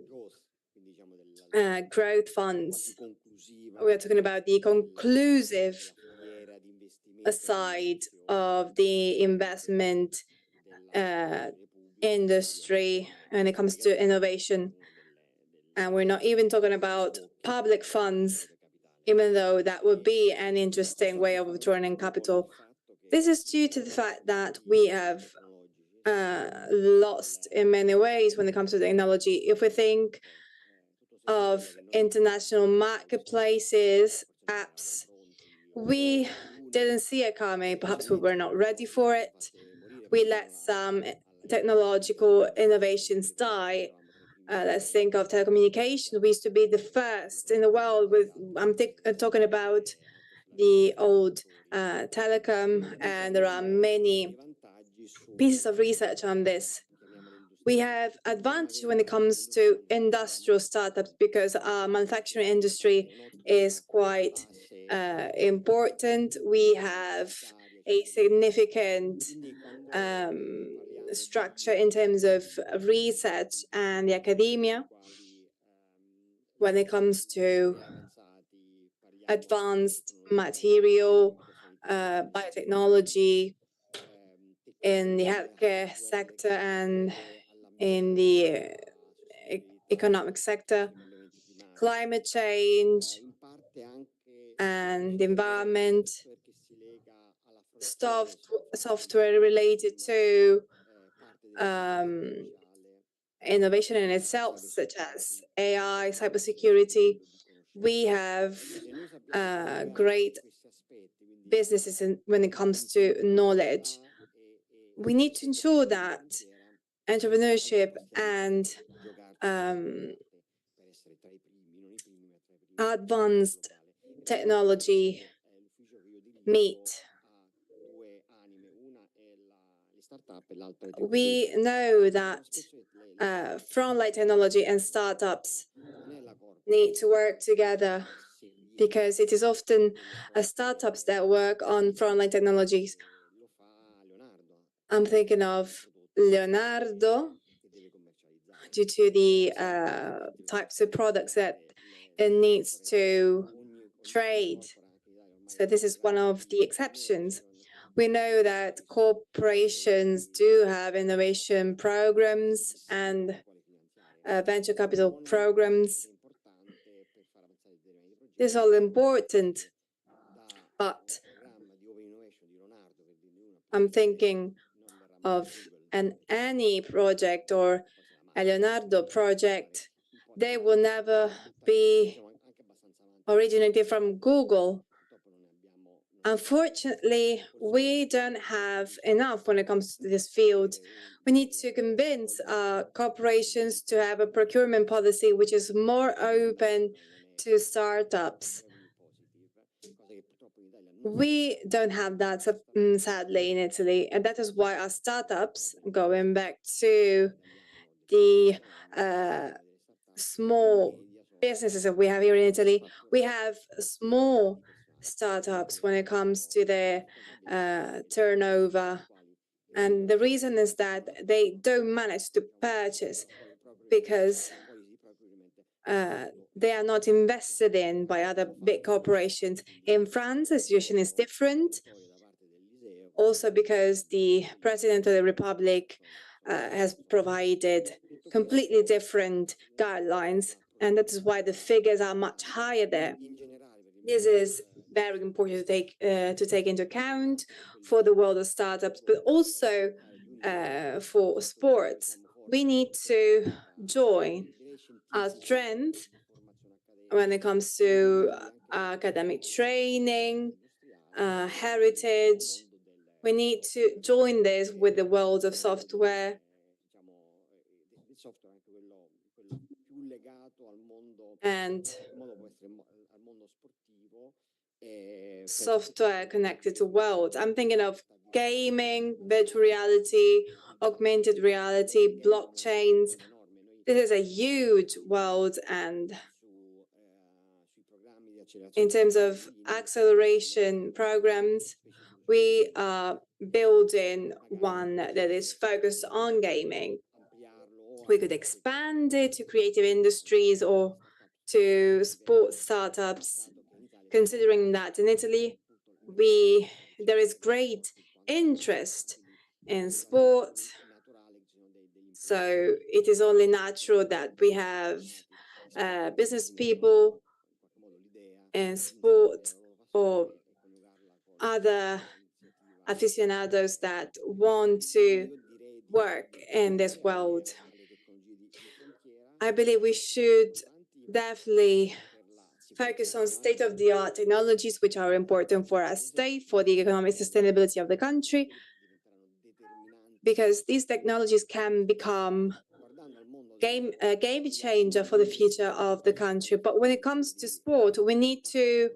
growth funds. We're talking about the conclusive side of the investment industry when it comes to innovation. And we're not even talking about public funds, even though that would be an interesting way of withdrawing capital. This is due to the fact that we have lost in many ways when it comes to technology. If we think of international marketplaces, apps, we didn't see it coming. Perhaps we were not ready for it. We let some technological innovations die. Let's think of telecommunications. We used to be the first in the world with, I'm talking about the old telecom, and there are many pieces of research on this. We have advantage when it comes to industrial startups because our manufacturing industry is quite important. We have a significant structure in terms of research and the academia when it comes to advanced material, biotechnology in the healthcare sector and in the economic sector, climate change and the environment, software related to innovation in itself, such as AI, cybersecurity. We have great businesses when it comes to knowledge. We need to ensure that entrepreneurship and advanced technology meet. We know that frontline technology and startups need to work together because it is often startups that work on frontline technologies. I'm thinking of Leonardo due to the types of products that it needs to trade. So this is one of the exceptions. We know that corporations do have innovation programs and venture capital programs. This is all important, but I'm thinking of an any project or a Leonardo project. They will never be originated from Google. Unfortunately, we don't have enough when it comes to this field. We need to convince corporations to have a procurement policy which is more open to startups. We don't have that, sadly, in Italy, and that is why our startups, going back to the small businesses that we have here in Italy, we have small startups when it comes to their turnover. And the reason is that they don't manage to purchase because they are not invested in by other big corporations. In France, the situation is different, also because the President of the Republic has provided completely different guidelines, and that is why the figures are much higher there. This is very important to take into account for the world of startups, but also for sports. We need to join our strength when it comes to academic training, heritage. We need to join this with the world of software. And software connected to world. I'm thinking of gaming, virtual reality, augmented reality, blockchains. This is a huge world, and in terms of acceleration programs, we are building one that is focused on gaming. We could expand it to creative industries or to sports startups, considering that in Italy, there is great interest in sport. So it is only natural that we have business people in sport or other aficionados that want to work in this world. I believe we should definitely focus on state-of-the-art technologies which are important for our state, for the economic sustainability of the country, because these technologies can become a game changer for the future of the country. But when it comes to sport, we need to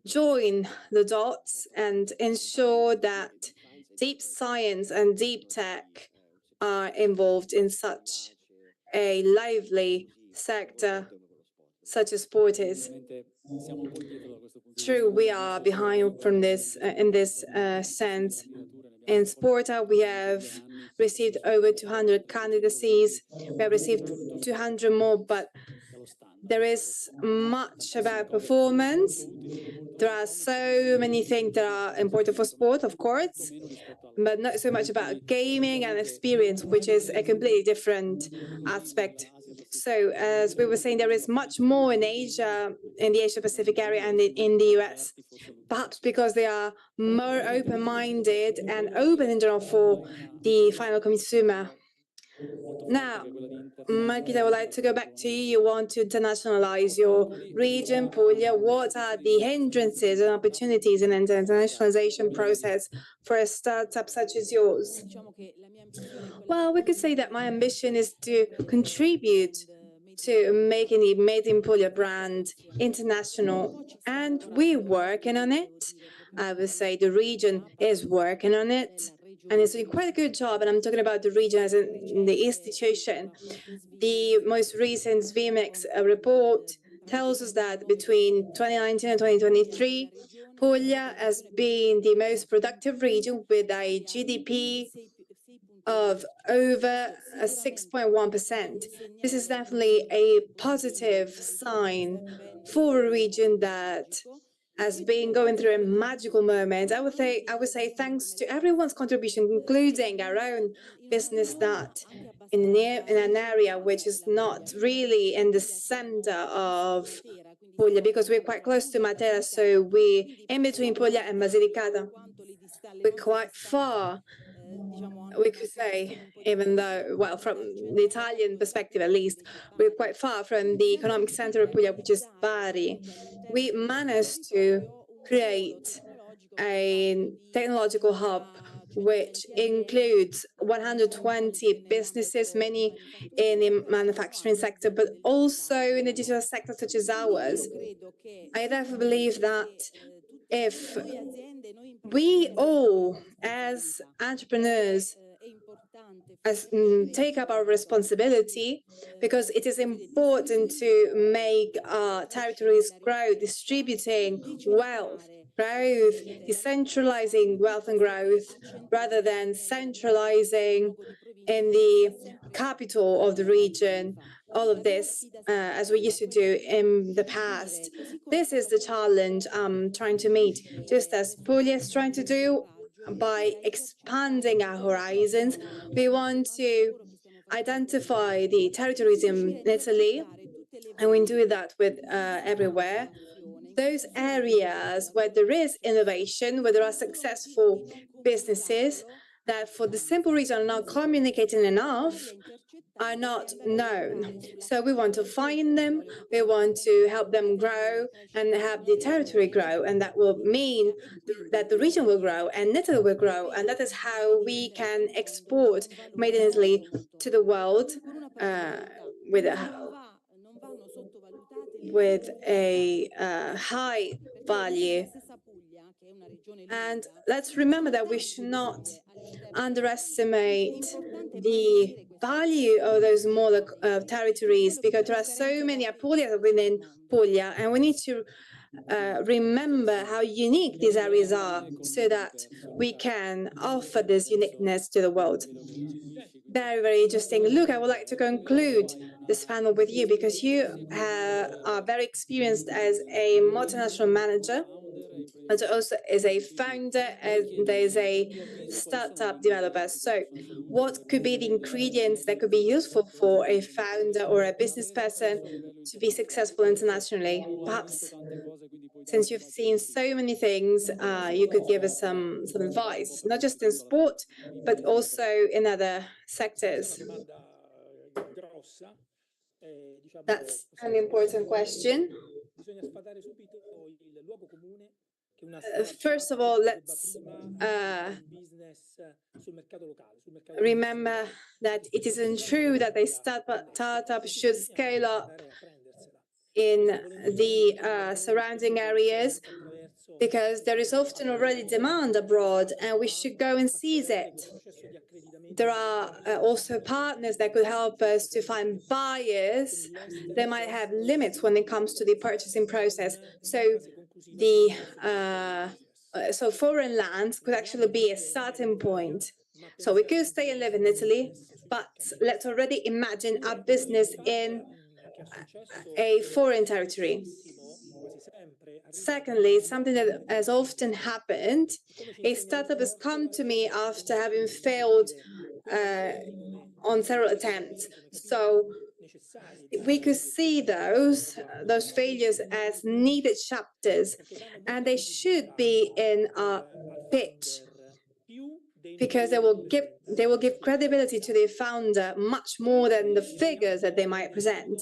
join the dots and ensure that deep science and deep tech are involved in such a lively sector such as sport is. True, we are behind from this in this sense. In Sporta, we have received over 200 candidacies. We have received 200 more, but there is much about performance. There are so many things that are important for sport, of course, but not so much about gaming and experience, which is a completely different aspect. So, as we were saying, there is much more in Asia, in the Asia-Pacific area and in the US, perhaps because they are more open-minded and open in general for the final consumer. Now, Margita, I would like to go back to you. You want to internationalize your region, Puglia. What are the hindrances and opportunities in the internationalization process for a startup such as yours? Well, we could say that my ambition is to contribute to making the Made in Puglia brand international, and we're working on it. I would say the region is working on it, and it's doing quite a good job. And I'm talking about the region as in the institution. The most recent VMX report tells us that between 2019 and 2023, Puglia has been the most productive region with a GDP of over 6.1%. This is definitely a positive sign for a region that has been going through a magical moment. I would say thanks to everyone's contribution, including our own business, that in an area which is not really in the center of Puglia, because we're quite close to Matera, so we're in between Puglia and Basilicata. We're quite far, we could say, even though, well, from the Italian perspective at least, we're quite far from the economic center of Puglia, which is Bari. We managed to create a technological hub which includes 120 businesses, many in the manufacturing sector, but also in the digital sector such as ours. I therefore believe that if we all, as entrepreneurs, take up our responsibility, because it is important to make our territories grow, distributing wealth, growth, decentralizing wealth and growth, rather than centralizing in the capital of the region, all of this, as we used to do in the past. This is the challenge I'm trying to meet, just as Puglia is trying to do. By expanding our horizons, we want to identify the territories in Italy, and we do that with everywhere. Those areas where there is innovation, where there are successful businesses that, for the simple reason, are not communicating enough, are not known. So we want to find them, we want to help them grow and have the territory grow, and that will mean that the region will grow and Italy will grow, and that is how we can export Made in Italy to the world with a with a high value. And let's remember that we should not underestimate the value of those smaller territories, because there are so many Apulias within Puglia, and we need to remember how unique these areas are so that we can offer this uniqueness to the world. Very, very interesting. Luke, I would like to conclude this panel with you because you are very experienced as a multinational manager, but also as a founder and as a startup developer. So what could be the ingredients that could be useful for a founder or a business person to be successful internationally? Perhaps since you've seen so many things, you could give us some advice, not just in sport, but also in other sectors. That's an important question. First of all, let's remember that it isn't true that a startup should scale up in the surrounding areas, because there is often already demand abroad and we should go and seize it. There are also partners that could help us to find buyers. They might have limits when it comes to the purchasing process. So so foreign land could actually be a starting point. So we could stay and live in Italy, but let's already imagine our business in a foreign territory. Secondly, something that has often happened, a startup has come to me after having failed on several attempts. So we could see those failures as needed chapters, and they should be in our pitch, because they will give credibility to the founder much more than the figures that they might present.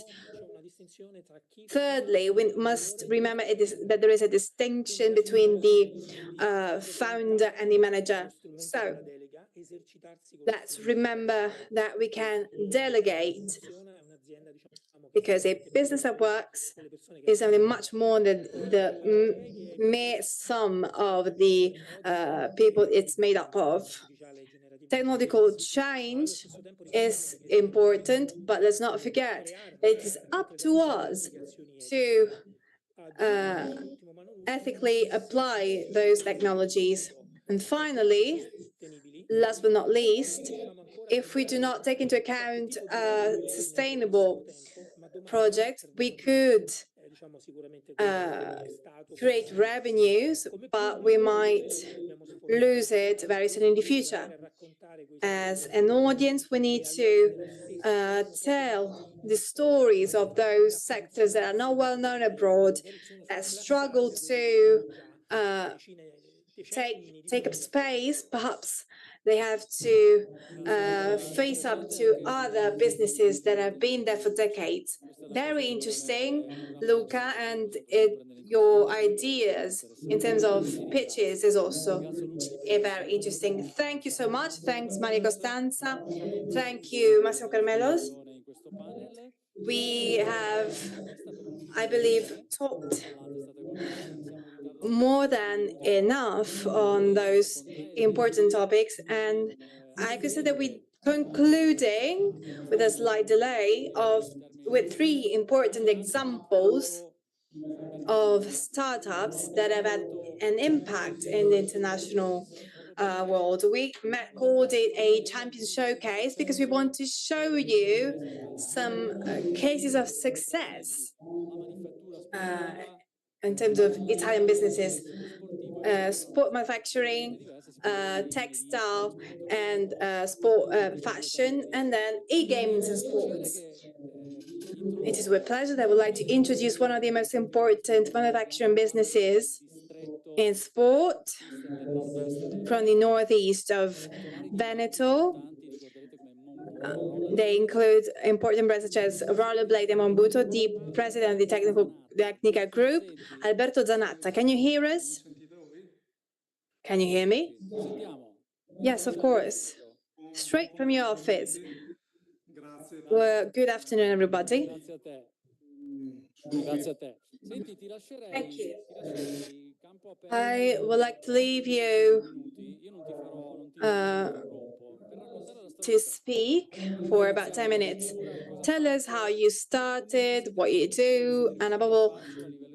Thirdly, we must remember that there is a distinction between the founder and the manager. So let's remember that we can delegate, because a business that works is something much more than the mere sum of the people it's made up of. Technological change is important, but let's not forget it is up to us to ethically apply those technologies. And finally, last but not least, if we do not take into account sustainable projects, we could create revenues, but we might lose it very soon in the future. As an audience, we need to tell the stories of those sectors that are not well known abroad, that struggle to take up space. Perhaps they have to face up to other businesses that have been there for decades. Very interesting, Luca, and your ideas in terms of pitches is also very interesting. Thank you so much. Thanks, Mariarita Costanza. Thank you, Massimo Carnelos. We have, I believe, talked more than enough on those important topics, and I could say that we're concluding with a slight delay with three important examples of startups that have had an impact in the international world. We called it a champion showcase because we want to show you some cases of success in terms of Italian businesses, sport manufacturing, textile, and sport fashion, and then e-games and sports. It is with pleasure that I would like to introduce one of the most important manufacturing businesses in sport from the northeast of Veneto. They include important brands such as Rollerblade and Mombuto, the president of the Technica Group, Alberto Zanatta. Can you hear us? Can you hear me? Yes, of course. Straight from your office. Well, good afternoon, everybody. Grazie a te. Senti, Thank you. ti lascerei campo aperto. I would like to leave you Io non ti farò, non ti uh, interrompo. Per raccontare la storia to speak for about 10 minutes. Tell us how you started, what you do, and above all,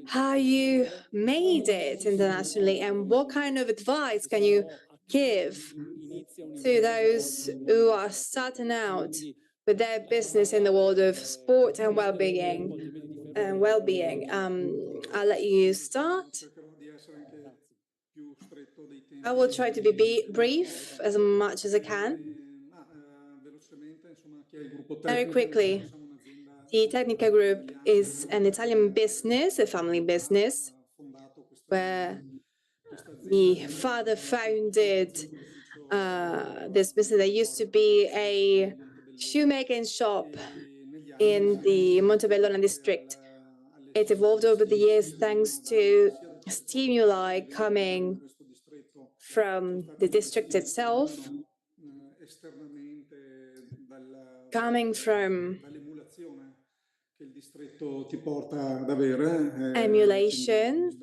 how you made it internationally, and what kind of advice can you give to those who are starting out with their business in the world of sport and well-being. I'll let you start. I will try to be brief as much as I can. Very quickly, the Tecnica Group is an Italian business, a family business, where the father founded this business. There used to be a shoemaking shop in the Montebelluna district. It evolved over the years thanks to stimuli coming from the district itself, coming from emulation,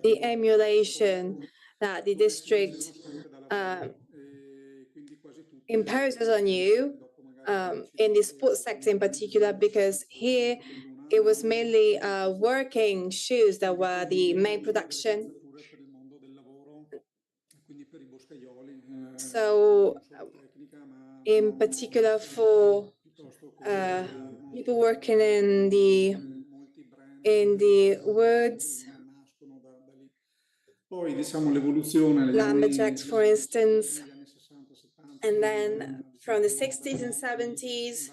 the emulation that the district imposes on you in the sports sector in particular, because here it was mainly working shoes that were the main production. So in particular for people working in the woods, lumberjacks, for instance, and then from the 60s and 70s,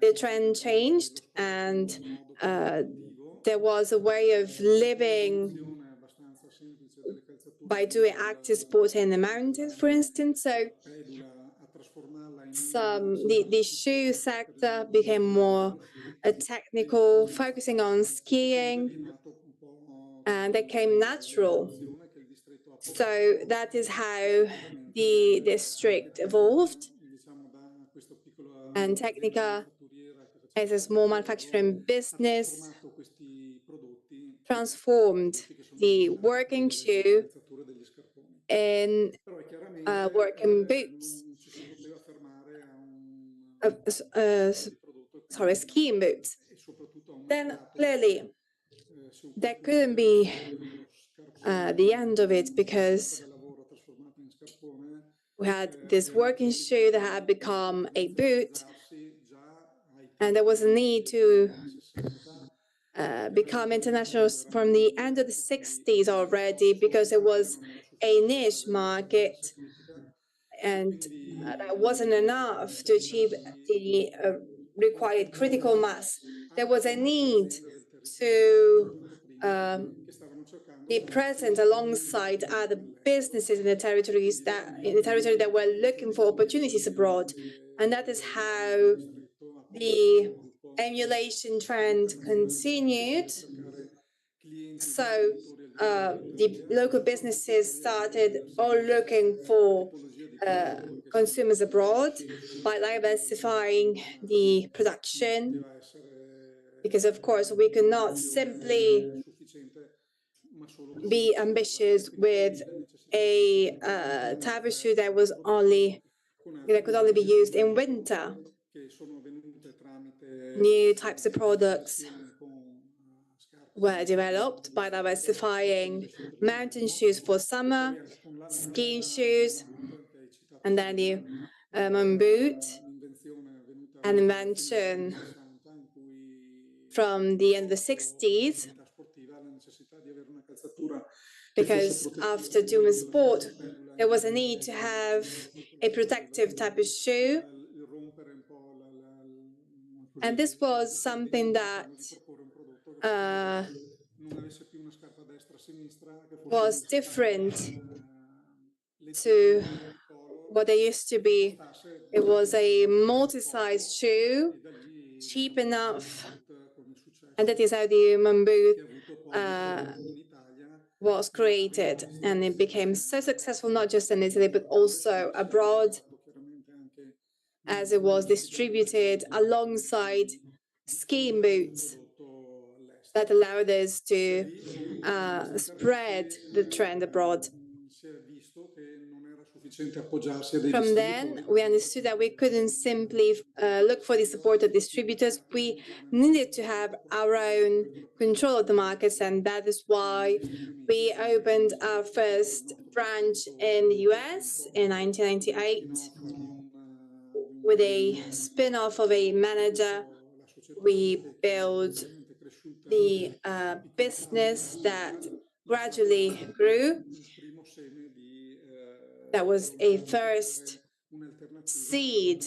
the trend changed, and there was a way of living by doing active sport in the mountains, for instance. So the shoe sector became more technical, focusing on skiing, and that came natural. So that is how the district evolved. And Tecnica, as a small manufacturing business, transformed the working shoe in working boots. Skiing boots. Then clearly that couldn't be the end of it, because we had this working shoe that had become a boot, and there was a need to become international from the end of the 60s already, because it was a niche market, and that wasn't enough to achieve the required critical mass. There was a need to be present alongside other businesses in the territory that were looking for opportunities abroad, and that is how the emulation trend continued. So the local businesses started all looking for consumers abroad by diversifying the production, because of course we could not simply be ambitious with a type of shoe that could only be used in winter. New types of products were developed by diversifying mountain shoes for summer, skiing shoes, and then the boot, an invention from the end of the 60s, because after doing sport, there was a need to have a protective type of shoe. And this was something that was different to what they used to be. It was a multi-size shoe, cheap enough, and that is how the boot was created, and it became so successful not just in Italy but also abroad, as it was distributed alongside skiing boots that allowed us to spread the trend abroad. From then, we understood that we couldn't simply look for the support of distributors. We needed to have our own control of the markets, and that is why we opened our first branch in the US in 1998 with a spin-off of a manager. We built the business that gradually grew. That was a first seed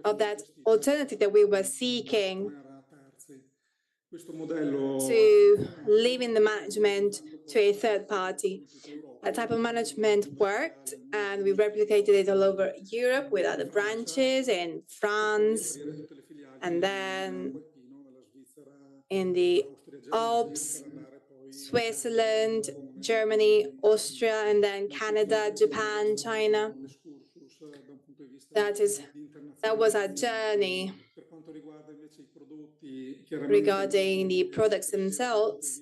of that alternative that we were seeking to leaving the management to a third party. That type of management worked, and we replicated it all over Europe with other branches in France, and then in the Alps, Switzerland, Germany, Austria, and then Canada, Japan, China. That was our journey. Regarding the products themselves,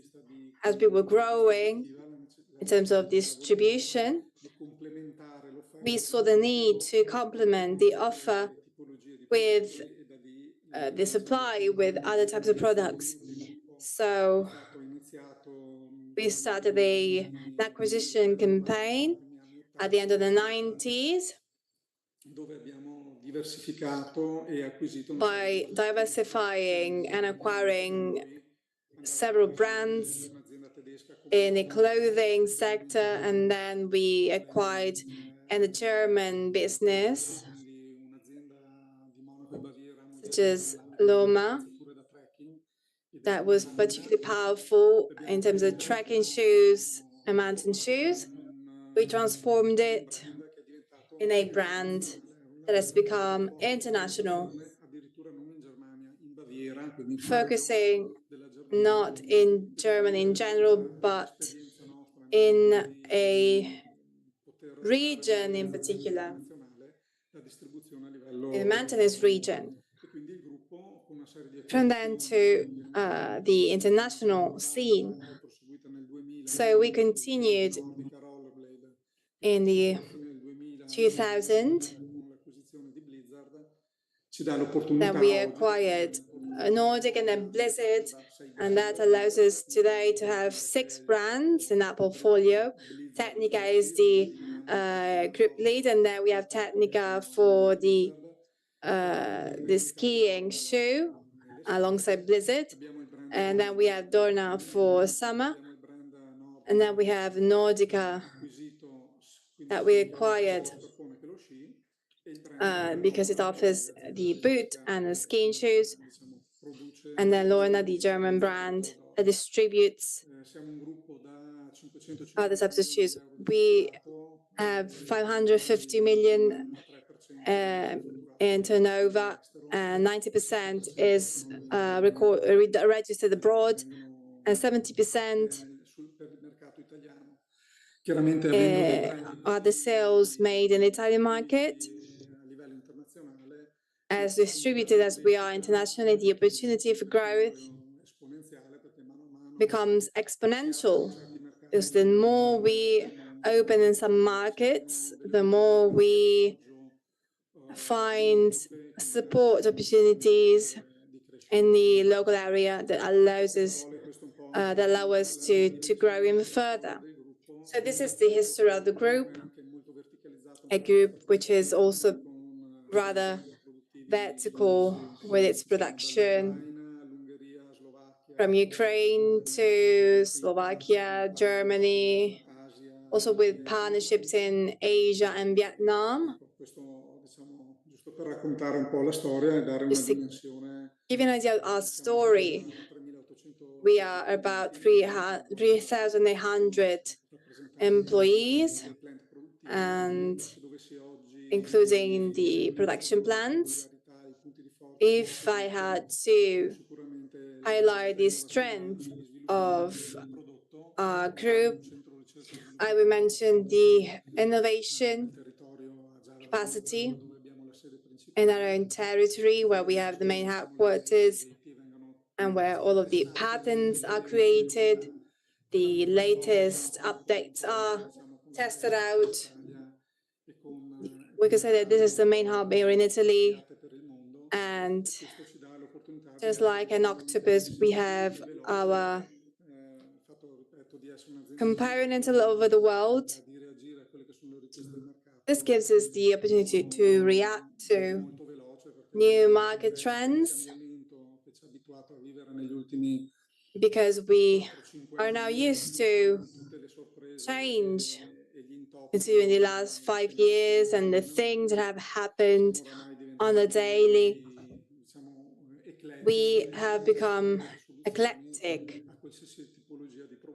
as we were growing in terms of distribution, we saw the need to complement the offer with the supply with other types of products. So we started an acquisition campaign at the end of the 90s by diversifying and acquiring several brands in the clothing sector, and then we acquired in the German business, such as Loma, that was particularly powerful in terms of trekking shoes and mountain shoes. We transformed it in a brand that has become international, focusing not in Germany in general, but in a region in particular, in the mountainous region. From then to the international scene. So we continued in the 2000 that we acquired Nordic and then Blizzard, and that allows us today to have 6 brands in that portfolio. Technica is the group lead, and then we have Technica for the skiing shoe alongside Blizzard, and then we have Dorna for summer, and then we have Nordica that we acquired because it offers the boot and the skiing shoes, and then Lorna, the German brand, that distributes other types of shoes. We have 550 million in turnover, and 90% is registered abroad, and 70% are the sales made in the Italian market. As distributed as we are internationally, the opportunity for growth becomes exponential, because the more we open in some markets, the more we find support opportunities in the local area that allow us to grow even further. So this is the history of the group, a group which is also rather vertical with its production from Ukraine to Slovakia, Germany, also with partnerships in Asia and Vietnam. Just to give you an idea of our story, we are about 3,800 employees, and including the production plants. If I had to highlight the strength of our group, I would mention the innovation capacity. in our own territory where we have the main headquarters and where all of the patents are created, the latest updates are tested out. We can say that this is the main hub here in Italy, and just like an octopus, we have our components all over the world. This gives us the opportunity to react to new market trends because we are now used to change in the last 5 years and the things that have happened on a daily. We have become eclectic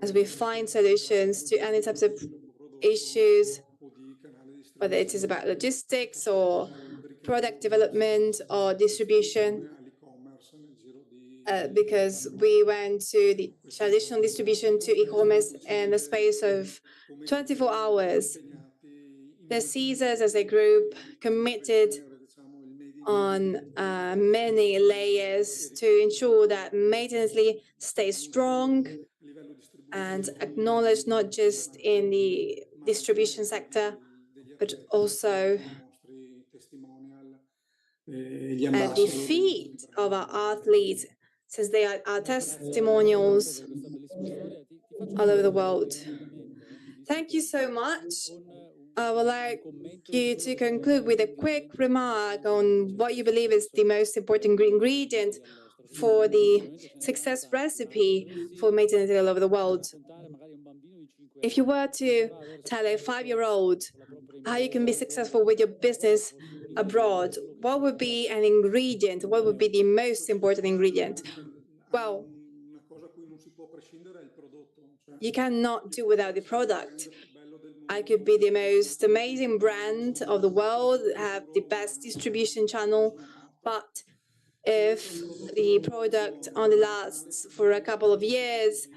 as we find solutions to any types of issues, whether it is about logistics or product development or distribution, because we went to the traditional distribution to e-commerce in the space of 24 hours. The Caesars as a group committed on many layers to ensure that maintenance stays strong and acknowledged not just in the distribution sector, but also at the feet of our athletes, since they are our testimonials all over the world. Thank you so much. I would like you to conclude with a quick remark on what you believe is the most important ingredient for the success recipe for maintenance all over the world. If you were to tell a 5-year-old how you can be successful with your business abroad, what would be an ingredient? What would be the most important ingredient? Well, you cannot do without the product. I could be the most amazing brand of the world, have the best distribution channel, but if the product only lasts for a couple of years,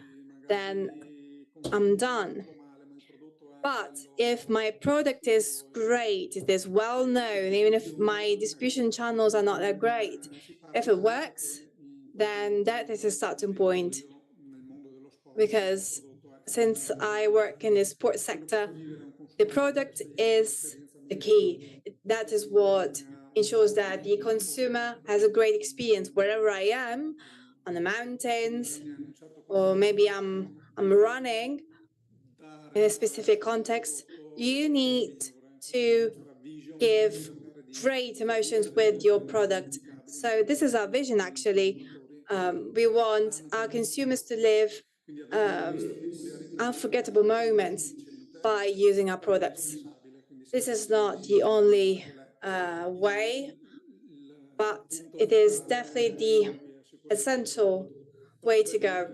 then I'm done. But if my product is great, it is well known, even if my distribution channels are not that great, if it works, then that is a starting point. Because since I work in the sports sector, the product is the key. That is what ensures that the consumer has a great experience wherever I am, on the mountains, or maybe I'm running in a specific context. You need to give great emotions with your product. So this is our vision, actually. We want our consumers to live unforgettable moments by using our products. This is not the only way, but it is definitely the essential way to go.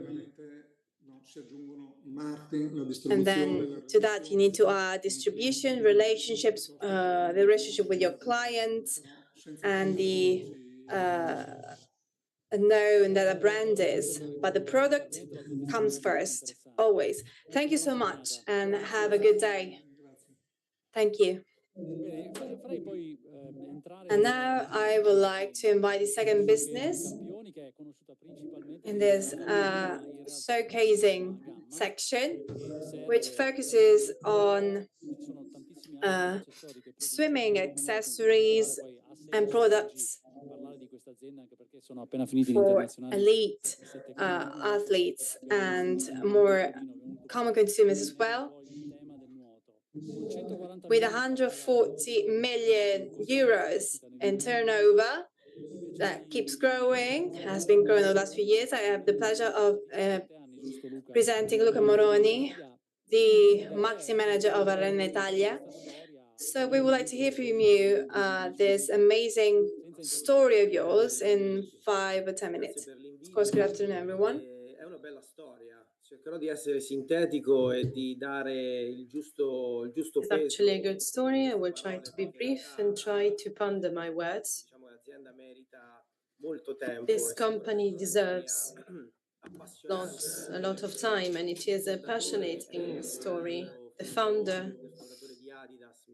And then to that, you need to add distribution, relationships, the relationship with your clients, and the known that a brand is. But the product comes first, always. Thank you so much, and have a good day. Thank you. And now I would like to invite the second business in this showcasing section, which focuses on swimming accessories and products for elite athletes and more common consumers as well. With 140 million euros in turnover, that keeps growing, has been growing over the last few years. I have the pleasure of presenting Luca Moroni, the marketing manager of Arena Italia. So we would like to hear from you this amazing story of yours in 5 or 10 minutes. Of course, good afternoon, everyone. È una bella storia. Cercherò di essere sintetico e di dare il giusto peso. It's actually a good story. I will try to be brief and try to ponder my words. L'azienda merita molto tempo. This company deserves a lot of time, and it is a passionate story. The founder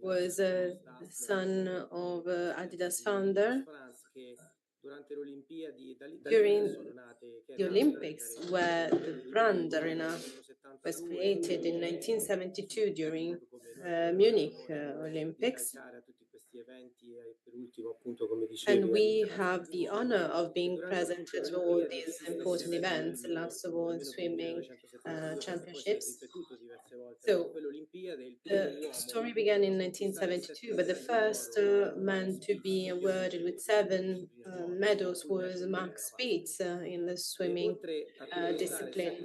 was the son of Adidas founder. During the Olympics, where the brand Arena was created in 1972 during Munich Olympics. And we have the honor of being present at all these important events, last of all in swimming championships. So the story began in 1972, but the first man to be awarded with 7 medals was Max Spitz in the swimming discipline.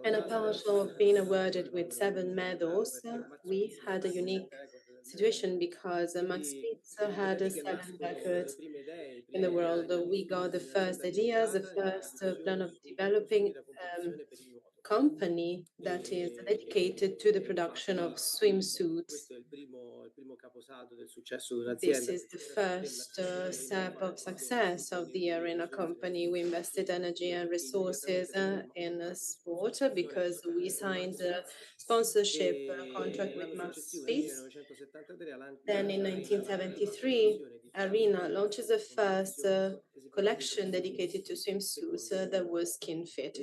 And apart of being awarded with 7 medals, we had a unique situation because Max Spitz had 7 records in the world. We got the first ideas, the first plan of developing company that is dedicated to the production of swimsuits. This is the first step of success of the Arena company. We invested energy and resources in sport because we signed a sponsorship contract with Max Spitz. Then in 1973, Arena launches the first collection dedicated to swimsuits that was skin fit,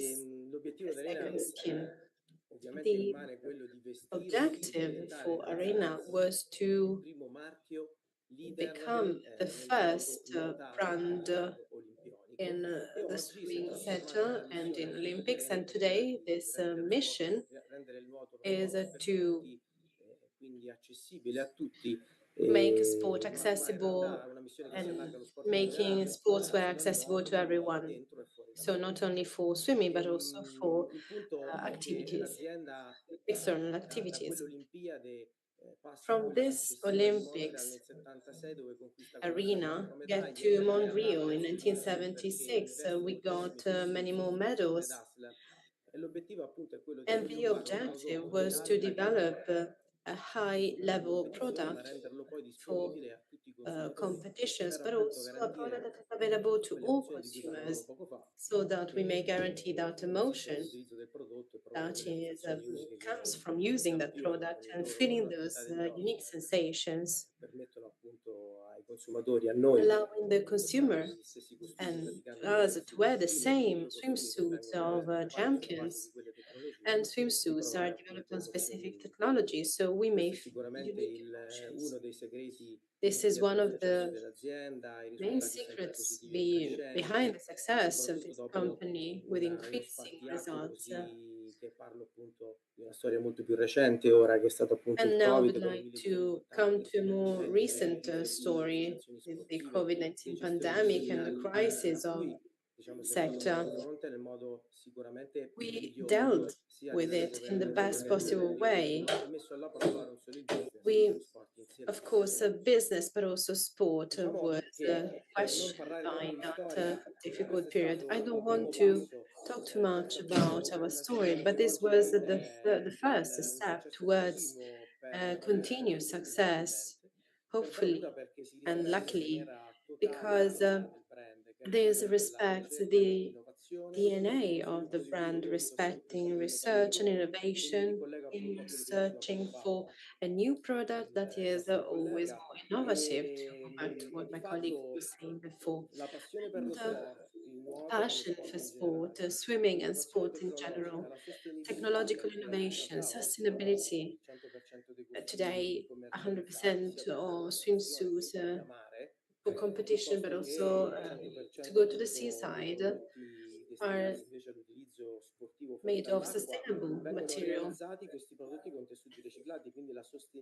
second skin. The objective for Arena was to become the first brand in the swimming sector and in Olympics. And today, this mission is to make sport accessible and making sportswear accessible to everyone. So not only for swimming, but also for activities, external activities. From this Olympics, Arena get to Montreal in 1976. We got many more medals. And the objective was to develop a high-level product for competitions, but also a product that is available to all consumers, so that we may guarantee that emotion that is, comes from using that product and feeling those unique sensations, allowing the consumer and us to wear the same swimsuits of champions. And swimsuits are developed on specific technologies, so we may feel unique emotions. This is one of the main secrets behind the success of this company with increasing results. And now we'd like to come to a more recent story, the COVID-19 pandemic and the crisis of sector. We dealt with it in the best possible way. We, of course, business, but also sport was questioned by that difficult period. I don't want to talk too much about our story, but this was the first step towards continued success, hopefully and luckily, because this respects the DNA of the brand, respecting research and innovation, in searching for a new product that is always more innovative, to go back to what my colleague was saying before. And passion for sport, swimming and sport in general, technological innovation, sustainability. Today, 100% of swimsuits for competition, but also to go to the seaside, are made of sustainable material.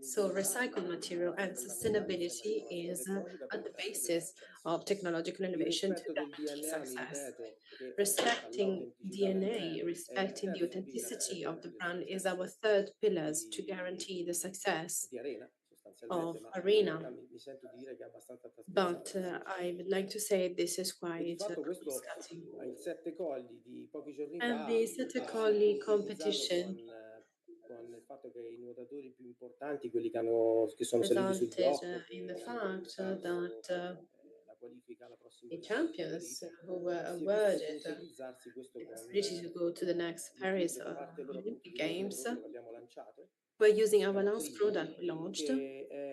So recycled material and sustainability is at the basis of technological innovation to guarantee success. Respecting DNA, respecting the authenticity of the brand is our third pillars to guarantee the success of Arena. But I would like to say this is quite cross-cutting. And the Sette Colli competition resulted in the fact that the champions who were awarded the possibility to go to the next Paris Olympic Games We're using our last product we launched,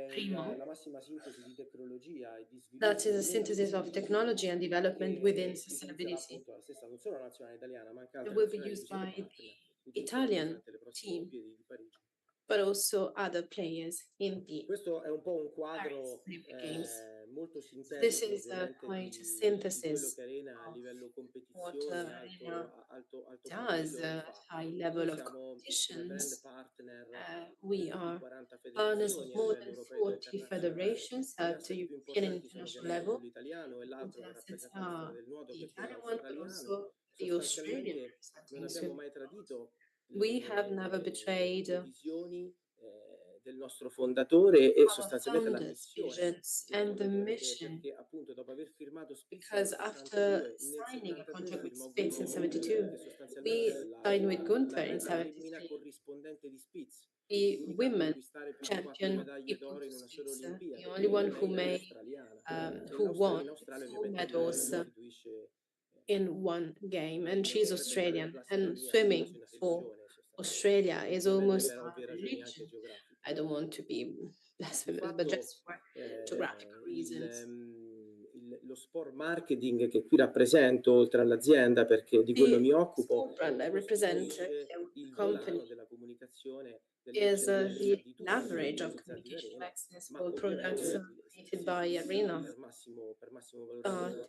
Primo. la massima sintesi di tecnologia e di That sviluppo is a synthesis of technology and development within si utilizzerà sustainability. appunto la stessa, non solo la nazionale italiana, ma anche It altre will be nazionali used di by partner, the Italian le prossime team, Olimpiadi di Parigi. but also other players in the Questo è un po' un quadro Games. molto So sintetico this is ovviamente quite a di quello synthesis che Arena a of livello what competizione, Arena alto does, profilo fa. high level Noi of siamo come brand competitions. partner We di più di are 40 partners of federazioni a more livello than europeo e 40 internazionale. federations Gli at the asset più European and importanti sono international ovviamente level. quello italiano e l'altro la The assets rappresentazione are del nuoto the che è quello Italian one, but australiano. also the Australian Sostanzialmente non representing. abbiamo So mai tradito we have never betrayed le visioni del nostro fondatore e our sostanzialmente la founders' missione visions del and the fondatore mission, perché appunto dopo aver firmato Spitz nel because after 62, nel signing a 73 contract with firmò Spitz in Gunther 72, che sostanzialmente we è signed with Gunther in l'atleta femmina 73, corrispondente di Spitz, the l'unica a women conquistare più di 4 champion medaglie equal d'oro to in una sola Spitz, the Olimpiade, only one lei è australiana. E who won In Australia 4 ovviamente il livello medals costituisce in one game, and non she's dovrebbe entrare in Australian. And blasfemia, quasi swimming una for religione sostanzialmente, Australia is ovviamente almost per a ovvie ragioni anche religion. geografiche. I don't want to be Di blasphemous, but fatto just for geographical reasons. lo sport marketing che qui rappresento, oltre all'azienda, perché di quello mi The occupo, sport brand I represent costituisce here, il company, volano della comunicazione, is dell'eccellenza the di tutti i prodotti leverage of realizzati da communication Arena, excellence ma for ovviamente products si created by fissa Arena. per massimo valore But sport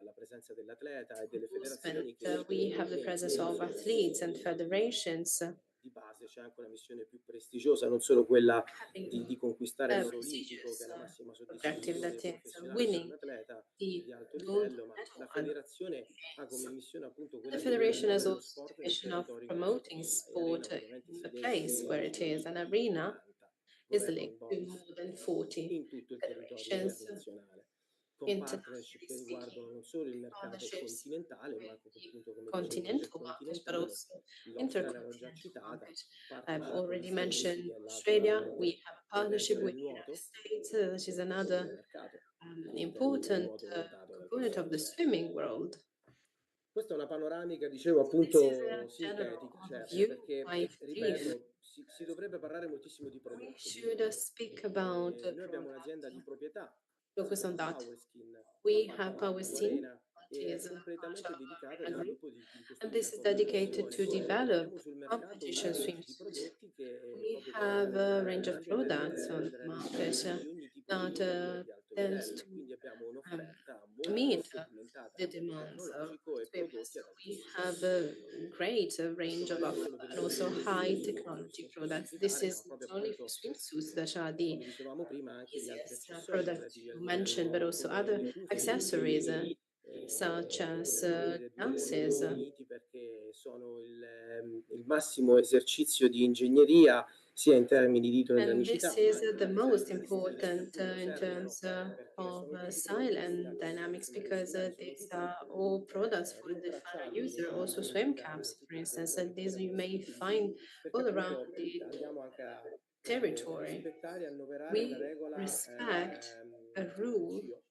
la presenza dell'atleta e delle federazioni che we have the presence of athletes and federations di base c'è anche una missione più prestigiosa, non solo quella having di conquistare a l'oro olimpico, che è prestigious la massima objective soddisfazione that is professionale per un winning atleta the di alto gold livello, ma la medal at federazione ha come games. missione appunto The quella di federation has promuovere lo also sport the nel mission of territorio in cui si promoting trova e Arena sport ovviamente in si the lega place where it is. An a più di arena 40 is governing linked to bodies more than 40 in tutto il territorio federations, internazionale, con partnership internationally che riguardano speaking, non solo il mercato partnerships continentale, ma with appunto, come the dicevo, continental market, but intercontinentale. also L'Australia l'ho già intercontinental citata, market. I've partnership con gli already Stati Uniti, mentioned che è l'altra Australia. grande We have a potenza partnership del with the United nuoto, States, which is del another mercato all'interno del important nuoto guardato dal component of the consorzio. swimming world. Questa è una panoramica, dicevo This is appunto a general sintetica, certo, overview, perché, my brief. ripeto, si dovrebbe parlare moltissimo di We prodotto, di should nuoto. speak about the Noi abbiamo un'azienda di product. proprietà, Focus on that. Powerskin, We have our Gruppo team, Arena, that e è is part completamente of dedicata allo Arena Group, sviluppo di and costruire this la is dedicated competizione. to develop Abbiamo sul mercato una competition range di swimsuits. prodotti che We proprio per have essere a range of competitive tende products on the tende a rispondere market di ogni tipo di that categoria di alto tends livello. to Quindi abbiamo um, un'offerta molto meet segmentata a the livello demands of tecnologico e swimmers. prodotti ad So we altissimo have livello. a great Questo range of vale non offer solo per i and also swimsuit high per technology products. This semplificare, ma is proprio not only for appunto, swimsuits that are the come dicevamo prima, anche gli altri easiest accessori product relativi al to mention, but nuoto, also come other le cuffie, accessories such che as potrebbero avere due mondi dances. definiti perché sono il massimo esercizio di ingegneria sia in termini di And this idrodinamicità, ma is anche the per most esempio di stile che important appunto in servono terms perché of sono tutti style prodotti and affidabili, dynamics, sono because destinati, sono these tutti are all products for the final rintracciabili user, nel also marchio swim americano caps, in for tutto il instance, and territorio these you may nazionale, find perché all around appunto the andiamo anche a territory. rispettare e annoverare una We regola respect a a rule CIO,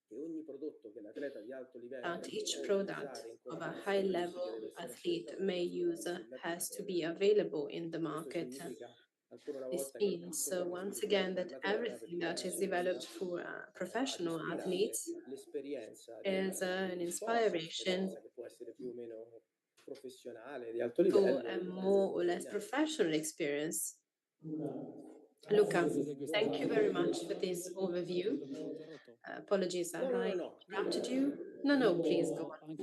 che ogni prodotto che l'atleta di alto livello that each può product utilizzare in of a competizione olimpica high-level deve essere athlete assolutamente may use disponibile sulla has to pista. be available in the Questo market. significa ancora una This volta che means, tutto ciò che è once sviluppato again, per that l'atleta, per il everything that is developed professionista, for ad professional ispirare athletes l'esperienza is an di sport, inspiration esperienza che può essere più o meno professionale, di alto to livello, a in more or un'azienda less Arena. professional experience. Luca, thank you very much for this overview. Apologies, have I interrupted you? No, please go on.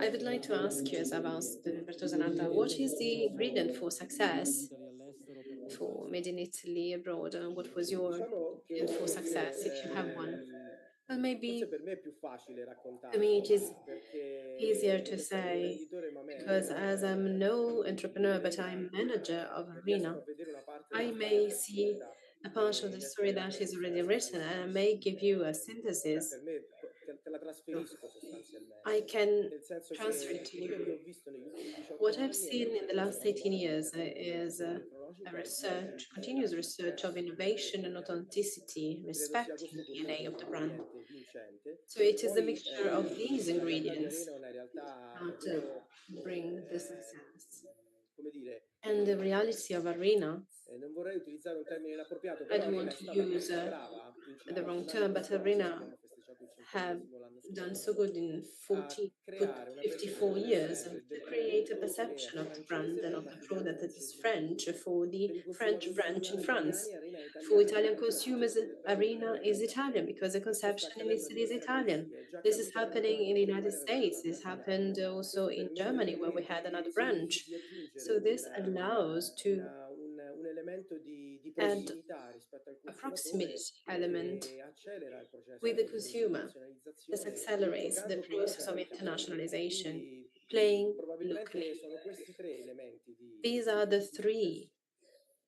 I would like to ask you, as I've asked Roberto Zanata, what is the ingredient for success for Made in Italy abroad? What was your Diciamo ingredient for che success, if you have one? Well, maybe forse per me è più facile for me raccontarlo it is perché easier to essendo say, imprenditore ma because manager as I'm no entrepreneur, but Arena, I'm manager of riesco Arena, a vedere una parte I della storia may già see scritta a part of the in story effetti that is already success written, stories. and I may give you a Cioè synthesis. per me te la So trasferisco I sostanzialmente, can nel senso transfer it che to quello che you. ho visto negli ultimi 18 What I've anni è un seen in the last percorso 18 di years is innovazione a tecnologica di research, continuous research of innovation and authenticity, credo sia respecting questo the DNA of the brand. l'ingrediente vincente. So it is the Poi mixture of these la realtà di ingredients Arena è una realtà that davvero bring the success. come dire, And the reality of Arena, non vorrei utilizzare un termine inappropriato, I però don't Arena want è to stata use così brava in the ciclo wrong nazionale term, l'anno but scorso, Arena abbiamo festeggiato il have 50esimo l'anno done scorso, so good in a 40, creare una 54 percezione del years brand, to del create a prodotto che è perception of the brand francese and per of the l'affidare product that is francesi. French for the Per i French consumatori branch in France. italiani, Arena è For italiana Italian perché la consumers, percezione del brand Arena italiano is è Italian italiana. because the Questo sta conception in accadendo Italy is negli Stati Italian. Uniti, è già This is accaduto per happening in the United United Kingdom dove c'è States. This un'altra filiale. happened also Questo in permette Germany where we veramente had another di branch. aggiungere So this allows to un elemento di add prossimità rispetto al a proximity consumatore element che accelera il processo with the di consumer. This internazionalizzazione accelerates the giocando comunque process a of locale. internationalization, Quindi playing probabilmente locally. sono questi tre elementi These are the three successo.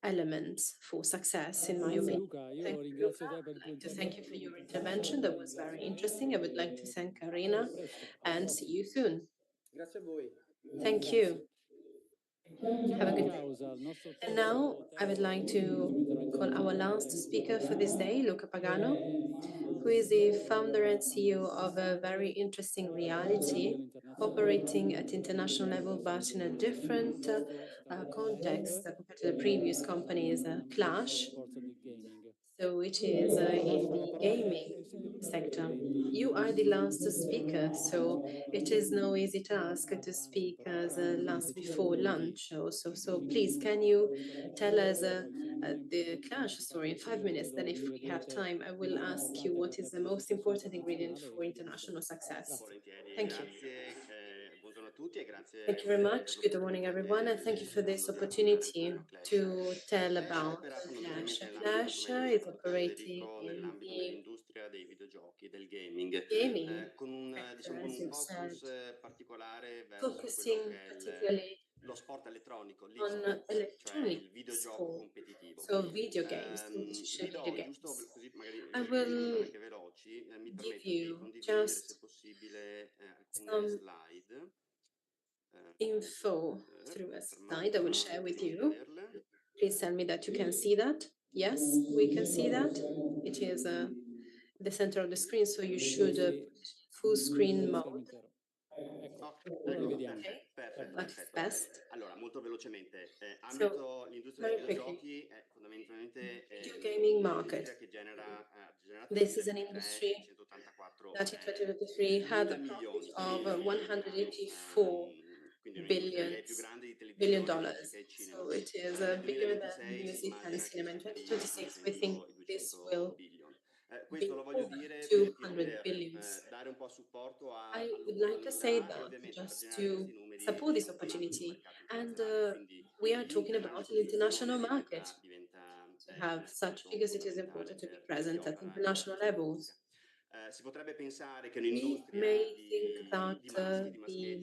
elements for success, in my Grazie opinion. Luca, io Thank you, ringrazio Luca. te per il I'd tuo like to thank you for intervento, your molto intervention. interessante, That was ringrazio very te interesting. I would like to thank Arena a presto. and see you soon. Grazie a voi. Thank you. Have a good day. Causa, il nostro And terzo now I would like to call our last speaker for this day, Luca Pagano, who is the founder and CEO of a very interesting reality operating at international level, but in a different context compared to the previous companies, Clash. So it is in the gaming sector. You are the last speaker, so it is no easy task to speak as last before lunch also. So please, can you tell us the Clash story in 5 minutes? Then if we have time, I will ask you what is the most important ingredient for international success. Thank you. Thank you very much. Good morning, everyone, and thank you for this opportunity to tell about Clash. Clash is operating in the gaming sector, as you said, focusing particularly on electronic sport, so video games, competition video games. I will give you just some info through a slide I will share with you. Please tell me that you can see that. Yes, we can see that. It is the center of the screen, so you should put it full screen mode. Okay, that is best. So, very quickly, video gaming market. This is an industry that in 2023 had a profit of 184 billion dollars. So it is bigger than music and cinema. In 2026, we think this will be over 200 billions. I would like to say that just to support this opportunity. And we are talking about an international market. To have such figures, it is important to be present at international levels. We may think that the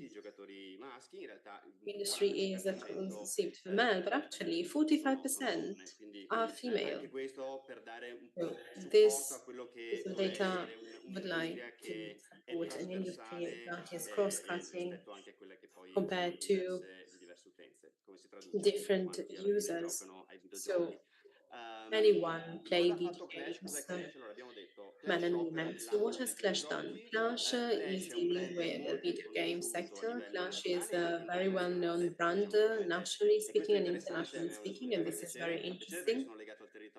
industry is conceived for male, but actually 45% are female. So this piece of data would like to support an industry that is cross-cutting compared to different users. So anyone play video games, men and women. So what has Clash done? Clash is dealing with the video game sector. Clash is a very well-known brand, nationally speaking and internationally speaking, and this is very interesting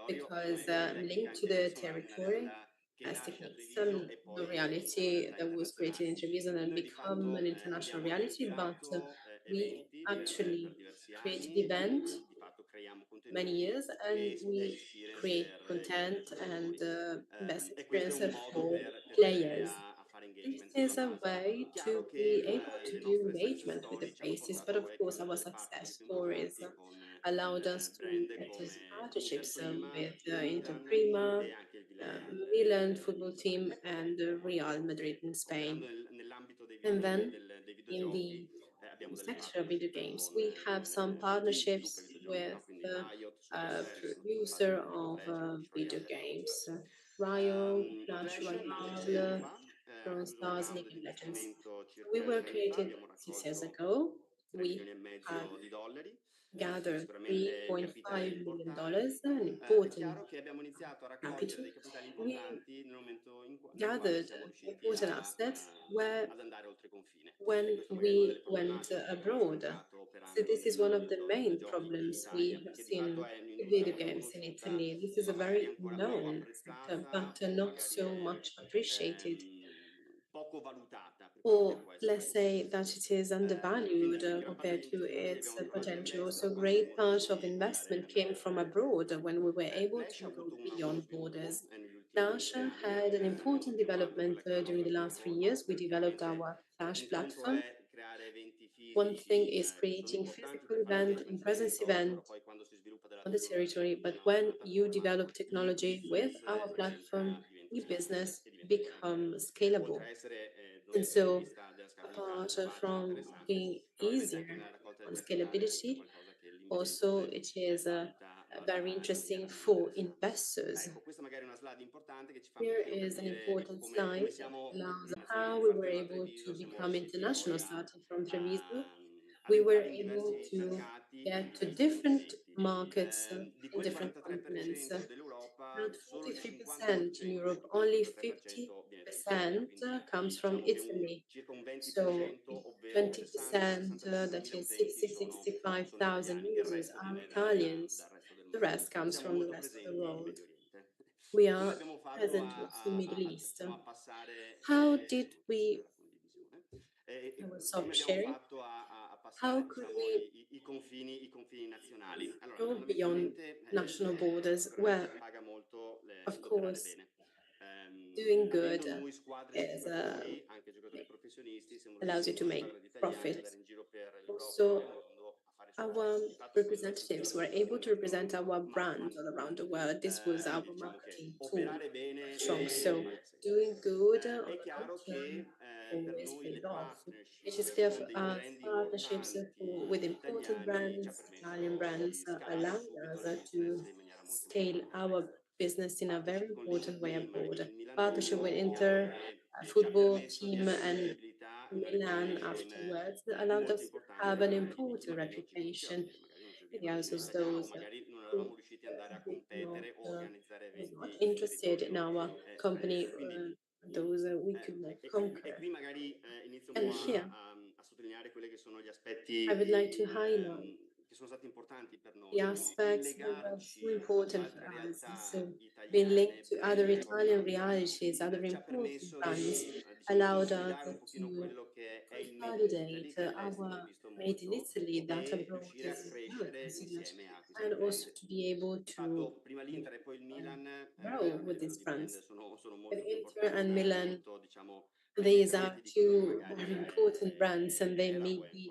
because linked to the territory as techniques, the reality that was created in Treviso and become an international reality, but we actually created the event many years and we create content and best experience for players. This is a way to be able to do engagement with the places, but of course our success stories allowed us to get those partnerships with Inter Prima, Milan football team and Real Madrid in Spain. And then in the sector of video games, we have some partnerships with producer of video games, Rio, Clash Royale, Bronze Stars, League of Legends. We were created 6 years ago we have gathered $3.5 million, an important capital. We gathered important assets where when we went abroad. So this is one of the main problems we have seen with video games in Italy. This is a very known sector, but not so much appreciated. Or let's say that it is undervalued compared to its potential. So great part of investment came from abroad when we were able to go beyond borders. Dasha had an important development during the last 3 years. We developed our Flash platform. One thing is creating physical event and presence event on the territory, but when you develop technology with our platform, e-business become scalable. And so apart from being easier on scalability, also it is very interesting for investors. Here is an important slide that allows how we were able to become international starting from Treviso. We were able to get to different markets in different continents. About 43% in Europe, only 50% comes from Italy. So 20%, that is 65,000 users, are Italians. The rest comes from the rest of the world. We are present also in Middle East. How did we, I will stop sharing. How could we go beyond national borders? Well, of course, doing good is allows you to make profit. Also, our representatives were able to represent our brand all around the world. This was our marketing tool, strong. So doing good on the long term always paid off. It is clear for us, partnerships with important brands, Italian brands, allowed us to scale our business in a very important way abroad. Partnership with Inter, football team, and Milan afterwards allowed us to have an important reputation against those who was not interested in our company, those we could not conquer. And here, I would like to highlight the aspects that were so important for us. So being linked to other Italian realities, other important brands, allowed us to consolidate our made in Italy that abroad is very considered, and also to be able to grow with these brands. With Inter and Milan, these are two very important brands, and they may be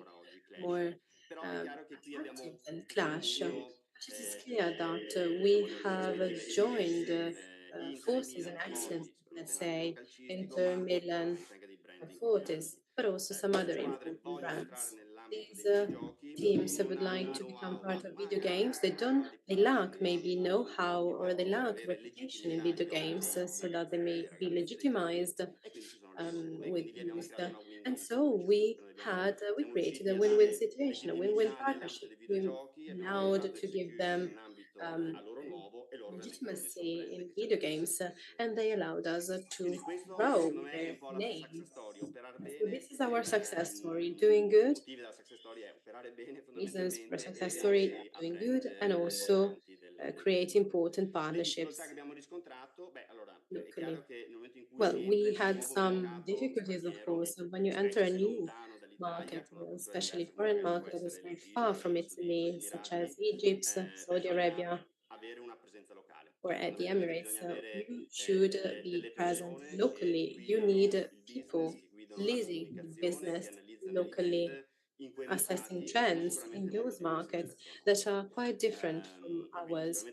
more attractive than Clash. But it is clear that we have joined forces and excellence, let's say, Inter, Milan, Fortis, but also some other important brands. These teams would like to become part of video games. They lack maybe know-how or they lack reputation in video games, so that they may be legitimized with use. And so we created a win-win situation, a win-win partnership. We allowed to give them legitimacy in video games, and they allowed us to grow their names. So this is our success story, doing good. Reasons for success story, doing good, and also create important partnerships locally. Well, we had some difficulties, of course, when you enter a new market, especially foreign market that is very far from Italy, such as Egypt, Saudi Arabia, or at the Emirates. You should be present locally. You need people leading the business locally, assessing trends in those markets that are quite different from ours.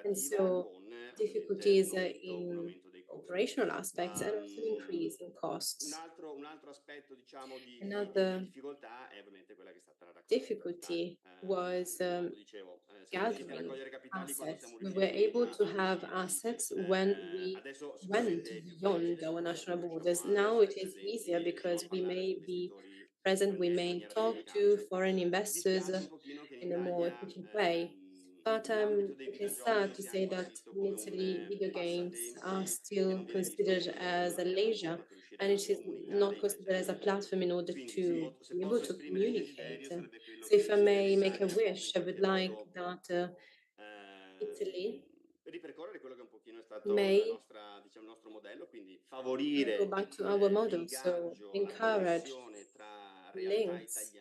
And so difficulties in operational aspects and also increase in costs. Another difficulty was gathering assets. We were able to have assets when we went beyond our national borders. Now it is easier because we may be present, we may talk to foreign investors in a more efficient way. But it is sad to say that in Italy, video games are still considered as a leisure, and it is not considered as a platform in order to be able to communicate. So if I may make a wish, I would like that Italy may go back to our model, so encourage links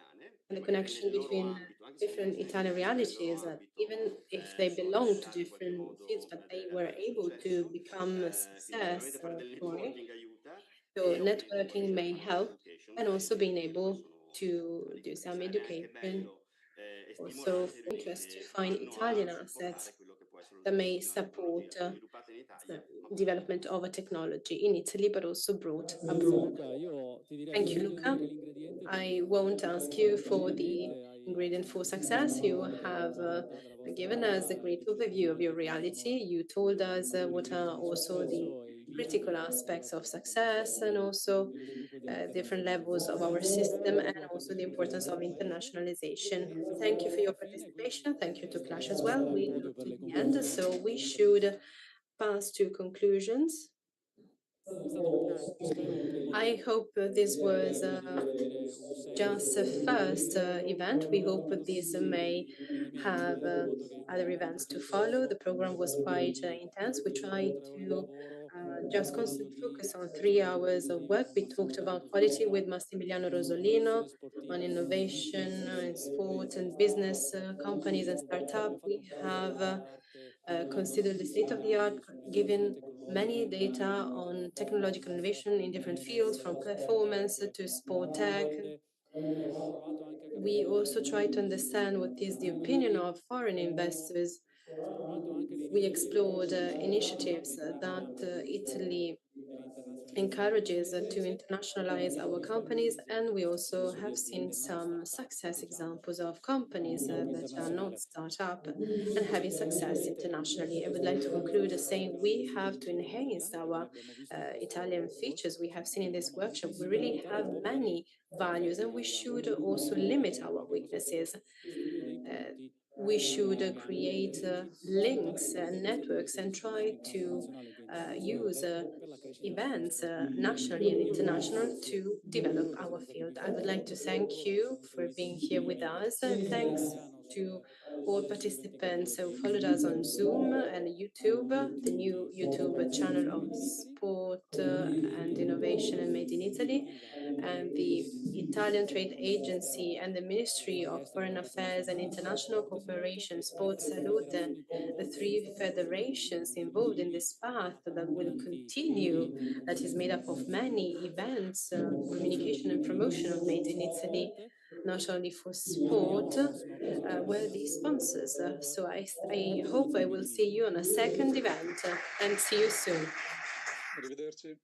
and the connection between different Italian realities, even if they belong to different fields, but they were able to become a success story. So networking may help, and also being able to do some education, also interest to find Italian assets that may support the development of a technology in Italy, but also brought abroad. Thank you, Luca. I won't ask you for the ingredient for success. You have given us a great overview of your reality. You told us what are also the critical aspects of success and also different levels of our system and also the importance of internationalization. Thank you for your participation. Thank you to Clash as well. We got to the end, so we should pass to conclusions. I hope this was just a first event. We hope this may have other events to follow. The program was quite intense. We tried to just focus on 3 hours of work. We talked about quality with Massimiliano Rosolino, on innovation in sport and business companies and startups. We have considered the state of the art, given many data on technological innovation in different fields, from performance to sport tech. We also try to understand what is the opinion of foreign investors. We explored initiatives that Italy encourages to internationalize our companies, and we also have seen some success examples of companies that are not startup and having success internationally. I would like to conclude saying we have to enhance our Italian features. We have seen in this workshop we really have many values, and we should also limit our weaknesses. We should create links and networks and try to use events nationally and international to develop our field. I would like to thank you for being here with us, and thanks to all participants who followed us on Zoom and YouTube, the new YouTube channel of Sport and Innovation and Made in Italy, and the Italian Trade Agency and the Ministry of Foreign Affairs and International Cooperation, Sport Salute, the 3 federations involved in this path that will continue, that is made up of many events, communication and promotion of Made in Italy, not only for sport, were the sponsors. So I hope I will see you on a second event, and see you soon. Arrivederci.